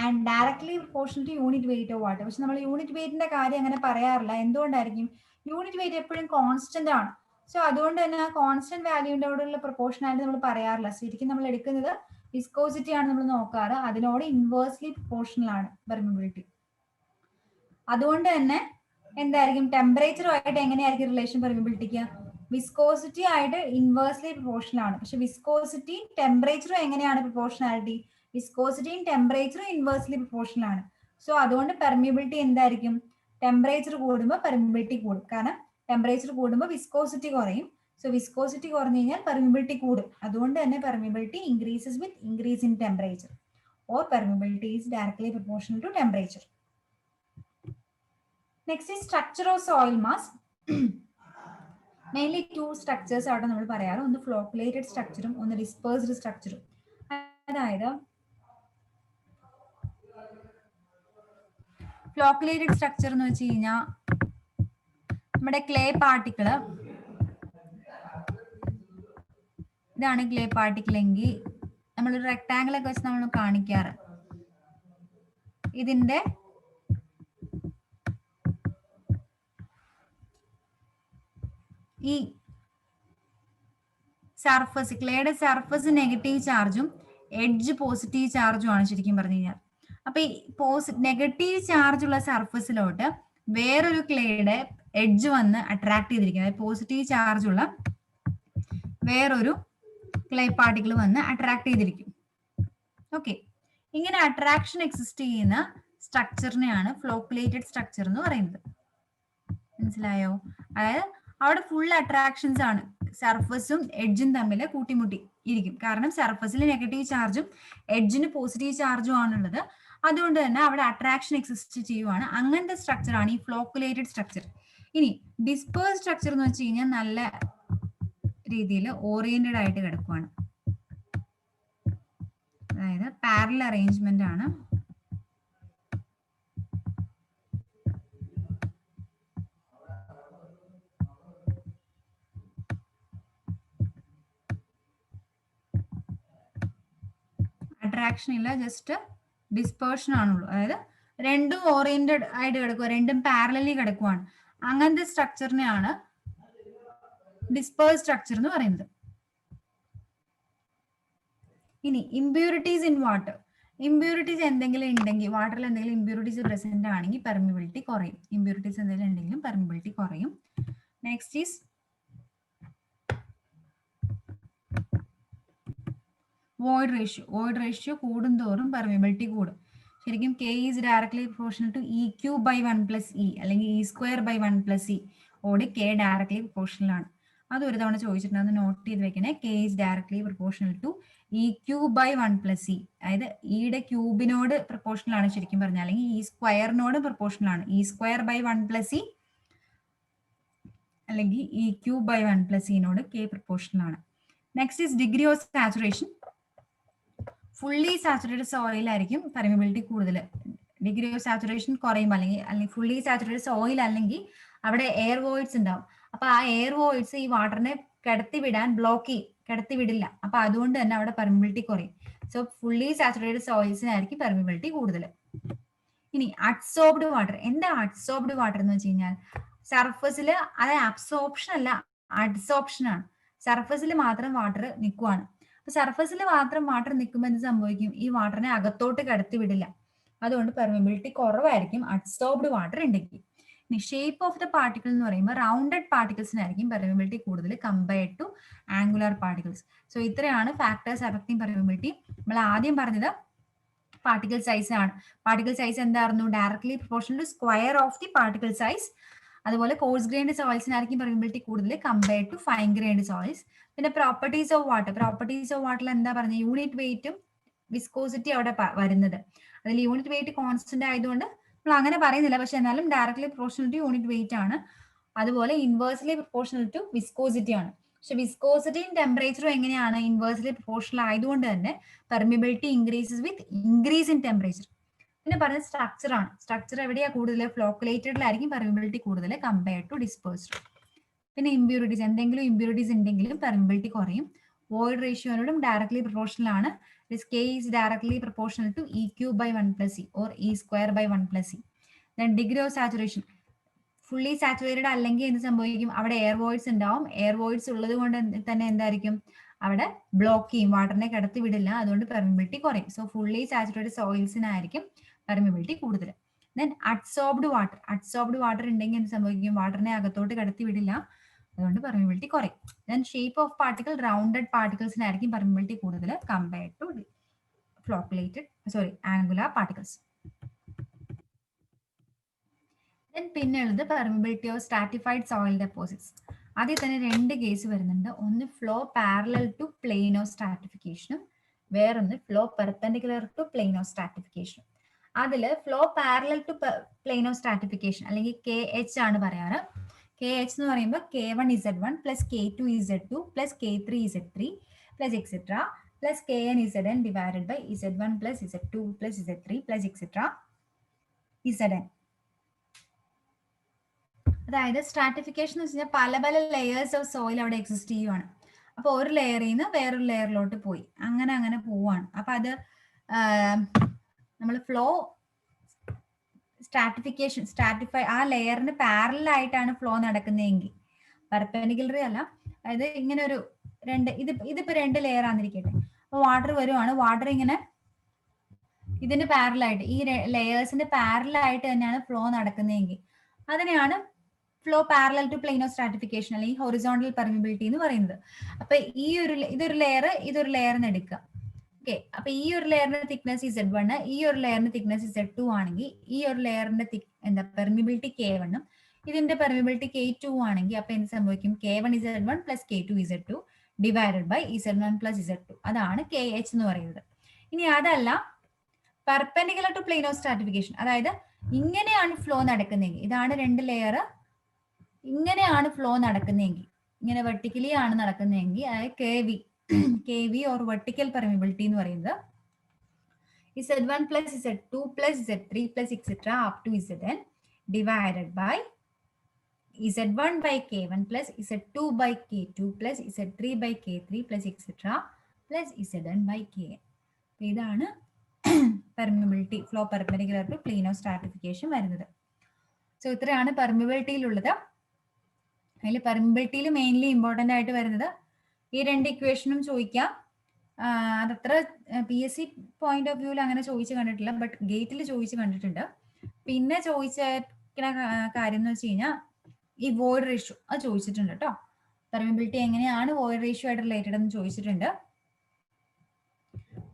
and directly proportional to unit weight of water. പക്ഷെ നമ്മൾ unit വെയിറ്റിന്റെ കാര്യം അങ്ങനെ പറയാറില്ല. എന്തുകൊണ്ടായിരിക്കും? യൂണിറ്റ് വെയിറ്റ് എപ്പോഴും constant ആണ്. So അതുകൊണ്ട് തന്നെ ആ കോൺസ്റ്റന്റ് വാല്യൂവിന്റെ കൂടെയുള്ള പ്രൊപ്പോർഷനായിട്ട് നമ്മൾ പറയാറില്ല. ശരിക്കും നമ്മൾ എടുക്കുന്നത് വിസ്കോസിറ്റി ആണ് നമ്മൾ നോക്കാറ്. അതിനോട് ഇൻവേഴ്സ്ലി പ്രൊപ്പോർഷണൽ ആണ് പെർമിയബിലിറ്റി. അതുകൊണ്ട് തന്നെ എന്തായിരിക്കും, ടെമ്പറേച്ചറുമായിട്ട് എങ്ങനെയായിരിക്കും റിലേഷൻ പെർമിയബിലിറ്റിക്ക്? വിസ്കോസിറ്റി ആയിട്ട് ഇൻവേഴ്സ്ലി പ്രൊപ്പോർഷണൽ ആണ്. പക്ഷെ വിസ്കോസിറ്റിയും ടെമ്പറേച്ചറും എങ്ങനെയാണ് പ്രൊപ്പോർഷണാലിറ്റി? വിസ്കോസിറ്റിയും ടെമ്പറേച്ചറും ഇൻവേഴ്സ്ലി പ്രൊപ്പോർഷണൽ ആണ്. സോ അതുകൊണ്ട് പെർമിയബിലിറ്റി എന്തായിരിക്കും? ടെമ്പറേച്ചർ കൂടുമ്പോൾ പെർമിയബിലിറ്റി കൂടും. കാരണം ടെമ്പറേച്ചർ കൂടുമ്പോൾ വിസ്കോസിറ്റി കുറയും. സോ വിസ്കോസിറ്റി കുറഞ്ഞു കഴിഞ്ഞാൽ പെർമിയബിലിറ്റി കൂടും. അതുകൊണ്ട് തന്നെ permeability increases with increase in temperature, or permeability is directly proportional to temperature. Next is structure of soil mass. Mainly 2 structures അവിടെ നമ്മൾ പറയാറ്. ഒന്ന് ഫ്ലോക്കുലേറ്റഡ് സ്ട്രക്ചറും ഒന്ന് ഡിസ്പേഴ്സ്ഡ് സ്ട്രക്ചറും. അതായത് ഫ്ലോക്കുലേറ്റഡ് സ്ട്രക്ചർ എന്ന് വെച്ച് കഴിഞ്ഞാൽ നമ്മുടെ ക്ലേ പാർട്ടിക്കിള്, ഇതാണ് ക്ലേ പാർട്ടിക്കിൾ എങ്കിൽ നമ്മളൊരു റെക്ടാങ്കിൾ ഒക്കെ വെച്ച് നമ്മൾ കാണിക്കാറ്. ഇതിന്റെ ഈ സർഫസ്, ക്ലേയുടെ സർഫസ് നെഗറ്റീവ് ചാർജും എഡ്ജ് പോസിറ്റീവ് ചാർജും ആണ് ശരിക്കും പറഞ്ഞു കഴിഞ്ഞാൽ. അപ്പൊ ഈ നെഗറ്റീവ് ചാർജ് ഉള്ള സർഫസിലോട്ട് വേറൊരു ക്ലേയുടെ എഡ്ജ് വന്ന് അട്രാക്ട് ചെയ്തിരിക്കുന്നത്, പോസിറ്റീവ് ചാർജ് ഉള്ള വേറൊരു ക്ലേ പാർട്ടിക്കിൾ വന്ന് അട്രാക്ട് ചെയ്തിരിക്കും. ഓക്കെ, ഇങ്ങനെ അട്രാക്ഷൻ എക്സിസ്റ്റ് ചെയ്യുന്ന സ്ട്രക്ചറിനെയാണ് ഫ്ലോക്കുലേറ്റഡ് സ്ട്രക്ചർ എന്ന് പറയുന്നത്. മനസ്സിലായോ? അതായത് അവിടെ ഫുൾ അട്രാക്ഷൻസ് ആണ്, സർഫസും എഡ്ജും തമ്മിൽ കൂട്ടിമുട്ടി ഇരിക്കും. കാരണം സർഫസിൽ നെഗറ്റീവ് ചാർജും എഡ്ജിന് പോസിറ്റീവ് ചാർജും ആണുള്ളത്. അതുകൊണ്ട് തന്നെ അവിടെ അട്രാക്ഷൻ എക്സിസ്റ്റ് ചെയ്യുവാണ്. അങ്ങനത്തെ സ്ട്രക്ചർ ആണ് ഈ ഫ്ലോക്കുലേറ്റഡ് സ്ട്രക്ചർ. ഇനി ഡിസ്പേഴ്സ് സ്ട്രക്ചർ എന്ന് വെച്ച് കഴിഞ്ഞാൽ നല്ല രീതിയിൽ ഓറിയന്റഡ് ആയിട്ട് കിടക്കുവാണ്. അതായത് പാരലൽ അറേഞ്ച്മെന്റ് ആണ്. ഇന്ററാക്ഷൻ ഇല്ല, ജസ്റ്റ് ഡിസ്പേർഷൻ ആണുള്ളൂ. അതായത് രണ്ടും ഓറിയന്റഡ് ആയിട്ട് കിടക്കുക, രണ്ടും പാരലലി കിടക്കുവാണ്. അങ്ങനത്തെ സ്ട്രക്ചറിനെയാണ് ഡിസ്പേഴ്സ് സ്ട്രക്ചർ എന്ന് പറയുന്നത്. ഇനി ഇമ്പ്യൂരിറ്റീസ് ഇൻ വാട്ടർ. ഇമ്പ്യൂരിറ്റീസ് എന്തെങ്കിലും ഉണ്ടെങ്കിൽ, വാട്ടറിൽ എന്തെങ്കിലും ഇമ്പ്യൂരിറ്റീസ് പ്രസന്റ് ആണെങ്കിൽ പെർമിബിലിറ്റി കുറയും. ഇമ്പ്യൂരിറ്റീസ് എന്തെങ്കിലും ഉണ്ടെങ്കിലും പെർമിബിലിറ്റി കുറയും. Next is void ratio. Void ratio കൂടുന്തോറും പെർമിബിലിറ്റി കൂടും. ശരിക്കും K is directly proportional to E Q by 1+E അല്ലെങ്കിൽ ഇ സ്ക്വയർ ബൈ 1+E ഓട് കെ ഡയറക്ട്ലി പ്രൊപ്പോർഷണൽ ആണ്. അത് ഒരു തവണ ചോദിച്ചിട്ടുണ്ട്, അത് നോട്ട് ചെയ്ത് വെക്കണേ. K is directly proportional to E Q by 1+E. അതായത് ഇയുടെ ക്യൂബിനോട് പ്രൊപ്പോർഷണൽ ആണ് ശരിക്കും പറഞ്ഞാൽ, അല്ലെങ്കിൽ ഇ സ്ക്വയറിനോട് പ്രൊപ്പോർഷണൽ ആണ്. ഇ സ്ക്വയർ ബൈ 1+E അല്ലെങ്കിൽ E cube by 1+E K proportional ആണ്. Next is degree of saturation. Fully saturated soil ആയിരിക്കും പെർമിബിലിറ്റി കൂടുതൽ. ഡിഗ്രി ഓഫ് സാച്ചുറേഷൻ കുറയുമ്പോൾ അല്ലെങ്കിൽ ഫുള്ളി സാച്ചുറേറ്റഡ് സോയിൽ അല്ലെങ്കിൽ അവിടെ എയർ വോയിഡ്സ് ഉണ്ടാവും. അപ്പൊ ആ എയർ വോയിഡ്സ് ഈ വാട്ടറിനെ കിടത്തിവിടാൻ കിടത്തിവിടില്ല. അപ്പൊ അതുകൊണ്ട് തന്നെ അവിടെ പെർമിബിലിറ്റി കുറയും. സോ ഫുള്ളി സാച്ചുറേറ്റഡ് സോയിൽസിനായിരിക്കും പെർമിബിലിറ്റി കൂടുതൽ. ഇനി അഡ്സോർബ്ഡ് വാട്ടർ. എന്താ അഡ്സോർബ്ഡ് വാട്ടർ എന്ന് വെച്ച് കഴിഞ്ഞാൽ, സർഫസിൽ അത് അബ്സോർപ്ഷൻ അല്ല, അഡ്സോർപ്ഷൻ ആണ്. സർഫസിൽ മാത്രം വാട്ടർ നിൽക്കുവാണ്. അപ്പൊ സർഫസിൽ മാത്രം വാട്ടർ നിൽക്കുമ്പോൾ എന്ത് സംഭവിക്കും, ഈ വാട്ടറിനെ അകത്തോട്ട് കടത്തി വിടില്ല. അതുകൊണ്ട് പെർമിബിലിറ്റി കുറവായിരിക്കും അഡ്സോർബ്ഡ് വാട്ടർ ഉണ്ടെങ്കിൽ. ഇനി ഷേപ്പ് ഓഫ് ദ പാർട്ടിക്കിൾ എന്ന് പറയുമ്പോൾ റൗണ്ടഡ് പാർട്ടിക്കിൾസിനായിരിക്കും പെർമിബിലിറ്റി കൂടുതൽ compared to angular particles. So ഇത്രയാണ് ഫാക്ടേഴ്സ് അഫക്റ്റിംഗ് പെർമിബിലിറ്റി. നമ്മൾ ആദ്യം പറഞ്ഞത് പാർട്ടിക്കിൾ സൈസ് ആണ്. പാർട്ടിക്കിൾ സൈസ് എന്തായിരുന്നു, directly proportional to square of the particle size. അതുപോലെ കോഴ്സ് ഗ്രൈൻഡ് സോയിൽസിനായിരിക്കും പെർമിബിലിറ്റി കൂടുതൽ compared to fine grained soils. പിന്നെ properties of water. Properties of വാട്ടറിൽ എന്താ പറഞ്ഞത്, യൂണിറ്റ് വെയിറ്റും വിസ്കോസിറ്റി അവിടെ വരുന്നത്. അതിൽ യൂണിറ്റ് വെയിറ്റ് കോൺസ്റ്റന്റ് ആയതുകൊണ്ട് നമ്മൾ അങ്ങനെ പറയുന്നില്ല, പക്ഷെ എന്നാലും directly proportional to unit weight ആണ്. അതുപോലെ ഇൻവേഴ്സ്ലി പ്രൊപ്പോർഷണൽ ടു വിസ്കോസിറ്റി ആണ്. പക്ഷെ വിസ്കോസിറ്റിയും ടെമ്പറേച്ചറും എങ്ങനെയാണ്, ഇൻവേഴ്സ്ലി പ്രൊപ്പോർഷണൽ ആയതുകൊണ്ട് തന്നെ permeability increases with increase in temperature. പിന്നെ പറഞ്ഞ സ്ട്രക്ചർ ആണ്. സ്ട്രക്ചർ എവിടെയാ കൂടുതൽ, ഫ്ലോക്കുലേറ്റഡിലായിരിക്കും പെർമിബിലിറ്റി കൂടുതൽ കമ്പയർഡ് ടു ഡിസ്പേഴ്സ്ഡ്. പിന്നെ ഇമ്പ്യൂരിറ്റീസ്, എന്തെങ്കിലും ഇമ്പ്യൂരിറ്റീസ് ഉണ്ടെങ്കിലും പെർമിബിലിറ്റി കുറയും. വോയിഡ് റേഷ്യോനോടും ഡയറക്ട്ലി പ്രൊപ്പോർഷണൽ ആണ്. K is directly proportional to E cube by 1+E or E square by 1+E. Then degree of saturation. Fully saturated അല്ലെങ്കിൽ എന്ത് സംഭവിക്കും, അവിടെ എയർ വോയിഡ്സ് ഉണ്ടാവും. എയർ വോയിഡ്സ് ഉള്ളത് കൊണ്ട് തന്നെ എന്തായിരിക്കും, അവിടെ ബ്ലോക്ക് ചെയ്യും, വാട്ടറിനെ കടത്തി വിടില്ല. അതുകൊണ്ട് പെർമിബിലിറ്റി കുറയും. സോ ഫുള്ളി സാച്ചുറേറ്റഡ് സോയിൽസിനായിരിക്കും പെർമിബിലിറ്റി കൂടുതൽ. Then adsorbed water. Adsorbed water ഉണ്ടെങ്കിൽ എന്ത് സംഭവിക്കും, വാട്ടറിനെ അകത്തോട്ട് കടത്തി വിടില്ല. അതുകൊണ്ട് പെർമിബിലിറ്റി കുറയും. Then shape of particle, rounded പാർട്ടിക്കിൾസിനായിരിക്കും പെർമിബിലിറ്റി കൂടുതൽ കമ്പയർഡ് ടു ആംഗുലർ പാർട്ടിക്കിൾസ്. പിന്നെ ഉള്ളത് permeability of stratified soil deposits. ആദ്യം തന്നെ രണ്ട് കേസ് വരുന്നുണ്ട്. ഒന്ന് flow parallel to plane of സ്ട്രാറ്റിഫിക്കേഷനും വേറൊന്ന് flow perpendicular to plane of സ്ട്രാറ്റിഫിക്കേഷനും. അതില് flow parallel to plane of stratification അല്ലെങ്കിൽ KH ആണ് പറയാറ്. KH എന്ന് പറയുമ്പോൾ K1Z1 plus K2Z2 plus K3Z3 plus etcetera plus KNZN divided by Z1 plus Z2 plus Z3 plus etcetera ZN. അതായത് stratification എന്ന് വെച്ചാൽ പല പല ലെയേഴ്സ് ഓഫ് സോയിൽ അവിടെ എക്സിസ്റ്റ് ചെയ്യുവാണ്. അപ്പൊ ഒരു ലെയറിൽ നിന്ന് വേറൊരു ലെയറിലോട്ട് പോയി അങ്ങനെ പോവാണ്. അപ്പൊ അത് നമ്മൾ ഫ്ലോ സ്ട്രാറ്റിഫൈ ആ ലെയറിന് പാരലൽ ആയിട്ടാണ് ഫ്ലോ നടക്കുന്നതെങ്കിൽ, പെർപെൻഡിക്കുലറി അല്ല. അതായത് ഇങ്ങനെ ഒരു ഇതിപ്പോ രണ്ട് ലെയർ ആണെന്നിരിക്കട്ടെ. അപ്പൊ വാട്ടർ വരുവാണ്, വാട്ടർ ഇങ്ങനെ ഇതിന് പാരലായിട്ട്, ഈ ലെയേഴ്സിന്റെ പാരലായിട്ട് തന്നെയാണ് ഫ്ലോ നടക്കുന്നതെങ്കിൽ അതിനെയാണ് flow parallel to plane of stratification അല്ലെങ്കിൽ ഹൊറിസോണ്ടൽ പെർമിബിലിറ്റി എന്ന് പറയുന്നത്. അപ്പൊ ഇതൊരു ലെയറിന് എടുക്കുക. ഓക്കെ, അപ്പൊ ഈ ഒരു ലെയറിന്റെ തിക്നെസ് Z1, ഈ ഒരു ലെയറിന്റെ തിക്നെസ് Z2 ആണെങ്കിൽ ഈ ഒരു ലെയറിന്റെ പെർമിബിലിറ്റി K1 ഇതിന്റെ പെർമിബിലിറ്റി K2 ആണെങ്കിൽ അപ്പൊ എന്ത് സംഭവിക്കും, K1Z1 plus K2Z2 divided by Z1 plus Z2. അതാണ് KH എന്ന് പറയുന്നത്. ഇനി അതല്ല perpendicular to plane of stratification, അതായത് ഇങ്ങനെയാണ് ഫ്ലോ നടക്കുന്നതെങ്കിൽ, ഇതാണ് രണ്ട് ലെയർ, ഇങ്ങനെയാണ് ഫ്ലോ നടക്കുന്നതെങ്കിൽ, ഇങ്ങനെ വെർട്ടിക്കലി ആണ് നടക്കുന്നതെങ്കിൽ, അതായത് KV ഓർ വെർട്ടിക്കൽ പെർമിബിലിറ്റി എന്ന് പറയുന്നത് Z1 plus Z2 plus Z3 plus etcetera up to ZN divided by Z1 by K1 plus Z2 by K2 plus Z3 by K3 plus etc plus Zn by Kn. ഇതാണ് permeability, flow perpendicular to plane of stratification വരുന്നത്. So ഇത്രയാണ് പെർമിബിലിറ്റിയിലുള്ളത്. അതിൽ പെർമിബിലിറ്റിയിൽ mainly important ആയിട്ട് വരുന്നത് ഈ രണ്ട് ഇക്വേഷനും ചോദിക്കാം. അതത്ര PSC പോയിന്റ് ഓഫ് വ്യൂവിൽ അങ്ങനെ ചോദിച്ചു കണ്ടിട്ടില്ല, ബട്ട് ഗേറ്റിൽ ചോദിച്ചു കണ്ടിട്ടുണ്ട്. പിന്നെ ചോദിച്ചിരിക്കുന്ന കാര്യം എന്ന് വെച്ച് കഴിഞ്ഞാൽ ഈ വോയിഡ് റേഷ്യോ അത് ചോദിച്ചിട്ടുണ്ട് കേട്ടോ. പെർമിബിലിറ്റി എങ്ങനെയാണ് വോയിഡ് റേഷ്യോ ആയിട്ട് റിലേറ്റഡ് എന്ന് ചോദിച്ചിട്ടുണ്ട്.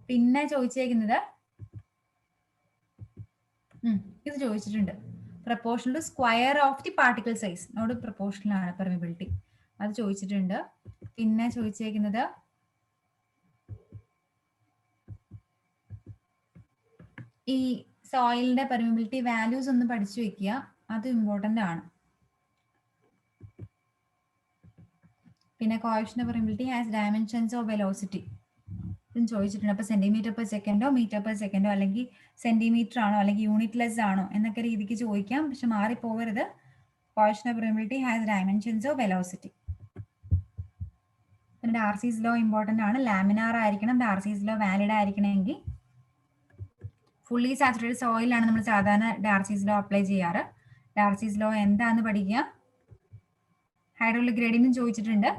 പിന്നെ ചോദിച്ചേക്കുന്നത് ഇത് ചോദിച്ചിട്ടുണ്ട്, proportional to square of the particle size not proportional ആണ് പെർമിബിലിറ്റി, അത് ചോദിച്ചിട്ടുണ്ട്. പിന്നെ ചോദിച്ചേക്കുന്നത് ഈ സോയിലിന്റെ പെർമിബിലിറ്റി വാല്യൂസ് ഒന്ന് പഠിച്ചു വെക്കുക, അത് ഇമ്പോർട്ടൻ്റ് ആണ്. പിന്നെ coefficient permeability has dimensions of velocity ഇതും ചോദിച്ചിട്ടുണ്ട്. അപ്പോൾ സെന്റിമീറ്റർ പെർ സെക്കൻഡോ മീറ്റർ പെർ സെക്കൻഡോ അല്ലെങ്കിൽ സെന്റിമീറ്റർ ആണോ അല്ലെങ്കിൽ യൂണിറ്റ് ലെസ് ആണോ എന്നൊക്കെ രീതിക്ക് ചോദിക്കാം. പക്ഷെ മാറിപ്പോകരുത്. Coefficient permeability has dimensions of velocity. പിന്നെ ഡാർസീസ് ലോ ഇമ്പോർട്ടൻ്റ് ആണ്. ലാമിനാർ ആയിരിക്കണം ഡാർസീസ് ലോ വാലിഡ് ആയിരിക്കണമെങ്കിൽ. ഫുള്ളി സാച്ചുറേറ്റഡ് സോയിലാണ് നമ്മൾ സാധാരണ ഡാർസീസ് ലോ അപ്ലൈ ചെയ്യാറ്. ഡാർസീസ് ലോ എന്താന്ന് പഠിക്കുക. ഹൈഡ്രോളിക് ഗ്രേഡിയന്റും ചോദിച്ചിട്ടുണ്ട്.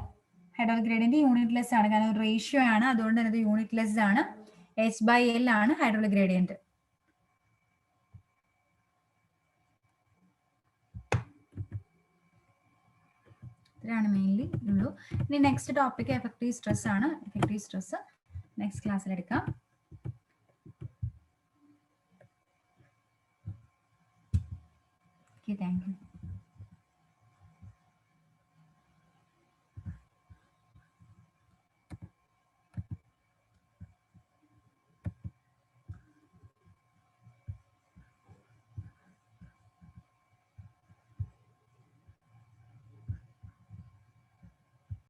ഹൈഡ്രോളിക് ഗ്രേഡിയന്റ് യൂണിറ്റ് ലെസ് ആണ്, കാരണം റേഷ്യോ ആണ്, അതുകൊണ്ട് തന്നെ യൂണിറ്റ് ലെസ് ആണ്. H/L ആണ് ഹൈഡ്രോളിക് ഗ്രേഡിയന്റ്. ഇത്രയാണ് മെയിൻലി ഉള്ളൂ. ഇനി നെക്സ്റ്റ് ടോപ്പിക് എഫക്റ്റീവ് സ്ട്രെസ് ആണ്. എഫക്റ്റീവ് സ്ട്രെസ് നെക്സ്റ്റ് ക്ലാസ്സിൽ എടുക്കാം. Okay, thank you.